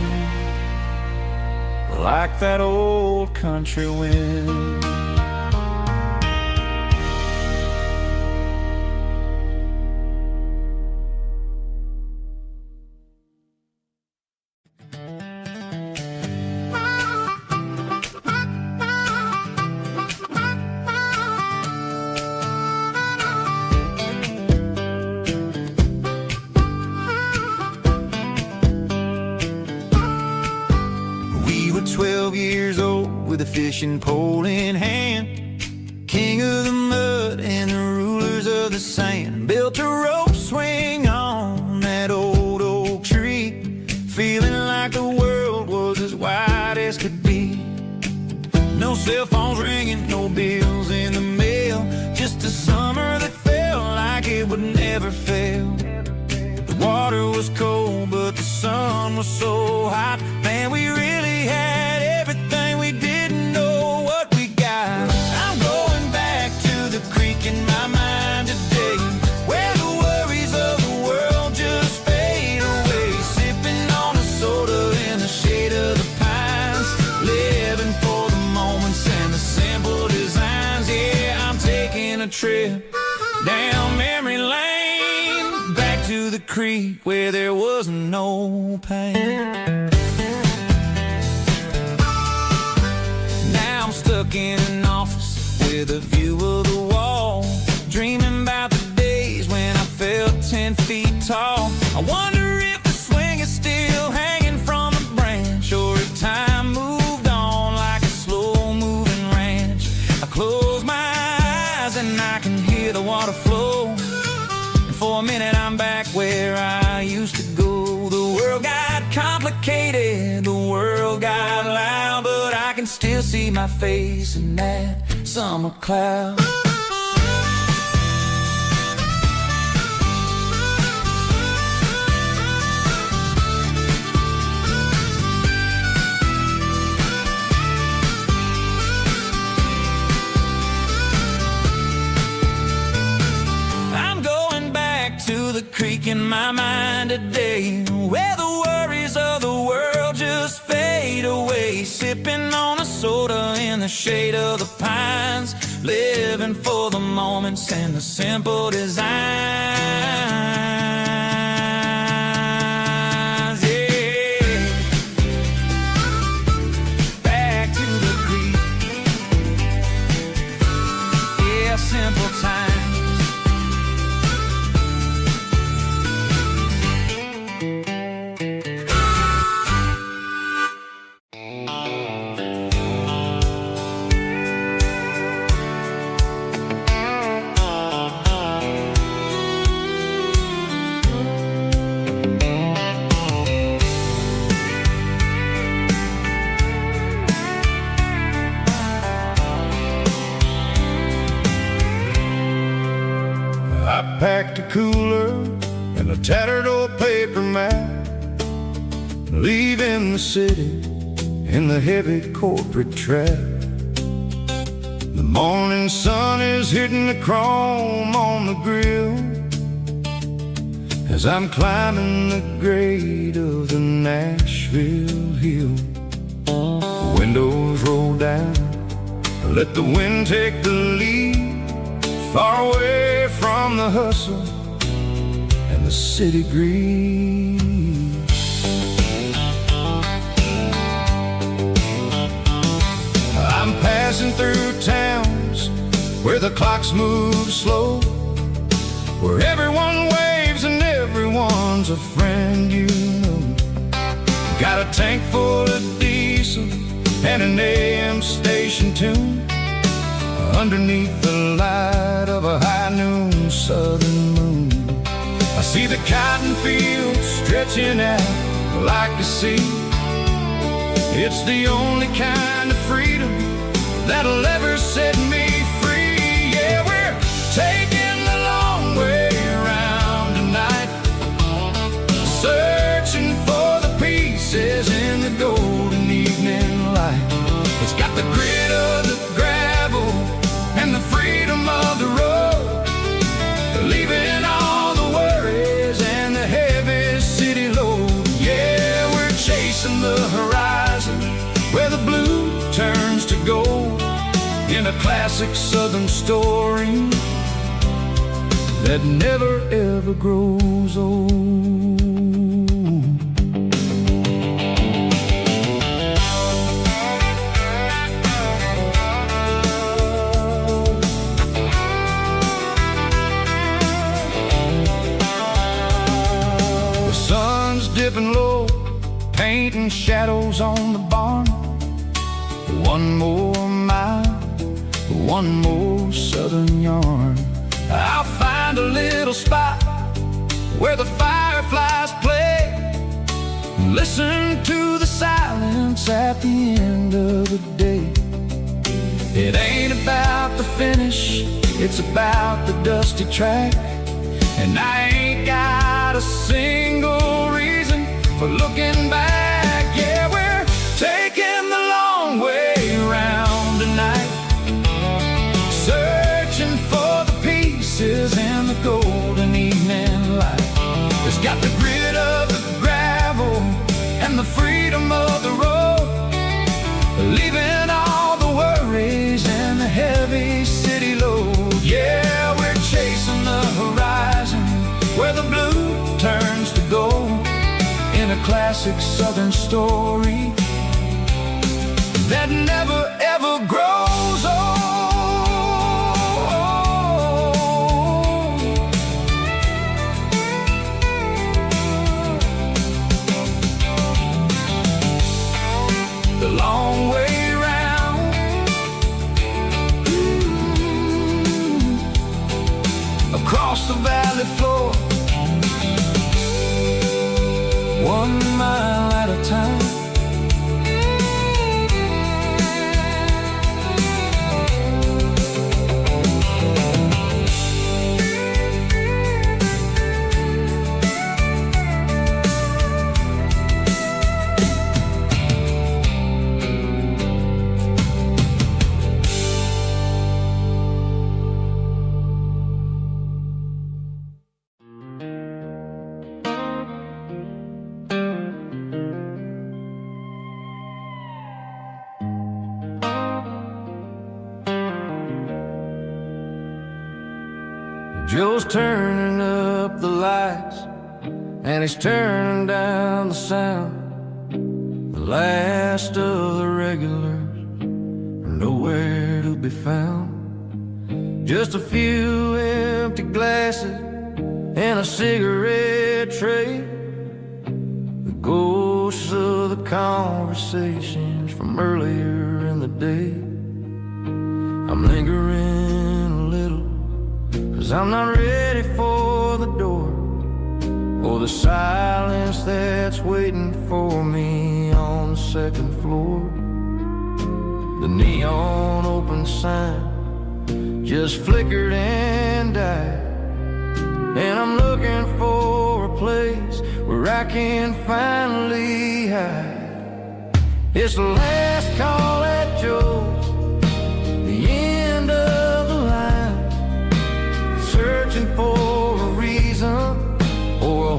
like that old country wind. We were 12 years old with a fishing pole in hand, king of the mud and the rulers of the sand. Built a rope swing on that old oak tree, feeling like the world was as wide as could be. No cell phones ringing, no bills in the mail, just a summer that felt like it would never fail. The water was cold, but the sun was so hot. Man, we really had everything, we didn't know what we got. I'm going back to the creek in my mind today, where the worries of the world just fade away. Sipping on a soda in the shade of the pines, living for the moments and the simple designs. Yeah, I'm taking a trip down memory lane, back to the creek where there was no pain. Now I'm stuck in an office with a view of the wall, dreaming about the days when I felt 10 feet tall. I wonder if the swing is still hanging from the branch, or if time moved on like a slow-moving ranch. I close my eyes and I can hear the water flow, and for a minute I'm back where I used to go. The world got complicated, the world got loud, but I can still see my face in that summer cloud. I'm going back to the creek in my mind today, where the worries of the world just fade away. Sipping on a soda in the shade of the pines, living for the moments and the simple designs. Yeah, back to the creek. Yeah, simple times. I packed a cooler and a tattered old paper map, leaving the city in the heavy corporate trap. The morning sun is hitting the chrome on the grill, as I'm climbing the grade of the Nashville hill. Windows roll down, let the wind take the lead, far away from the hustle and the city greed. I'm passing through towns where the clocks move slow, where everyone waves and everyone's a friend you know. Got a tank full of diesel and an AM station tune, underneath the light of a high noon southern moon. I see the cotton fields stretching out like a sea. It's the only kind of freedom that'll ever set me free. Yeah, we're taking the long way around tonight, searching for the pieces in the golden evening light. It's got the grit of the gravel and the freedom of the road, leaving all the worries and the heavy city load. Yeah, we're chasing the horizon where the blue turns to gold, in a classic southern story that never ever grows old. The sun's dipping low, painting shadows on the barn. One more mile, one more southern yarn. I'll find a little spot where the fireflies play, listen to the silence at the end of the day. It ain't about the finish, it's about the dusty track. And I ain't got a single reason for looking back. Yeah, we're taking the long way around tonight, searching for the pieces in the golden evening light. It's got the grit of the gravel and the freedom of the road, leaving all the worries and the heavy city load. Yeah, we're chasing the horizon where the blue turns to gold, in a classic southern story that never ever grows old. The long way round, across the valley floor, 1 mile at a time. Joe's turning up the lights and he's turning down the sound. The last of the regulars are nowhere to be found. Just a few empty glasses and a cigarette tray, the ghosts of the conversations from earlier in the day. I'm lingering a little, 'cause I'm not ready for the door, or the silence that's waiting for me on the second floor. The neon open sign just flickered and died, and I'm looking for a place where I can finally hide. It's the last call at Joe's, the end of the line, searching for a reason or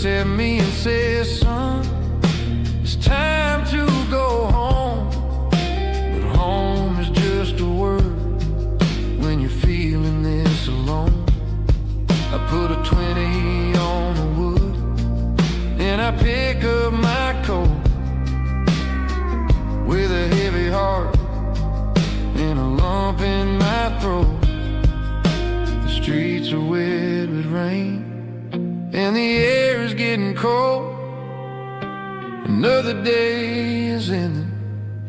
looks at me and says, son, it's time to go home. But home is just a word when you're feeling this alone. I put a 20 on the wood and I pick up my coat with a heavy heart and a lump in my throat. The streets are wet with rain and the air is getting cold. Another day is ending,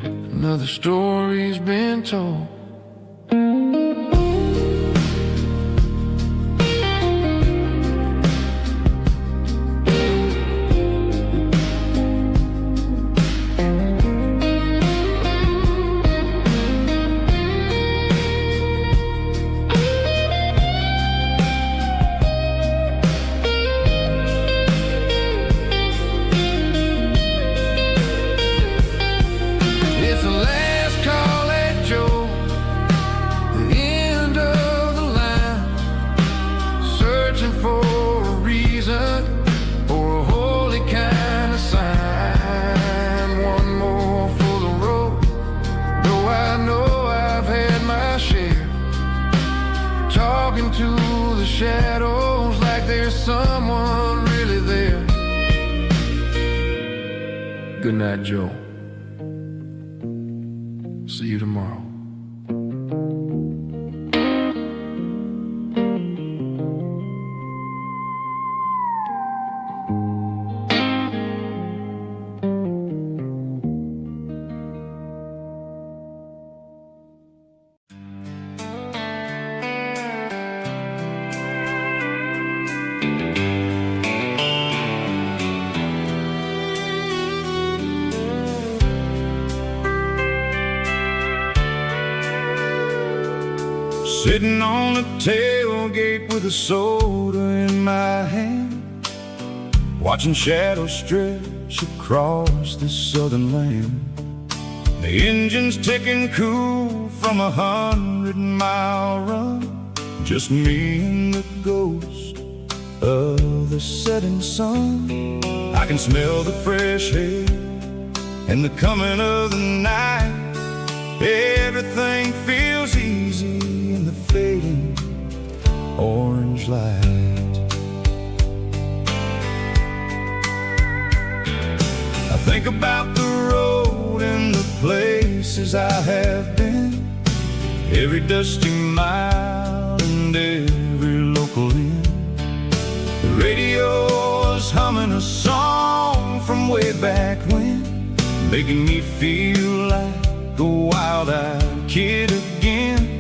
another story's been told. Shadows like there's someone really there. Good night, Joe. See you tomorrow. Sitting on the tailgate with a soda in my hand, watching shadows stretch across this southern land. The engine's ticking cool from 100-mile run, just me and the ghost of the setting sun. I can smell the fresh air and the coming of the night. Everything feels easy in the fading orange light. I think about the road and the places I have been, every dusty mile and every local inn. The radio is humming a song from way back when, making me feel like a wild-eyed kid again.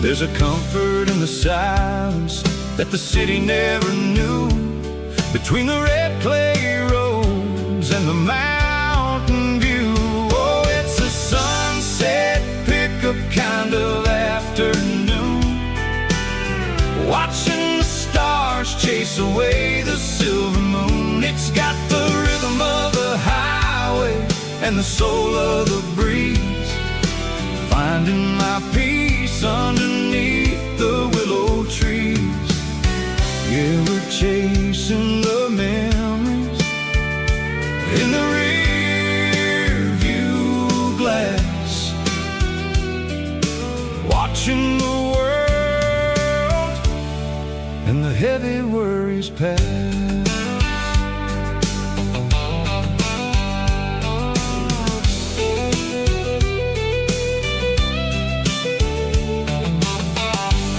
There's a comfort in the silence that the city never knew, between the red clay roads and the mountain view. Oh, it's a sunset pickup kind of afternoon, watching the stars chase away the silver moon. It's got the rhythm of the highway and the soul of the breeze, finding my peace underneath the willow trees. Yeah, we're chasing the memories in the rear view glass, watching the world and the heavy worries pass.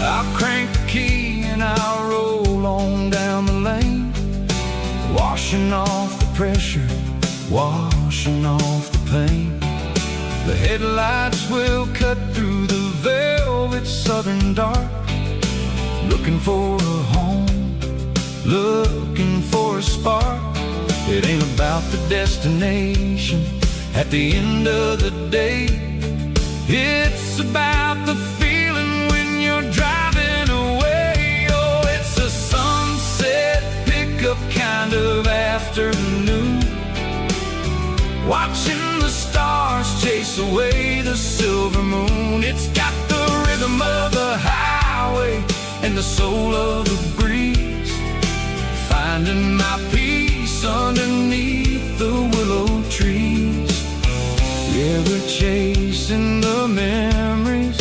I'll crank the key and I'll roll on down the lane, washing off the pressure, washing off the pain. The headlights will cut through the velvet southern dark, looking for a home, looking for a spark. It ain't about the destination at the end of the day, it's about the feeling when you're driving away. Oh, it's a sunset pickup kind of afternoon, watching the stars chase away the silver moon. It's got the rhythm of the highway and the soul of the breeze, finding my peace days underneath the willow trees. Yeah, we're chasing the memories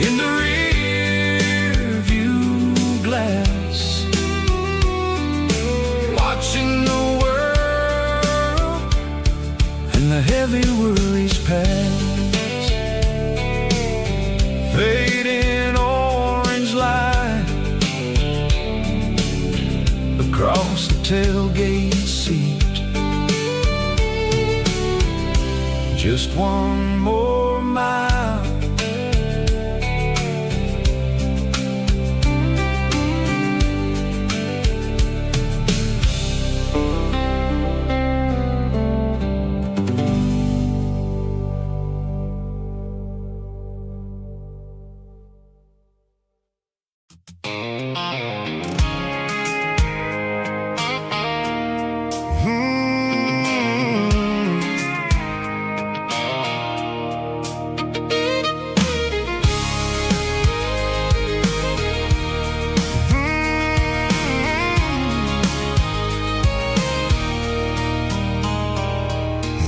in the rear view glass, watching the world and the heavy worries pass. Fading orange light across the tailgate seat. Just one more mile.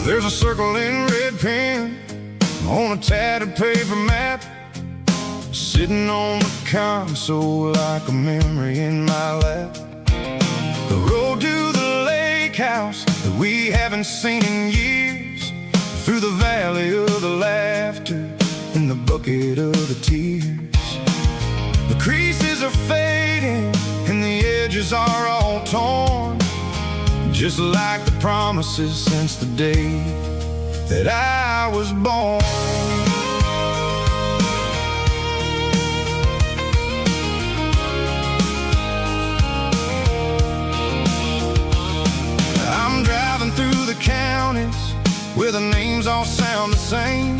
There's a circle in red pen on a tattered paper map, sitting on the console like a memory in my lap. The road to the lake house that we haven't seen in years, through the valley of the laughter and the bucket of the tears. The creases are fading and the edges are all torn, just like the promises since the day that I was born. I'm driving through the counties where the names all sound the same,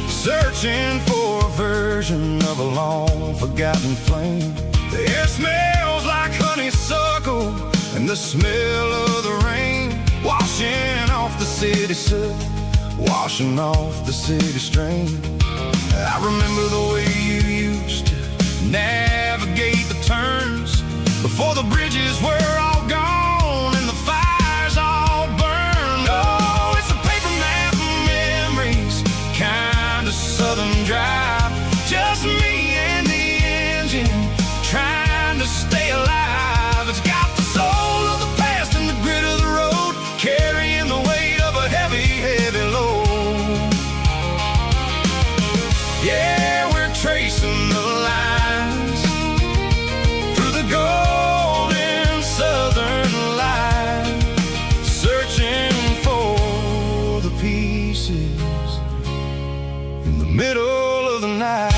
searching for a version of a long forgotten flame. The air smells like honeysuckle and the smell of the rain, washing off the city soot, washing off the city strain. I remember the way you used to navigate the turns before the bridges were all gone and the fires all burned. Oh, it's a paper map of memories, kind of southern drive, just me and the engine trying to stay alive. It's got the soul of the past and the grit of the road, carrying the weight of a heavy, heavy load. Yeah, we're tracing the lines through the golden southern light, searching for the pieces in the middle of the night.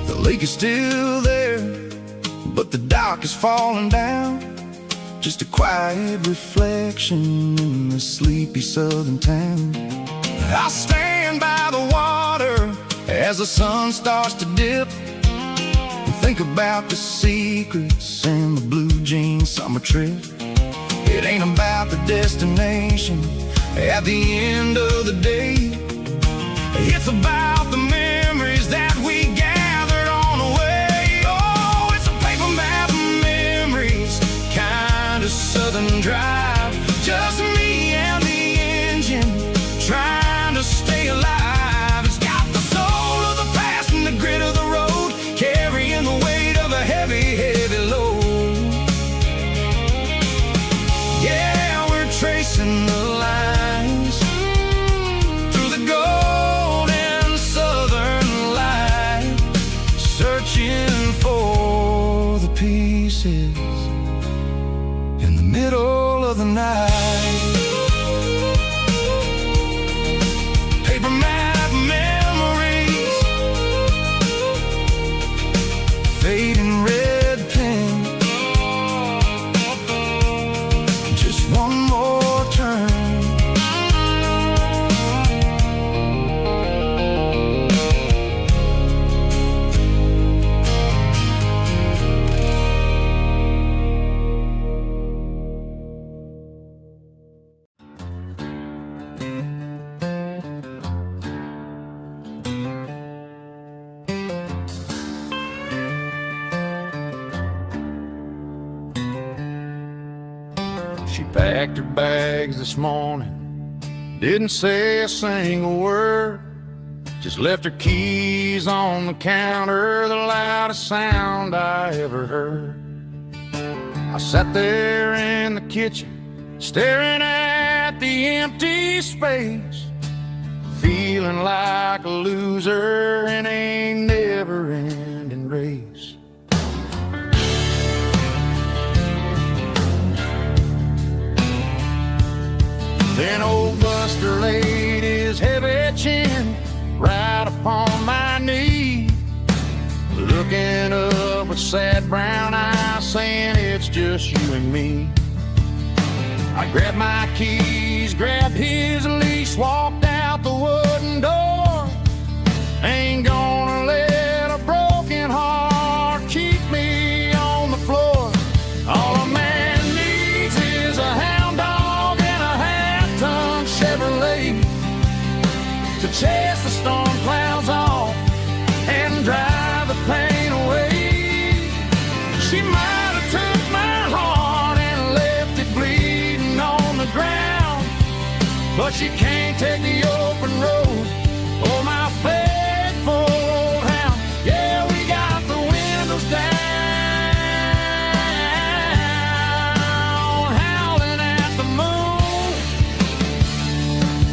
The lake is still there, but the dock is falling down, just a quiet reflection in the sleepy southern town. I stand by the water as the sun starts to dip, and think about the secrets and the blue jean summer trip. It ain't about the destination at the end of the day, it's about the memories that we gathered on the way. Oh, it's a paper map of memories, kind of southern drive, just me and the engine trying to stay alive. It's got the soul of the past and the grit of the road, carrying the weight of a heavy, heavy load. Yeah, we're tracing the lines through the golden southern light, searching for the pieces in the middle of the night. Paper map memories, fading red pen, just one more turn. She packed her bags this morning, didn't say a single word, just left her keys on the counter, the loudest sound I ever heard. I sat there in the kitchen, staring at the empty space, feeling like a loser in a never-ending race. Then old Buster laid his heavy chin right upon my knee, looking up with sad brown eyes, saying it's just you and me. I grabbed my keys, grabbed his leash, walked out the wooden door. Ain't gonna let a broken heart keep me on the floor. All a man needs is a hound dog and a half-ton Chevrolet to chase the storm clouds off and drive the pain away. She might have took my heart and left it bleeding on the ground, but she can't take the open road or my faithful old hound. Yeah, we got the windows down, howling at the moon,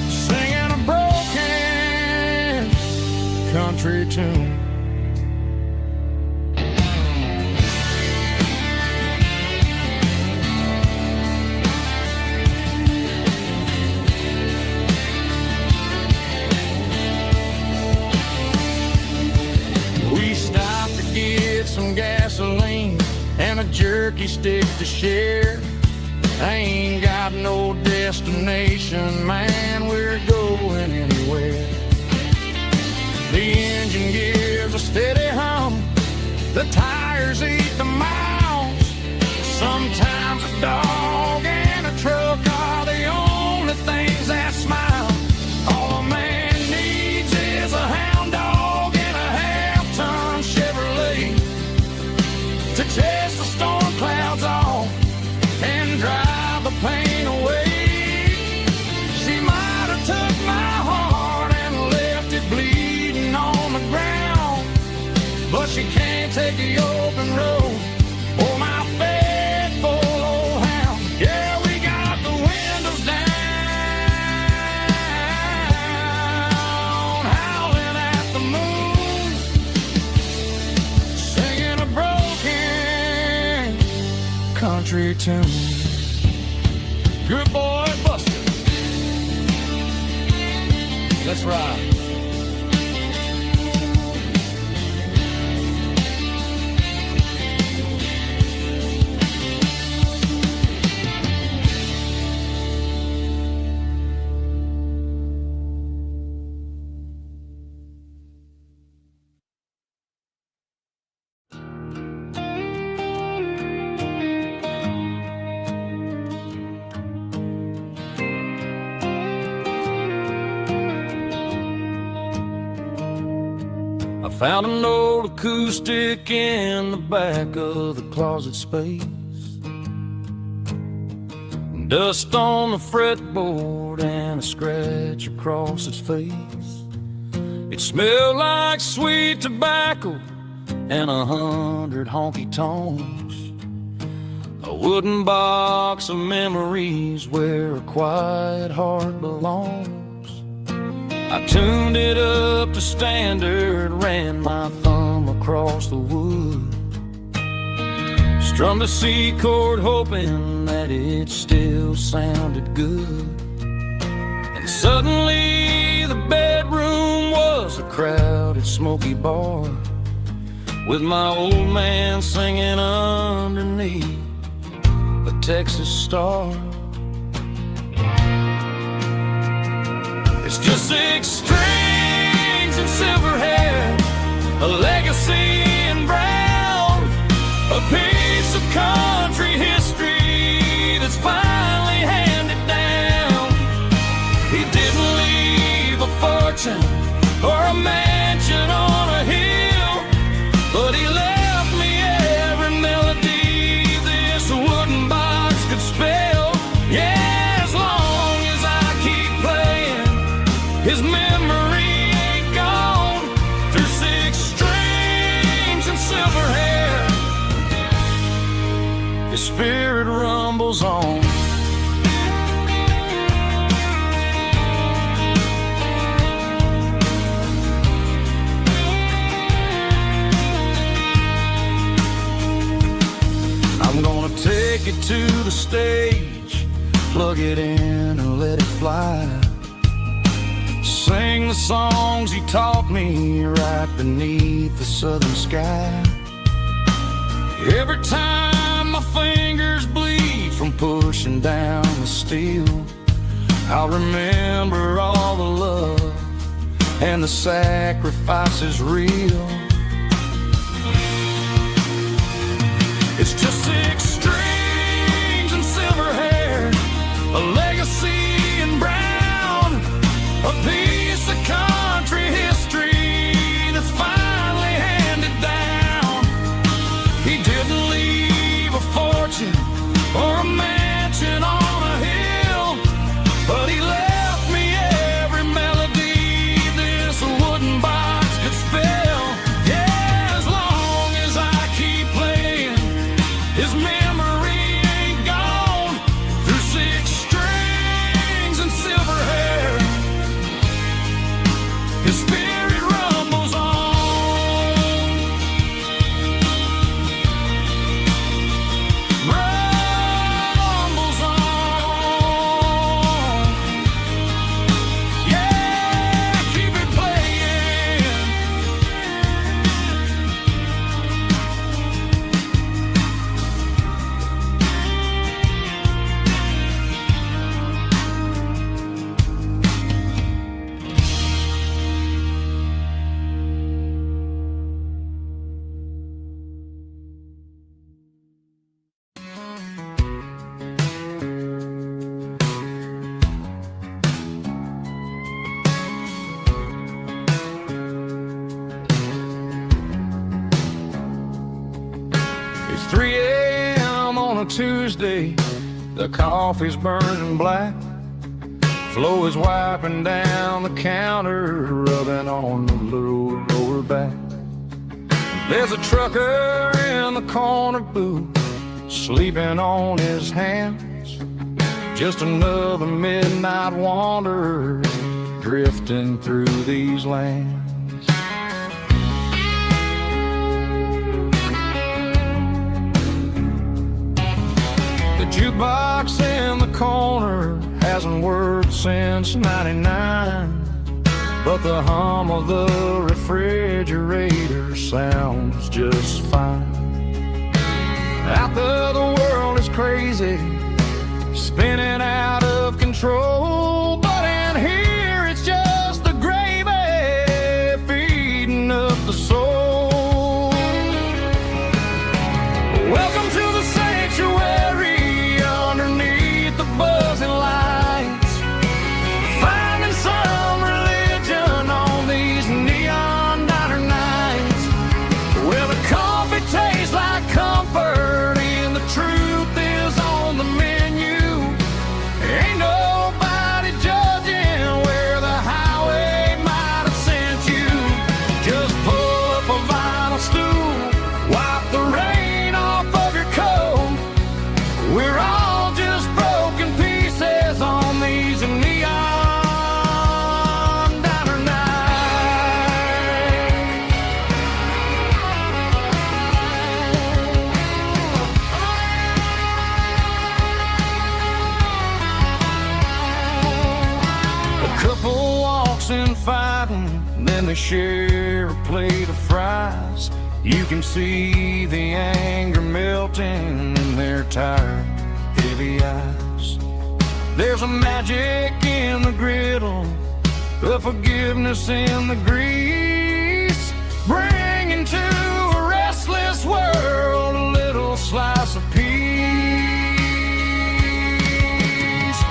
singing a broken country tune. Some gasoline and a jerky stick to share. I ain't got no destination, man, we're going anywhere. The engine gives a steady hum, the tires eat the miles. Sometimes a dog and a truck are the only things that smile. All a man needs is a hound dog and a half-ton Chevrolet to chase the storm clouds off and drive the pain away. She might have took my heart and left it bleeding on the ground, but she can't take the open road or my faithful old hound. Yeah, we got the windows down, howling at the moon, singing a broken country tune. Good boy, Buster. Let's ride. Found an old acoustic in the back of the closet space. Dust on the fretboard and a scratch across its face. It smelled like sweet tobacco and 100 honky-tonks. A wooden box of memories where a quiet heart belongs. I tuned it up to standard, ran my thumb across the wood, strummed a C chord hoping that it still sounded good. And suddenly the bedroom was a crowded smoky bar, with my old man singing underneath a Texas star. It's just 6 strings and silver hair, a legacy in brown, a piece of country history that's finally handed down. He didn't leave a fortune or a mansion on a hill, but he left me every melody this wooden box could spell. His spirit rumbles on. I'm gonna take it to the stage, plug it in and let it fly. Sing the songs he taught me right beneath the southern sky. Every time my fingers bleed from pushing down the steel, I'll remember all the love and the sacrifices real. It's just 6 strings and silver hair, a legacy in brown, a piece of country history that's finally handed down. He didn't leave a fortune or a mansion on a hill, but he left me every melody this wooden box could spell. Yeah, as long as I keep playing, his memory ain't gone. Through 6 strings and silver hair, his spirit rumbles on. Rumbles on. Yeah, keep it playing. It's 3 a.m. on a Tuesday. The coffee's burning black. Flo is wiping down the counter, rubbing on the little lower back. There's a trucker in the corner booth, sleeping on his hands. Just another midnight wanderer drifting through these lands. The jukebox in the corner hasn't worked since '99, but the hum of the refrigerator sounds just fine. Out there the world is crazy, spinning out of control, but in here it's just the gravy feeding up the soul. Welcome to the sanctuary underneath the buzzing lights, finding some religion on these neon diner nights, where the coffee tastes like comfort and the truth is on the menu. Ain't nobody judging where the highway might have sent you. Just pull up a vinyl stool, wipe the rain off of your coat. We're all just broken pieces on these neon diner nights. A couple walks in fighting, then they share a plate of fries. You can see the anger melting in their tired, heavy eyes. There's a magic in the griddle, a forgiveness in the grease, bringing to a restless world a little slice of peace.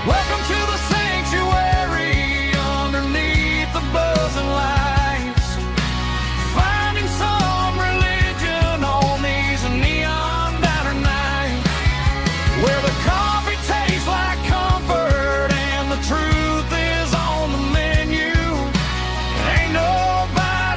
Welcome to the sanctuary underneath the buzzing lights, finding some religion on these neon diner nights, where the coffee tastes like comfort and the truth is on the menu. Ain't nobody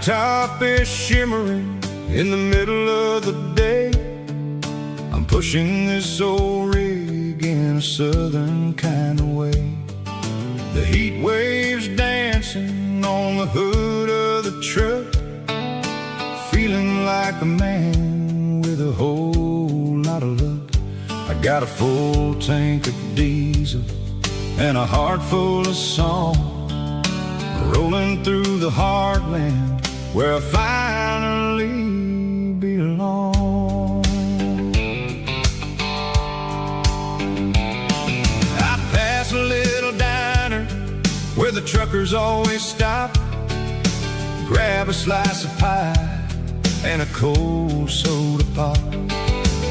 top is shimmering in the middle of the day. I'm pushing this old rig in a southern kind of way. The heat waves dancing on the hood of the truck, feeling like a man with a whole lot of luck. I got a full tank of diesel and a heart full of song, rolling through the heartland where I finally belong. I pass a little diner where the truckers always stop, grab a slice of pie and a cold soda pop.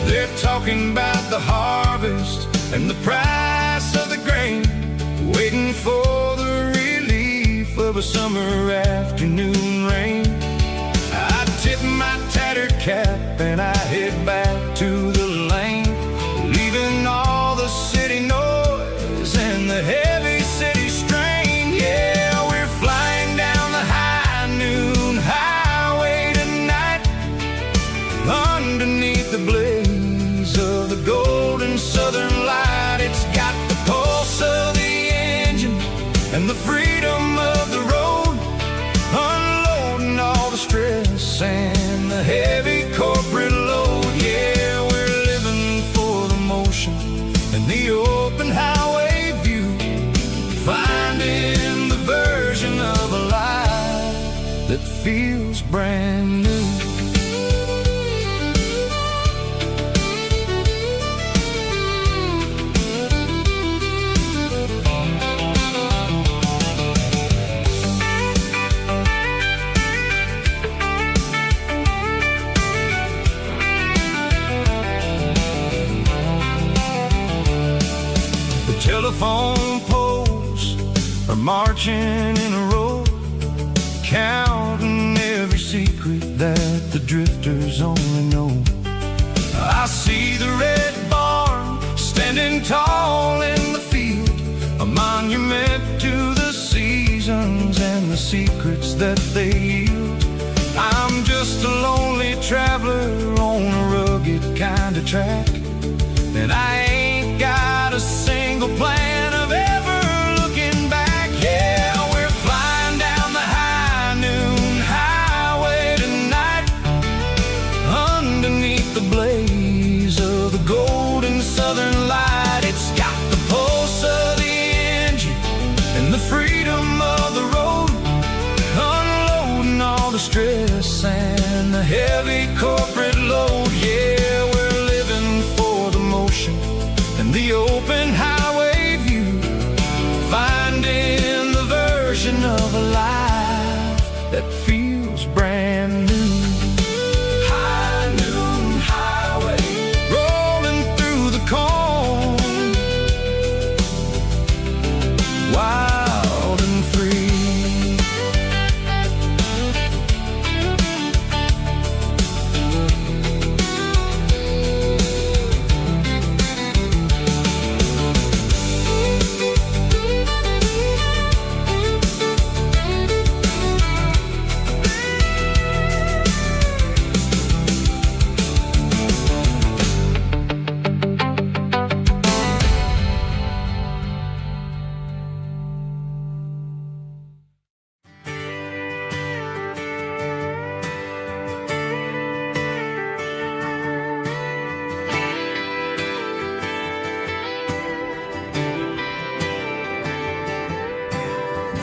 They're talking about the harvest and the price of the grain, waiting for the relief of a summer afternoon rain. I tip my tattered cap and I head back to the lane, leaving all the city noise and the heavy city strain. Yeah, we're flying down the high noon highway tonight, underneath the blaze of the golden southern light. It's got the pulse of the engine and the freedom of the road, unloading all the stress and the heavy corporate load. Yeah, we're living for the motion and the open highway view, finding the version of a life that feels brand new. Telephone poles are marching in a row, counting every secret that the drifters only know. I see the red barn standing tall in the field, a monument to the seasons and the secrets that they yield. I'm just a lonely traveler on a rugged kind of track, and I ain't got a single plan of ever looking back. Yeah, we're flying down the high noon highway tonight, underneath the blaze of the golden southern light. It's got the pulse of the engine and the freedom of the road, unloading all the stress and the heavy corporate load. Yeah, we're living for the motion and the open highway view, finding the version of a life that feels brand new. High noon highway, rolling through the corn, wild and free.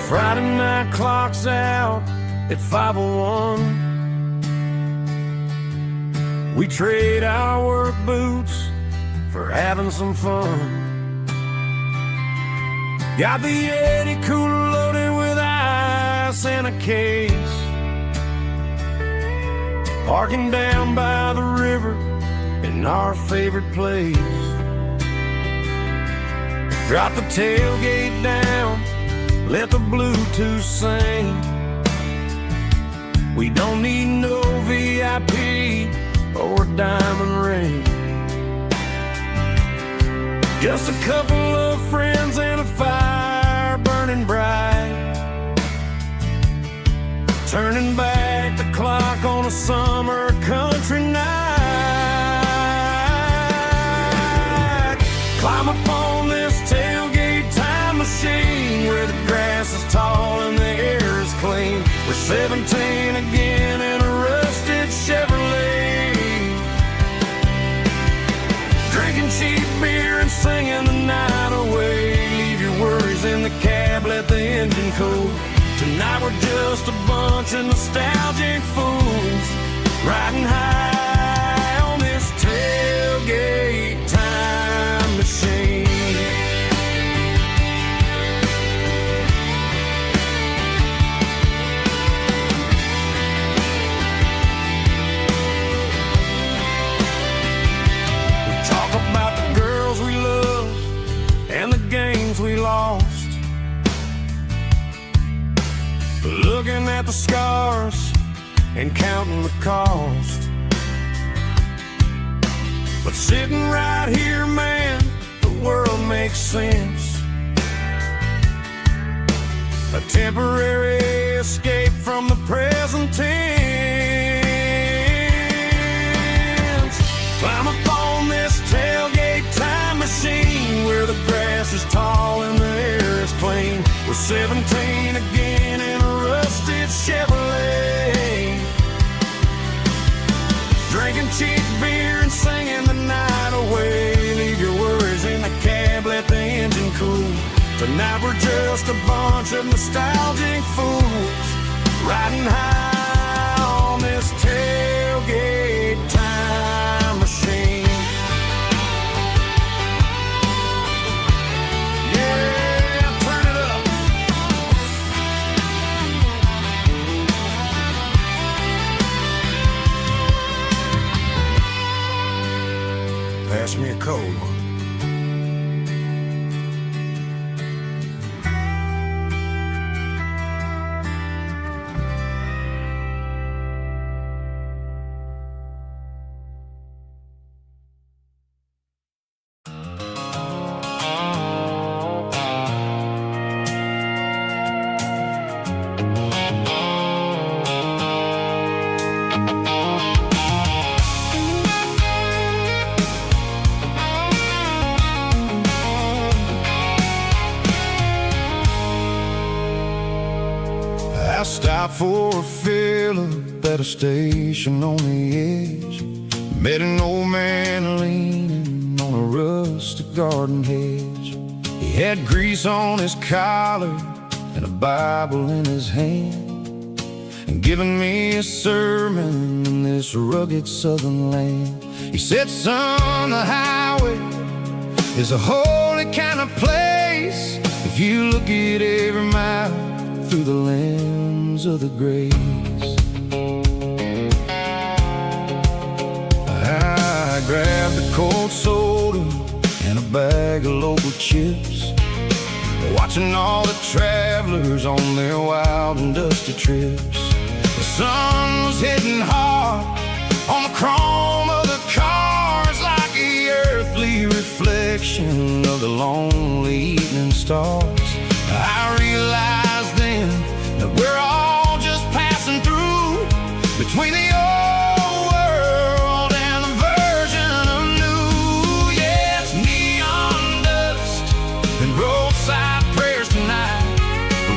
Friday night clock's out at 5:01. We trade our work boots for having some fun. Got the Yeti cooler loaded with ice and a case, parking down by the river in our favorite place. Drop the tailgate down, let the Bluetooth sing. We don't need no VIP or diamond ring, just a couple of friends and a fire burning bright, turning back summer country night. Climb upon this tailgate time machine where the grass is tall and the air is clean. We're 17 again in a rusted Chevrolet, drinking cheap beer and singing the night away. Leave your worries in the cab, let the engine cool. Tonight we're just a bunch of nostalgic fools riding high on this tailgate time machine. We talk about the girls we love and the games we lost, looking at the scars and counting the cost. But sitting right here, man, the world makes sense. A temporary escape from the present tense. Climb up on this tailgate time machine where the grass is tall and the air is clean. We're 17 again in a rusted Chevrolet, drinking cheap beer and singing the night away. Leave your worries in the cab, let the engine cool. Tonight we're just a bunch of nostalgic fools riding high on this tailgate time machine. Pass me a cold one. I stopped for a fill-up at a station on the edge. Met an old man leaning on a rustic garden hedge. He had grease on his collar and a Bible in his hand, and giving me a sermon in this rugged southern land. He said, son, the highway is a holy kind of place if you look at every mile through the lens of the grace. I grabbed a cold soda and a bag of local chips, watching all the travelers on their wild and dusty trips. The sun was hitting hard on the chrome of the cars, like the earthly reflection of the lonely evening stars. I realized then that we're all just passing through between the old world and the version of new. Yeah, it's neon dust and roadside prayers tonight,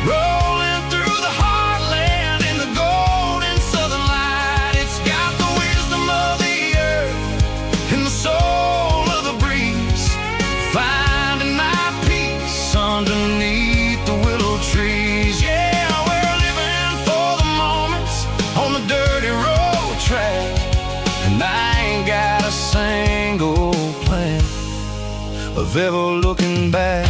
rolling through the heartland in the golden southern light. It's got the wisdom of the earth and the soul of the breeze, finding my peace underneath the willow trees. Yeah, we're living for the moments on the dirty road track, and I ain't got a single plan of ever looking back.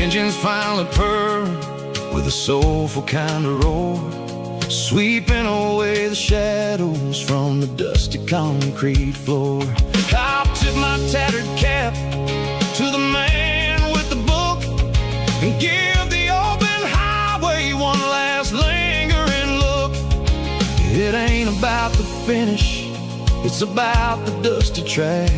Engines finally purr with a soulful kind of roar, sweeping away the shadows from the dusty concrete floor. I'll tip my tattered cap to the man with the book and give the old It ain't about the finish, it's about the dusty track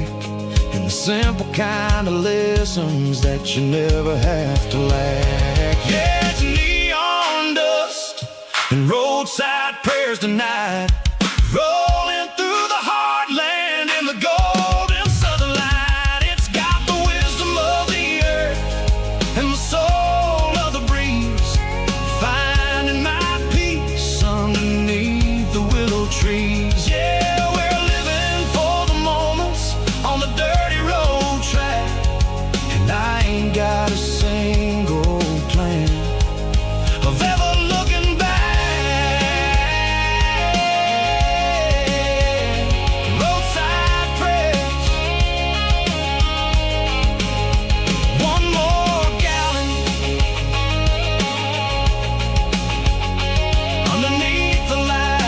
and the simple kind of lessons that you never have to lack. Yeah, it's neon dust and roadside prayers tonight, rolling through the heartland in the golden southern light. It's got the wisdom of the earth and the soul of the breeze, finding my peace underneath the willow trees. Yeah, we're living for the moments on the dirty road track, and I ain't got a single plan of ever looking back. Roadside prayers, one more gallon underneath the light.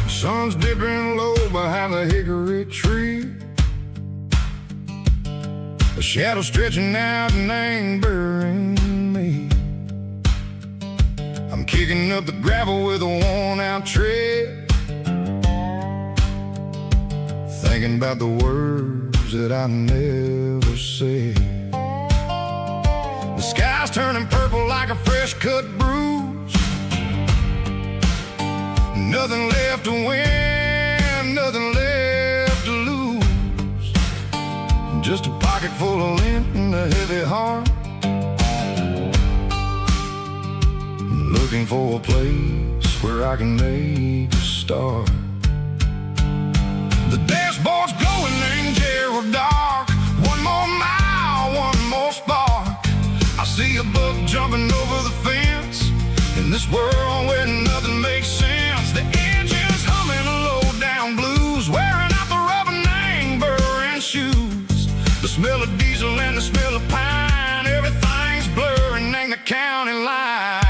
Sun's dipping low behind the hickory tree, a shadow stretching out and angering me. I'm kicking up the gravel with a worn-out tread, thinking about the words that I never said. The sky's turning purple like a fresh-cut bruise, nothing left to win, nothing left to lose, just a pocket full of lint and a heavy heart, looking for a place where I can make a start. The dashboard's glowing, angel dark, one more mile, one more spark. I see a buck jumping over the fence in this world where nothing makes sense. The engine's humming a low-down blues, wearing out the rubber name burring shoes. The smell of diesel and the smell of pine, everything's blurring, ain't the county line.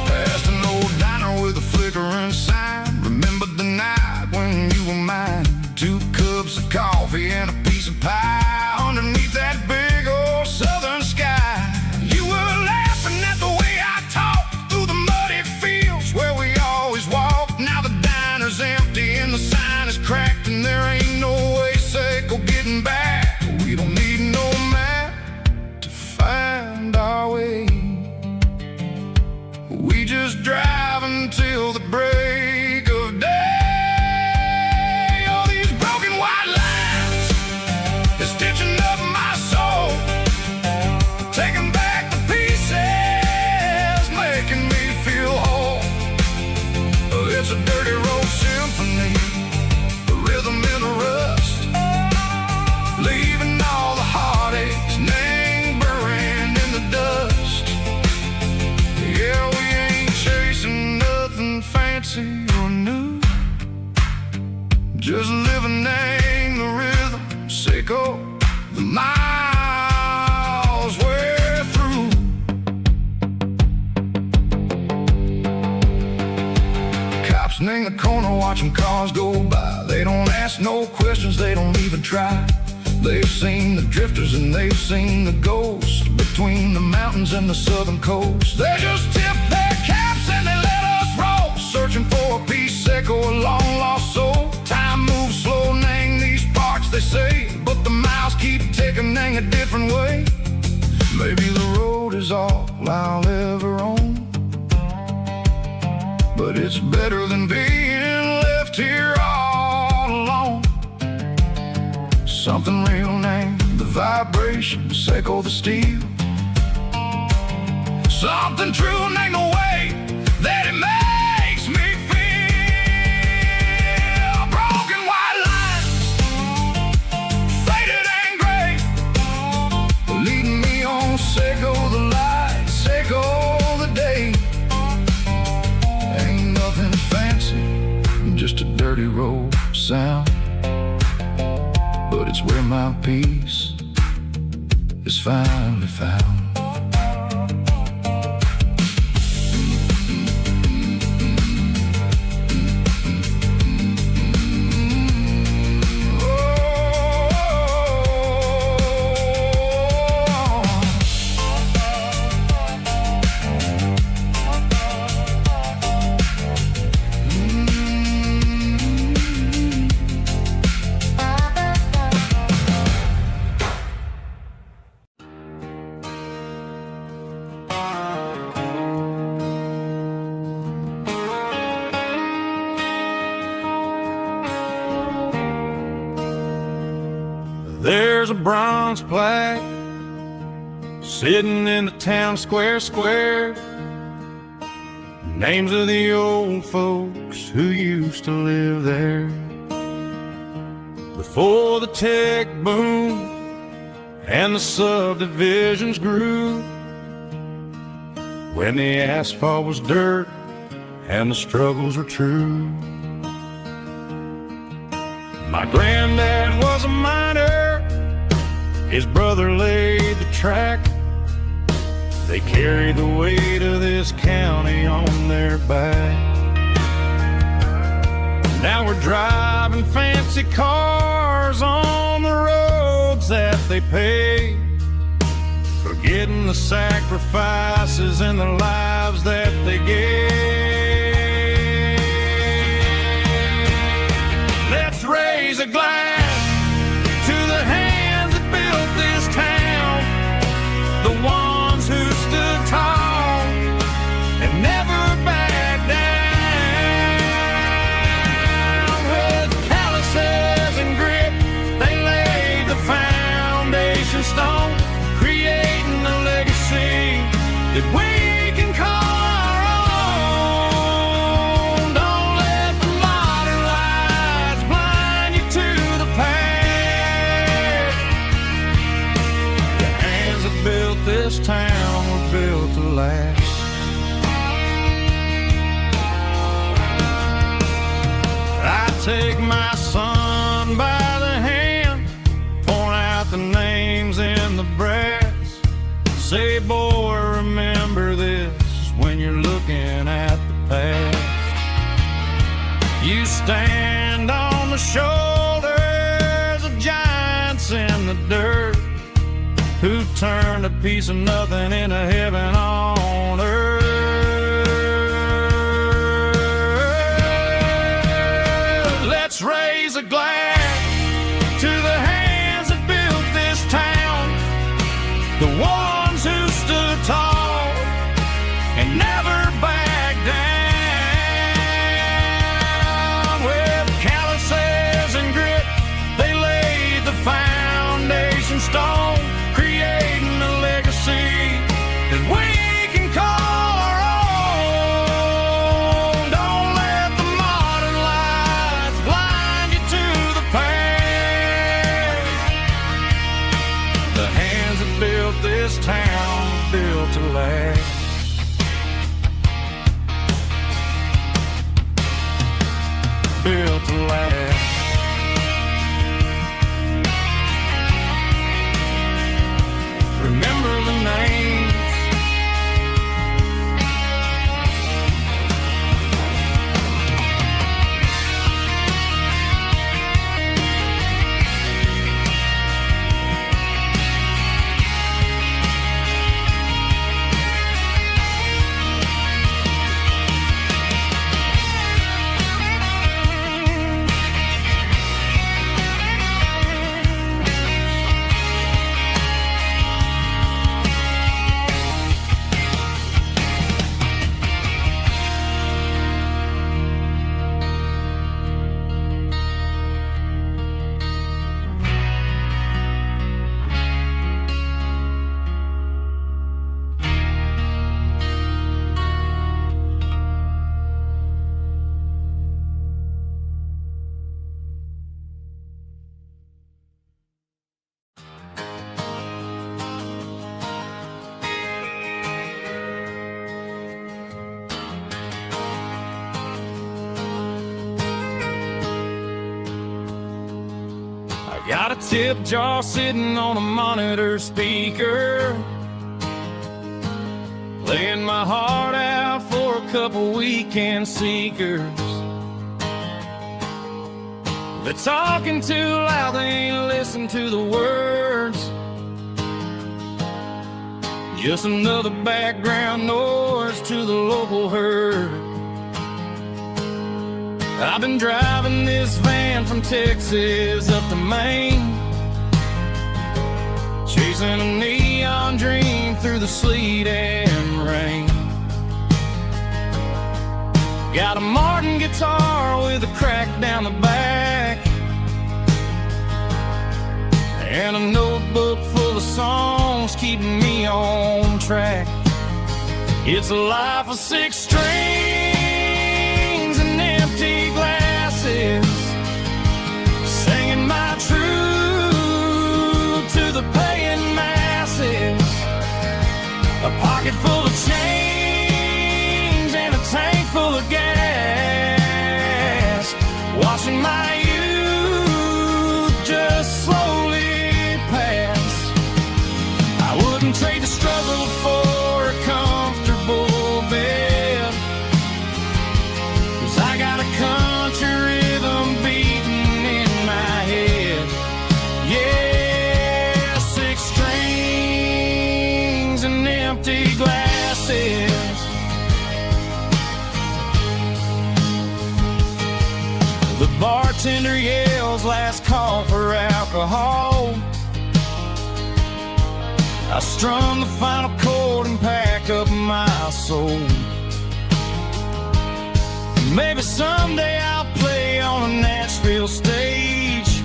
Past an old diner with a flickering sign, remember the night when you were mine. 2 cups of coffee and a piece of pie underneath that big old southern sky. You were laughing at the way I talked through the muddy fields where we always walked. Now the diner's empty and the sign is cracked, and there ain't no way safe or getting back. We don't need no map to find our way, we just drive until the break of day. Stitching up my soul, taking back the pieces, making me feel whole. It's a dirty road symphony, a rhythm in the rust, leaving all the heartaches lingering in the dust. Yeah, we ain't chasing nothing fancy or new, just living in the rhythm, sicko. The miles we're through. Cops in the corner watching cars go by. They don't ask no questions, they don't even try. They've seen the drifters and they've seen the ghosts between the mountains and the southern coast. They just tip their caps and they let us roll, searching for a piece, echo, a long lost soul. Time moves slow, nang these parts they say, but the miles keep ticking a different way. Maybe the road is I'll ever own. But it's better than being left here all alone. Something real named the vibrations echo the steel. Something true named the way that it makes me feel. Broken white lines, faded and gray, leading me on, say go the light, say go the day. Ain't nothing fancy, just a dirty road sound, but it's where my peace is finally found. There's a bronze plaque sitting in the town square. Names of the old folks who used to live there before the tech boom and the subdivisions grew, when the asphalt was dirt and the struggles were true. My granddad was a miner, his brother laid the track. They carried the weight of this county on their back. Now we're driving fancy cars on the roads that they paved, forgetting the sacrifices and the lives that they gave. Let's raise a glass to the hands that built this town, the ones who stood tall and never backed down. With calluses and grit, they laid the foundation stone, creating a legacy that we can call our own. Don't let the modern lights blind you to the past. The hands that built this town were built to last. I take my son by the hand, point out the names in the brass, say, boy, remember this when you're looking at the past. You stand on the shoulders of giants in the dirt, who turned a piece of nothing into heaven on earth. Let's raise a glass to the hands that built this town, the ones who stood tall and never backed down. With calluses and grit, they laid the foundation stone, creating a legacy that we can call our own. Don't let the modern lights blind you to the past. The hands that built this town were built to last. Built to last. Remember the names. Got a tip jar sitting on a monitor speaker, playing my heart out for a couple weekend seekers. They're talking too loud, they ain't listen to the words. Just another background noise to the local herd. I've been driving this van from Texas up to Maine, chasing a neon dream through the sleet and rain. Got a Martin guitar with a crack down the back, and a notebook full of songs keeping me on track. It's a life of 6 strings and empty glasses, singing my truth to the paying masses. A pocket full of change and a tank full of gas, watching my youth just slowly pass. I wouldn't trade the struggle for a comfortable bed, 'cause I got a country rhythm beating in my head. Yeah, 6 strings and empty glasses. The bartender yells last call for alcohol. I strum the final chord and pack up my soul. Maybe someday I'll play on a Nashville stage,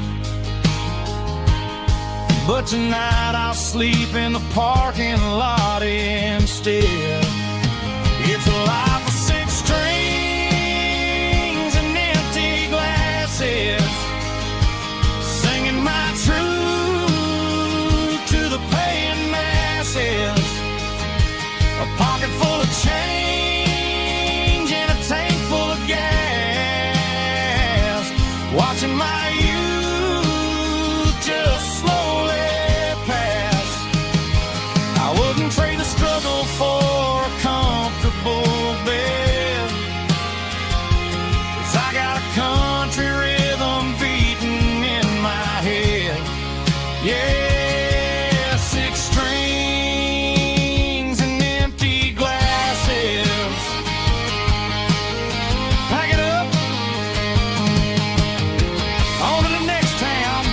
but tonight I'll sleep in the parking lot instead. It's a life of 6 strings and empty glasses, singing my truth to the paying masses. A pocket full of change and a tank full of gas, watching my youth just slowly pass. I wouldn't trade the struggle for a comfortable bed, 'cause I got a country rhythm beating in my head. Yeah, 6 strings and empty glasses. Pack it up, on to the next town.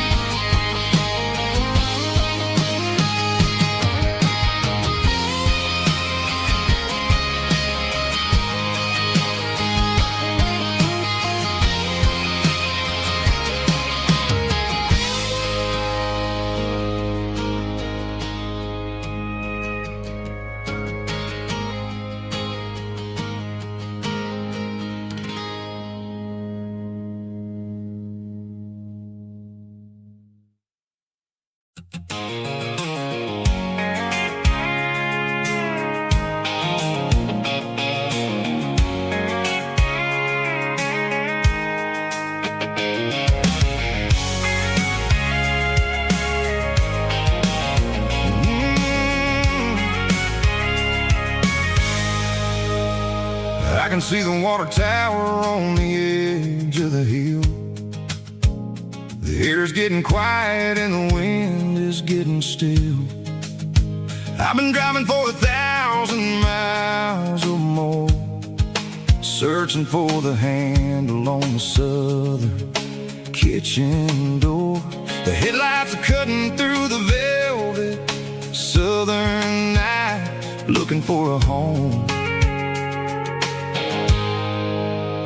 I can see the water tower on the edge of the hill. The air's getting quiet and the wind is getting still. I've been driving for 1,000 miles or more, searching for the handle on the southern kitchen door. The headlights are cutting through the velvet southern night, looking for a home,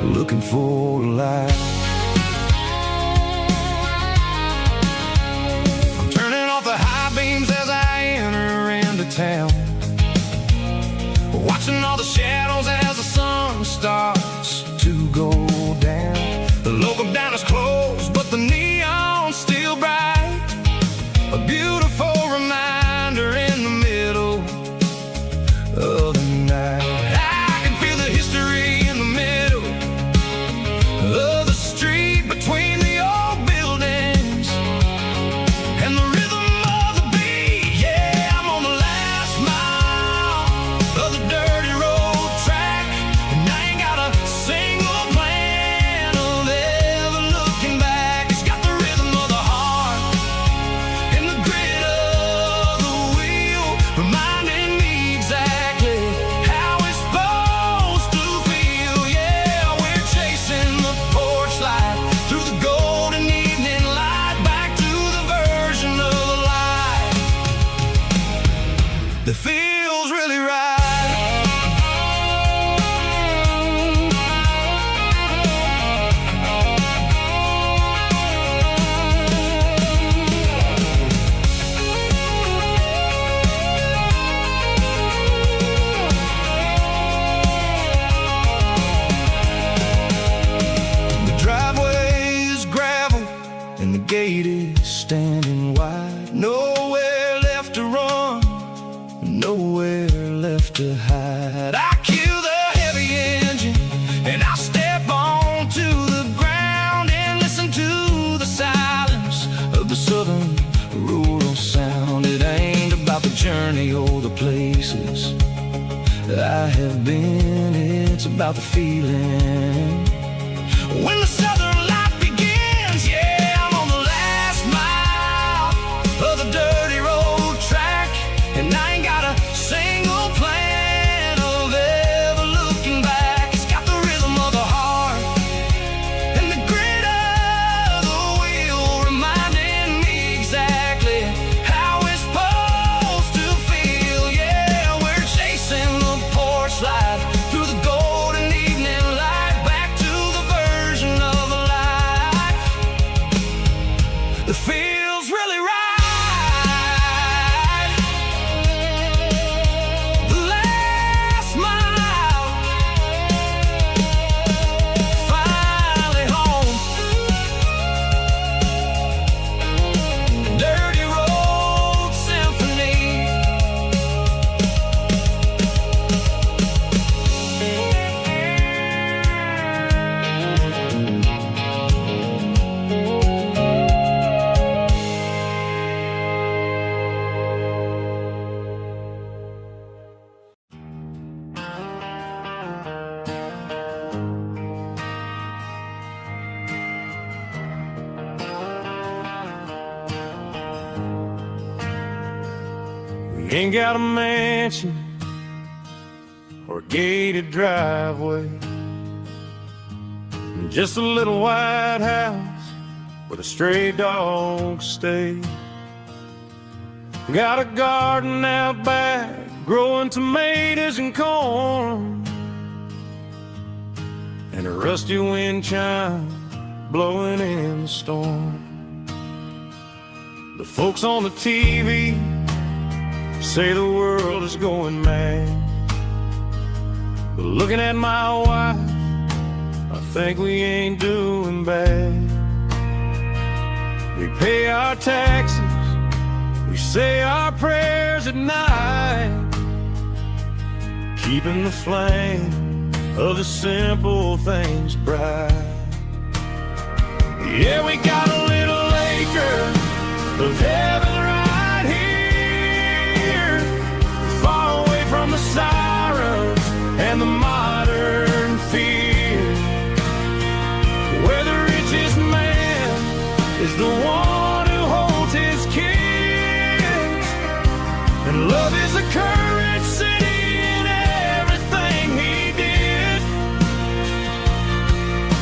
looking for a light. I'm turning off the high beams as I enter into town, watching all the shadows as the sun starts to go down. The local diner's closed, but the neon's still bright, a beautiful reminder in the middle of the night. I can feel the history in the middle of the street, between the old buildings feels really right. Gate is standing wide. Nowhere left to run, nowhere left to hide. I kill the heavy engine and I step onto the ground and listen to the silence of the southern rural sound. It ain't about the journey or the places I have been, it's about the feeling when the southern life begins. Yeah, dirty road track, and I ain't got a single plan of ever looking back. It's got the rhythm of the heart and the grit of the wheel, reminding me exactly how it's supposed to feel. Yeah, we're chasing the porch light through the golden evening light, back to the version of life that feels really right. Ain't got a mansion or a gated driveway, just a little white house where the stray dogs stay. Got a garden out back growing tomatoes and corn, and a rusty wind chime blowing in the storm. The folks on the TV say the world is going mad, but looking at my wife, I think we ain't doing bad. We pay our taxes, we say our prayers at night, keeping the flame of the simple things bright. Yeah, we got a little acre of heaven right here, far away from the sirens and the modern fear, where the richest man is the one who holds his kids, and love is the currency in everything he did.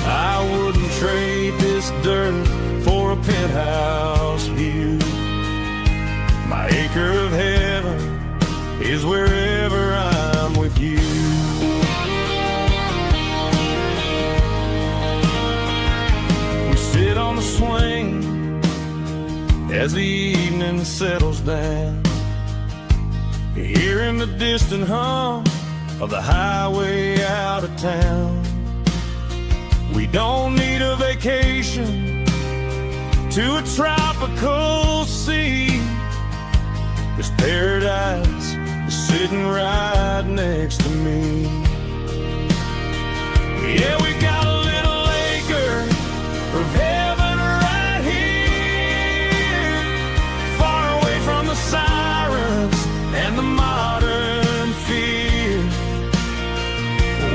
I wouldn't trade this dirt for a penthouse view. My acre of heaven is wherever I'm with you. We sit on the swing as the evening settles down, hearing the distant hum of the highway out of town. We don't need a vacation to a tropical sea, 'cause paradise is sitting right next to me. Yeah, we got a little acre of heaven right here, far away from the sirens and the modern fear,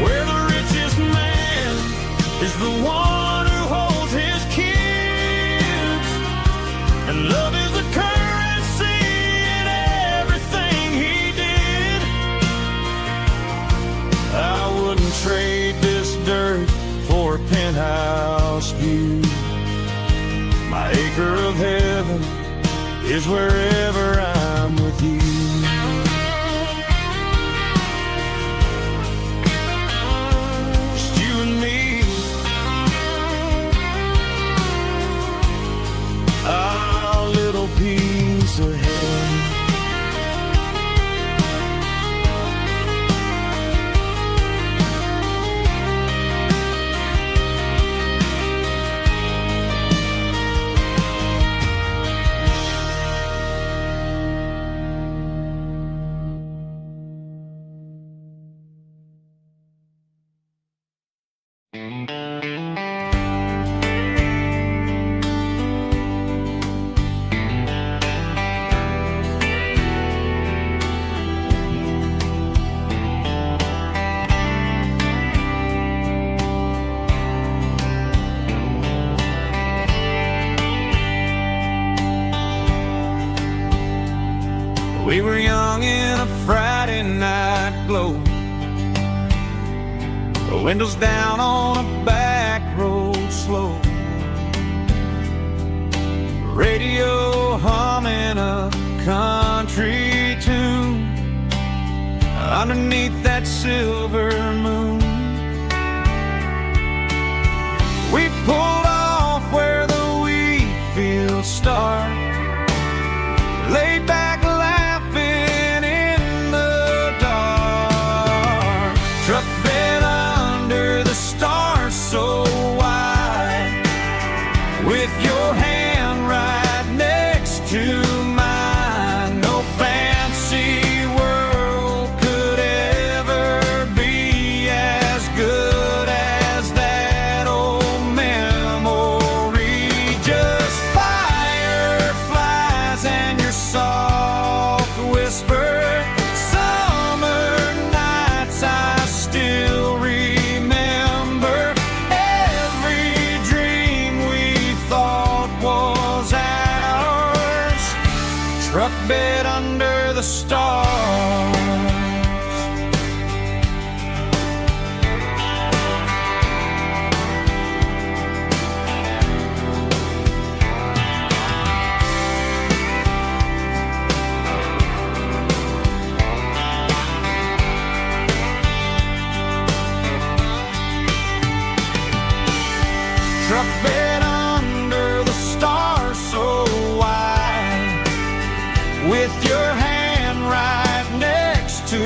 where the richest man is the one who holds his kids, and love is the currency in everything he did. I wouldn't trade this dirt for a penthouse view. My acre of heaven is wherever I'm with you. windows down on a back road slow, radio humming a country tune underneath that silver moon. We pulled off where the wheat fields start, laid back laughing in the dark. Truck bed under the stars so wide, with your hand right next to mine. No fancy world could ever be as good as that old memory. Just fireflies and your soft whisper. Summer nights I still remember. Every dream we thought was ours. Truck bed under the stars. Truck bed under the stars so wide, with your hand right next to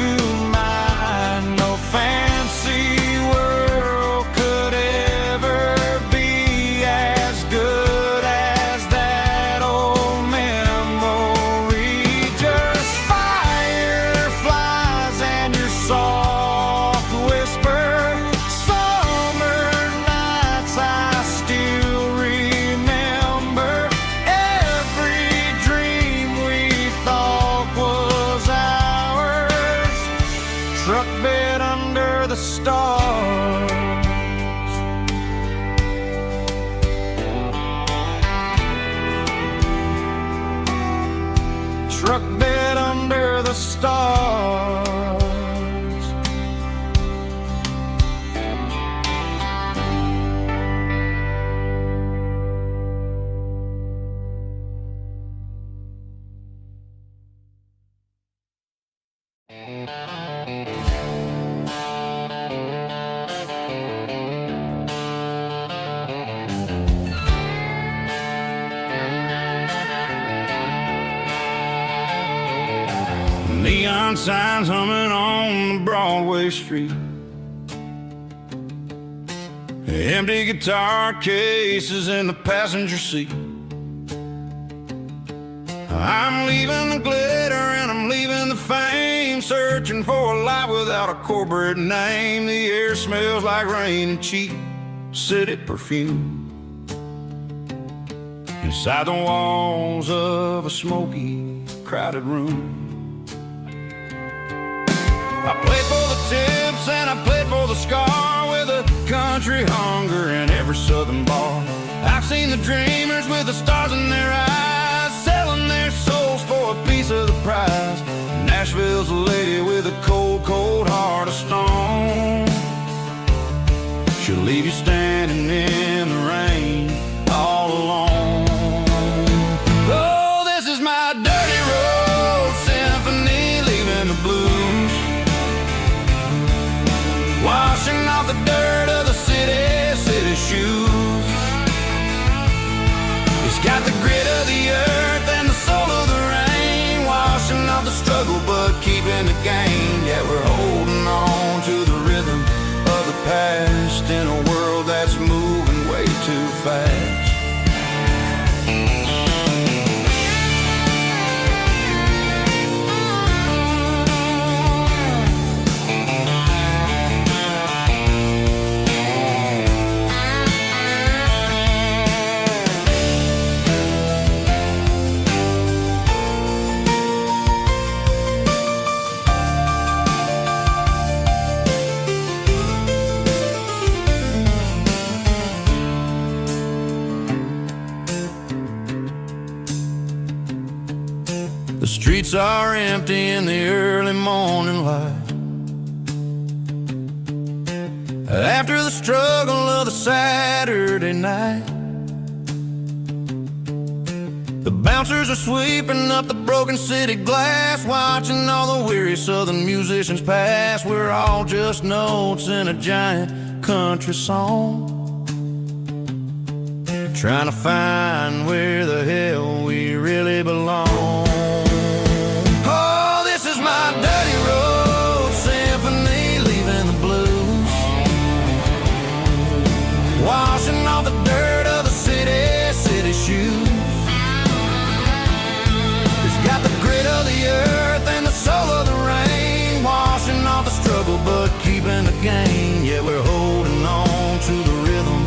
mine. No fancy world could ever be as good as that old memory. Just fireflies and your soft whisper. Summer nights I still remember. Every dream we thought was ours. Truck bed under the stars. Truck bed under the stars. Neon signs humming on the Broadway street, empty guitar cases in the passenger seat. I'm leaving the glitter and I'm leaving the fame, searching for a life without a corporate name. The air smells like rain and cheap city perfume inside the walls of a smoky, crowded room. I played for the tips and I played for the scar, with a country hunger in every southern bar. I've seen the dreamers with the stars in their eyes, selling their souls for a piece of the prize. Nashville's a lady with a cold, cold heart of stone. She'll leave you standing in the rain all alone. Oh, this is my dirty road symphony, leaving the blues, washing off the dirt of the city shoes. It's got the grit of the earth and the soul of the rain, washing off the struggle but keeping the gain. Yeah, we're holding on to the rhythm of the past in a world that's moving way too fast. The streets are empty in the early morning light. After the struggle of the Saturday night, the bouncers are sweeping up the broken city glass, watching all the weary southern musicians pass. We're all just notes in a giant country song, trying to find where the hell we really belong. Oh, this is my dirty road symphony, leaving the blues, washing off the dirt of the city shoes. It's got the grit of the earth and the soul of the rain, washing off the struggle but keeping the gain. Yeah, we're holding on to the rhythm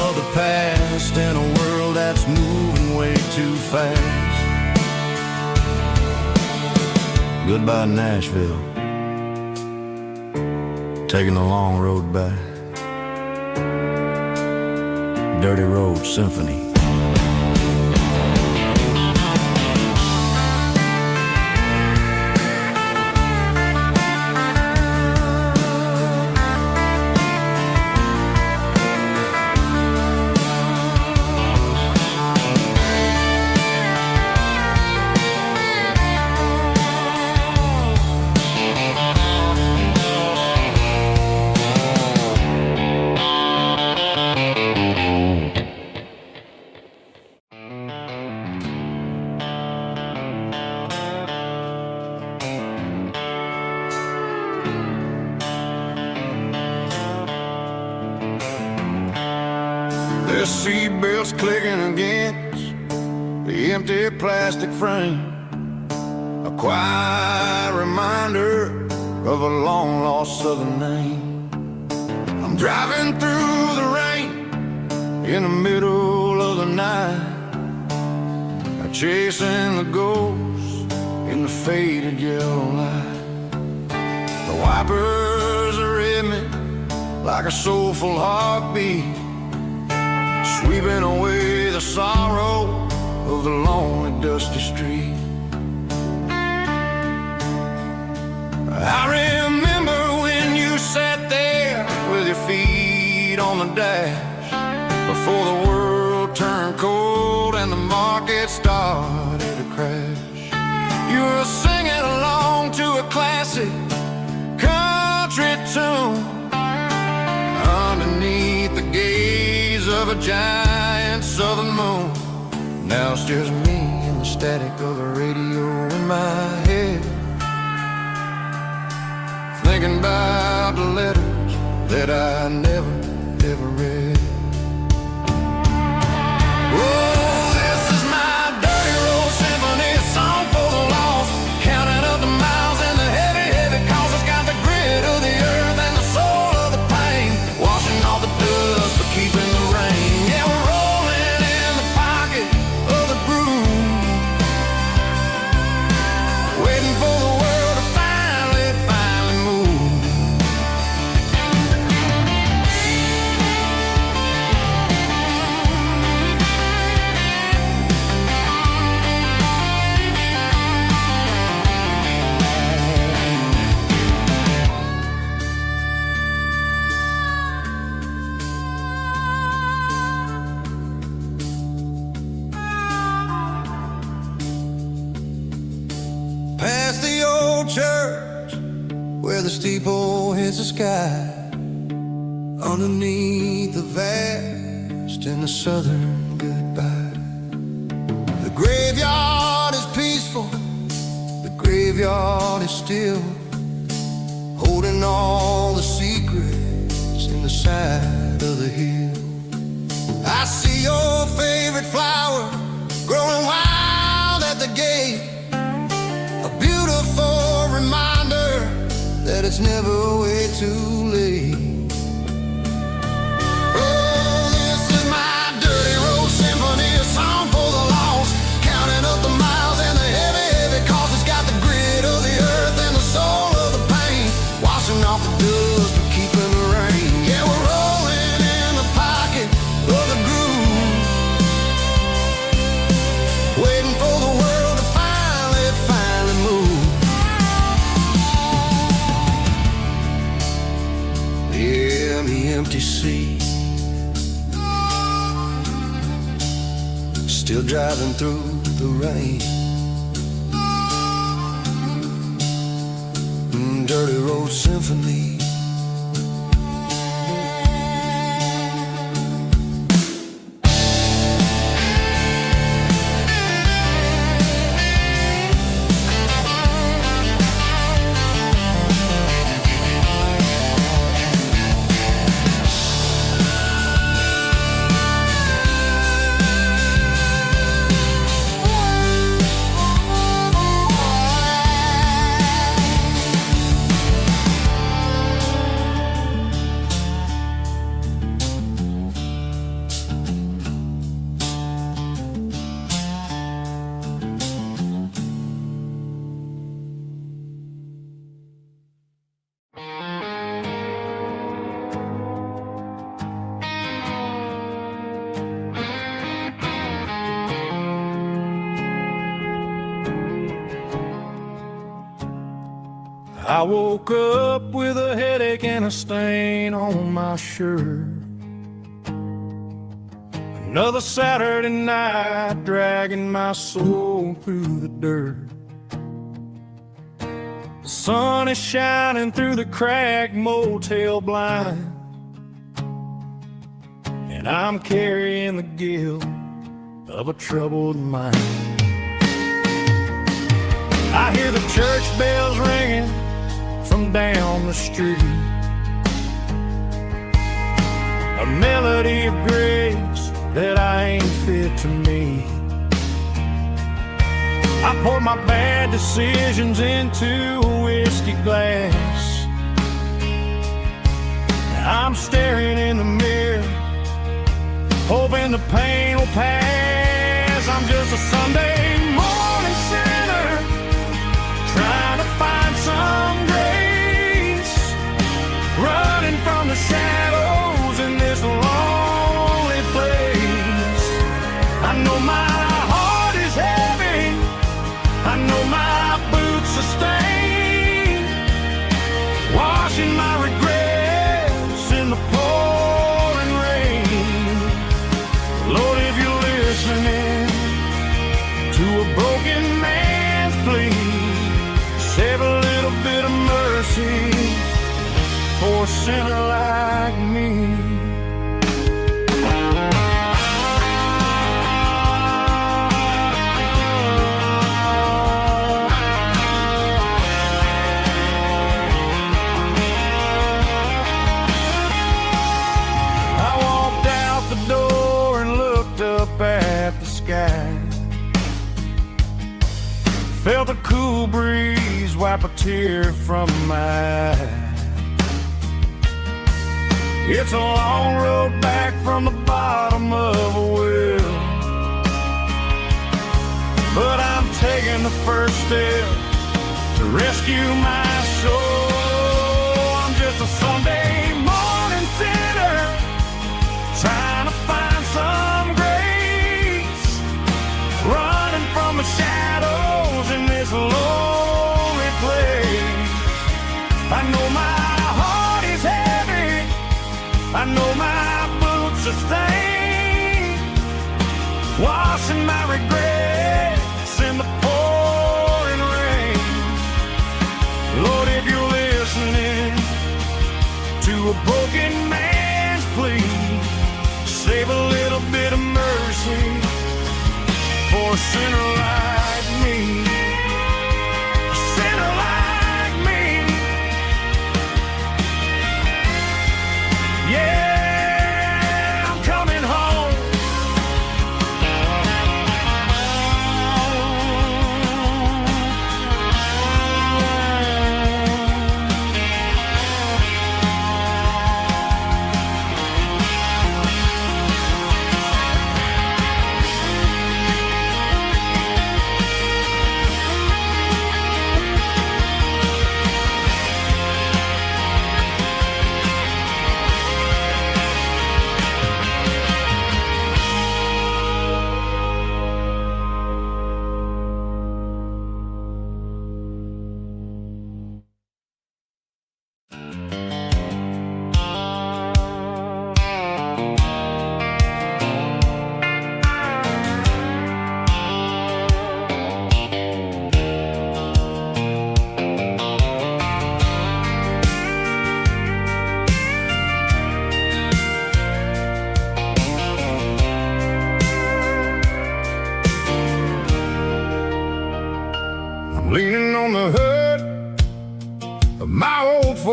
of the past in a world that's moving way too fast. Goodbye Nashville, taking the long road back. Dirty Road Symphony. The seatbelts clicking against the empty plastic frame, a quiet reminder of a long-lost southern name. I'm driving through the rain in the middle of the night, chasing the ghosts in the faded yellow light. The wipers are in me like a soulful heartbeat, sweeping away the sorrow of the lonely, dusty street. I remember when you sat there with your feet on the dash, before the world turned cold and the market started to crash. You were singing along to a classic country tune underneath the gaze of a giant southern moon. Now it's just me and the static of the radio in my head, thinking about the letters that I never, ever read. Oh, this is my dirty road symphony, a song for the lost, counting up the miles and the heavy, heavy calls. It's got the grit of the earth and the soul of the pain, washing all the dust but keeping the rain. Yeah, we're rolling in the pocket of the groove, waiting for the world to finally move. Past the old church where the steeple hits the sky, underneath the vast in the southern goodbye. The graveyard is peaceful, the graveyard is still, holding all the secrets in the side of the hill. I see your favorite flower growing wild at the gate, a beautiful reminder that it's never way too late. Oh, this is my dirty road symphony, a song for the lost, counting up the miles and the heavy, heavy calls. It's got the grit of the earth and the soul of the pain, washing off the dust but keeping the rain. Yeah, we're rolling in the pocket of the groove, waiting for the world to finally move. empty seat. Still driving through the rain. Dirty road symphony. I woke up with a headache and a stain on my shirt. Another Saturday night dragging my soul through the dirt. The sun is shining through the cracked motel blind, and I'm carrying the guilt of a troubled mind. I hear the church bells ringing from down the street, a melody of grace that I ain't fit to meet. I poured my bad decisions into a whiskey glass. I'm staring in the mirror, hoping the pain will pass. I'm just a Sunday morning sinner, trying to find some grace, running from the shadows in this lonely place. I know my heart is heavy, I know my boots are stained, washing my regrets in the pouring rain. Lord, if you're listening to a broken man's plea, save a little bit of mercy for a sinner like me. I walked out the door and looked up at the sky. Felt a cool breeze wipe a tear from my eye. It's a long road back from the bottom of a well, but I'm taking the first step to rescue my soul. I'm just a Sunday morning sinner, trying to find some grace, running from the shadows in this lonely place. I know my heart is heavy, I know my boots are stained, washing my regrets in the pouring rain. Lord, if you're listening to a broken man's plea, save a little bit of mercy for a sinner like me. A sinner like me. Yeah, I'm coming home.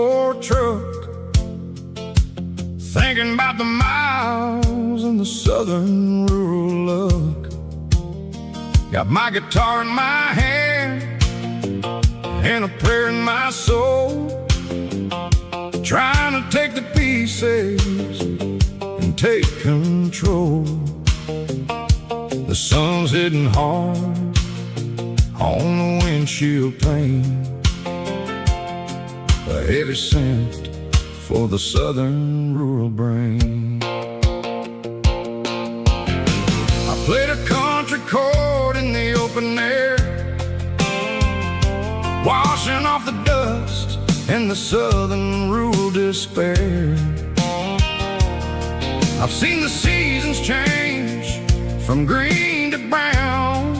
four-door truck, thinking about the miles and the southern rural look. Got my guitar in my hand and a prayer in my soul, trying to take the pieces and take control. The sun's hitting hard on the windshield pane, a heavy scent for the southern rural brain. I played a country chord in the open air, washing off the dust and the southern rural despair. I've seen the seasons change from green to brown,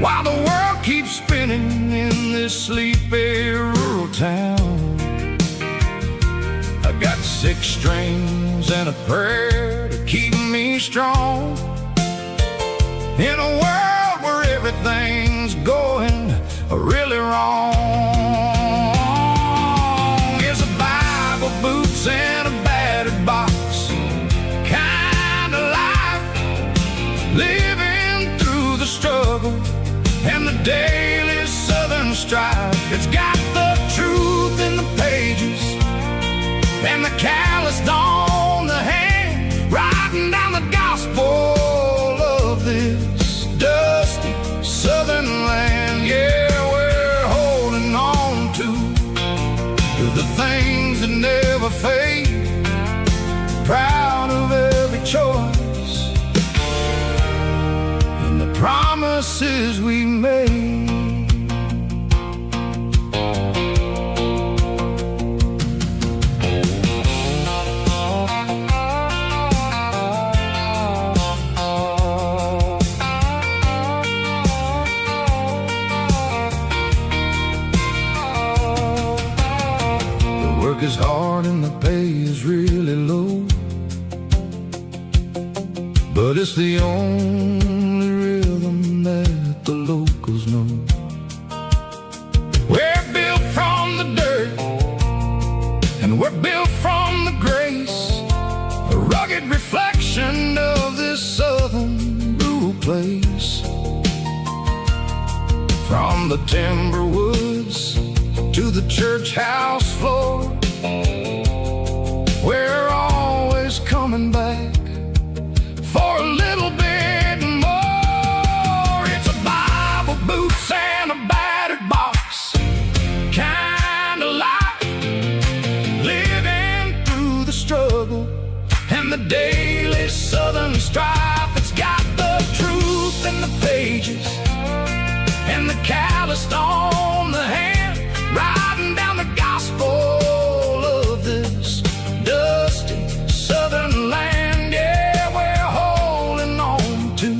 while the world keeps spinning in this sleepy rural town. I got 6 strings and a prayer to keep me strong, in a world where everything's going really wrong. It's a Bible, boots, and a battered box kind of life, living through the struggle and the daily southern strife. It's got the truth in the pages and the calloused on the hand, writing down the gospel of this dusty southern land. Yeah, we're holding on to the things that never fade, proud of every choice and the promises we made. Is hard and the pay is really low, but it's the only rhythm that the locals know. We're built from the dirt and we're built from the grace, a rugged reflection of this southern rural place. From the timber woods to the church house floor, we're always coming back for a little bit more. It's a Bible, boots, and a battered box kind of life, living through the struggle and the daily southern strife. It's got the truth in the pages and the calloused on the hand, writing down the gospel of this dusty southern land. Yeah, we're holding on to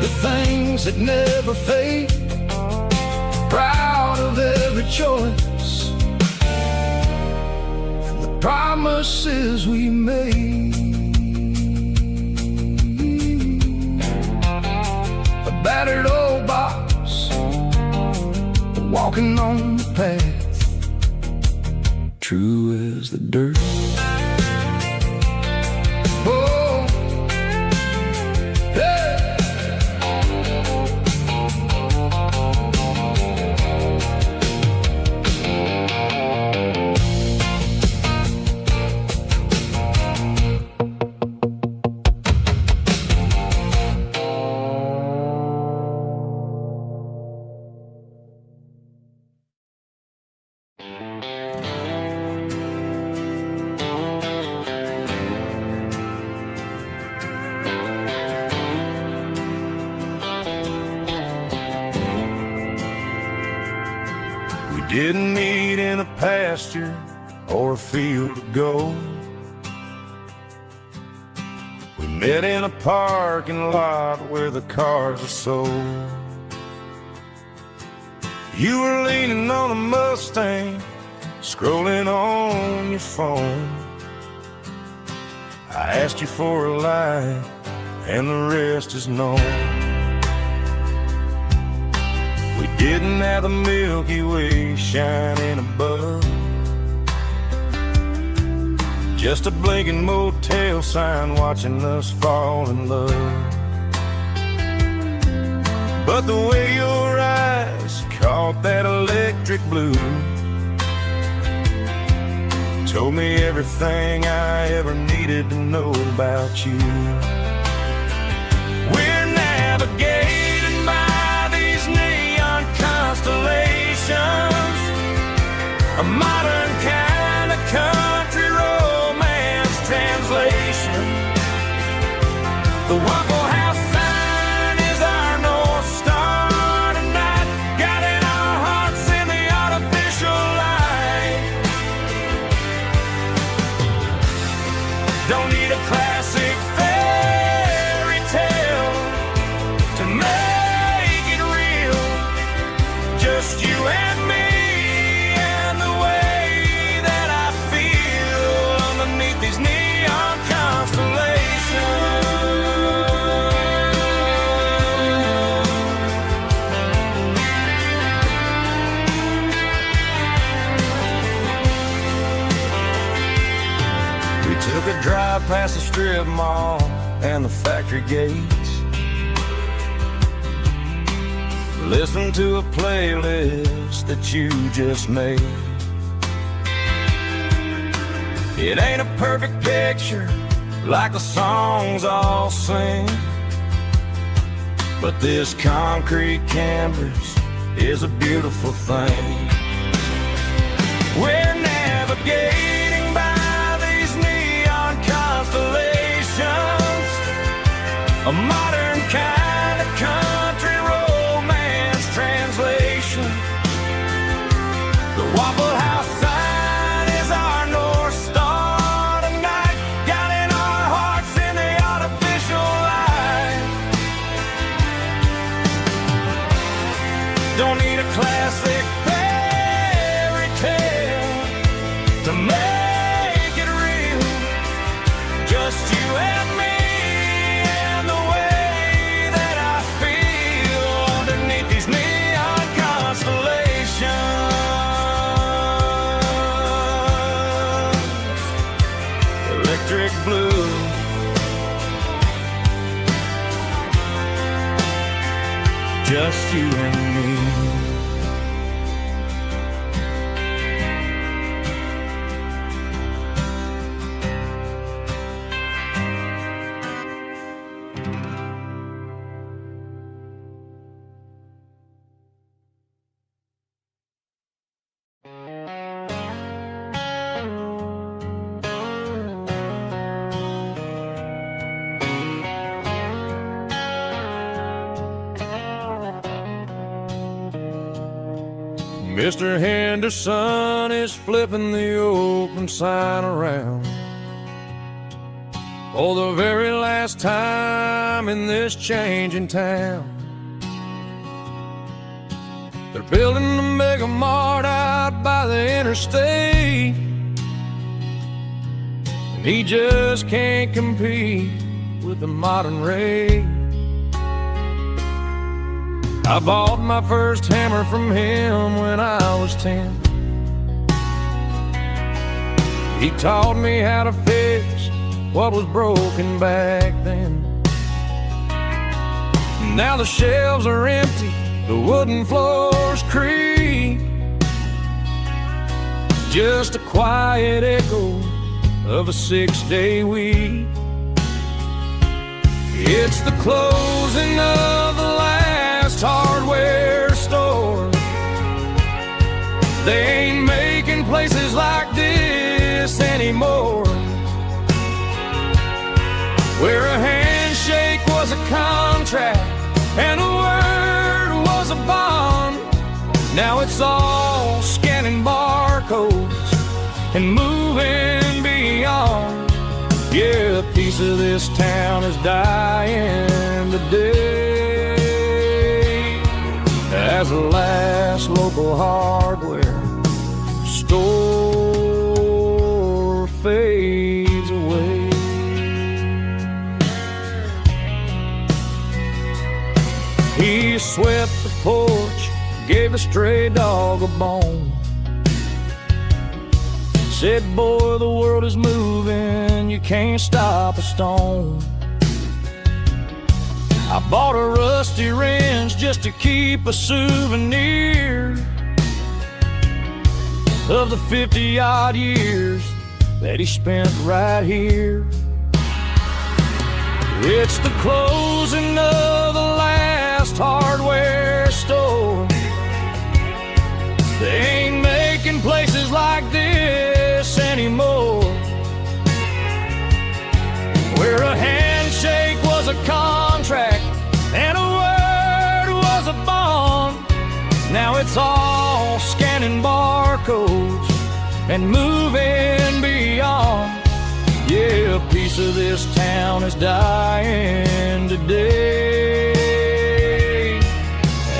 the things that never fade, proud of every choice and the promises we made. A battered old box, walking on the path, true as the dirt. Oh, hey. Didn't meet in a pasture or a field of gold. We met in a parking lot where the cars are sold. You were leaning on a Mustang, scrolling on your phone. I asked you for a light, and the rest is known. We getting at the Milky Way shining above. Just a blinking motel sign watching us fall in love. But the way your eyes caught that electric blue told me everything I ever needed to know about you. We're navigating by these neon constellations, a modern kind of country romance translation. The Waffle House sign is our North Star tonight, guiding our hearts in the artificial light. Don't need a classic fairy tale to make it real. Just you and me and the way that I feel underneath these neon constellations. We took a drive past the strip mall and the factory gates, listened to a playlist that you just made. It ain't a perfect picture like the songs all sing, but this concrete canvas is a beautiful thing. We're navigating by these neon constellations, a modern kind of country romance translation. The Waffle House sign is our North Star tonight, guiding our hearts in the artificial light. Don't need a classic fairy tale to make it real. Just you and me and the way that I feel underneath these neon constellations. Electric blue, just you and me. Mr. Henderson is flipping the open sign around for the very last time in this changing town. They're building a mega mart out by the interstate, and he just can't compete with the modern rate. I bought my first hammer from him when I was 10. He taught me how to fix what was broken back then. Now the shelves are empty, the wooden floors creak, just a quiet echo of a 6-day week. It's the closing of the last hardware store. They ain't making places like this anymore, where a handshake was a contract and a word was a bond. Now it's all scanning barcodes and moving beyond. Yeah, a piece of this town is dying today as the last local hardware store fades away. He swept the porch gave the stray dog a bone. Said, boy, the world is moving, you can't stop a stone. I bought a rusty wrench just to keep a souvenir of the 50-odd years that he spent right here. It's the closing of the last hardware store. They ain't making places like this anymore, where a handshake was a contract and a word was a bond. Now it's all scanning barcodes and moving beyond. Yeah, a piece of this town is dying today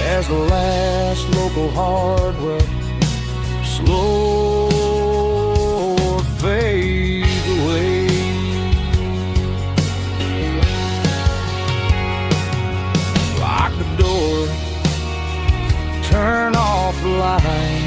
as the last local hardware slow fades away. Lock the door, turn off the light.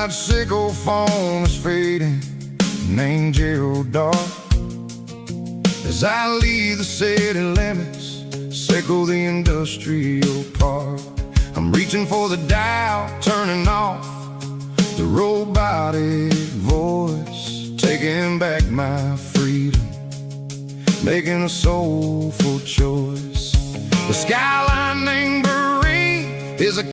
Sickle foam is fading, an angel dark. As I leave the city limits, sickle the industrial park. I'm reaching for the dial, turning off the robotic voice, taking back my freedom, making a soulful choice. The skyline named Marine is a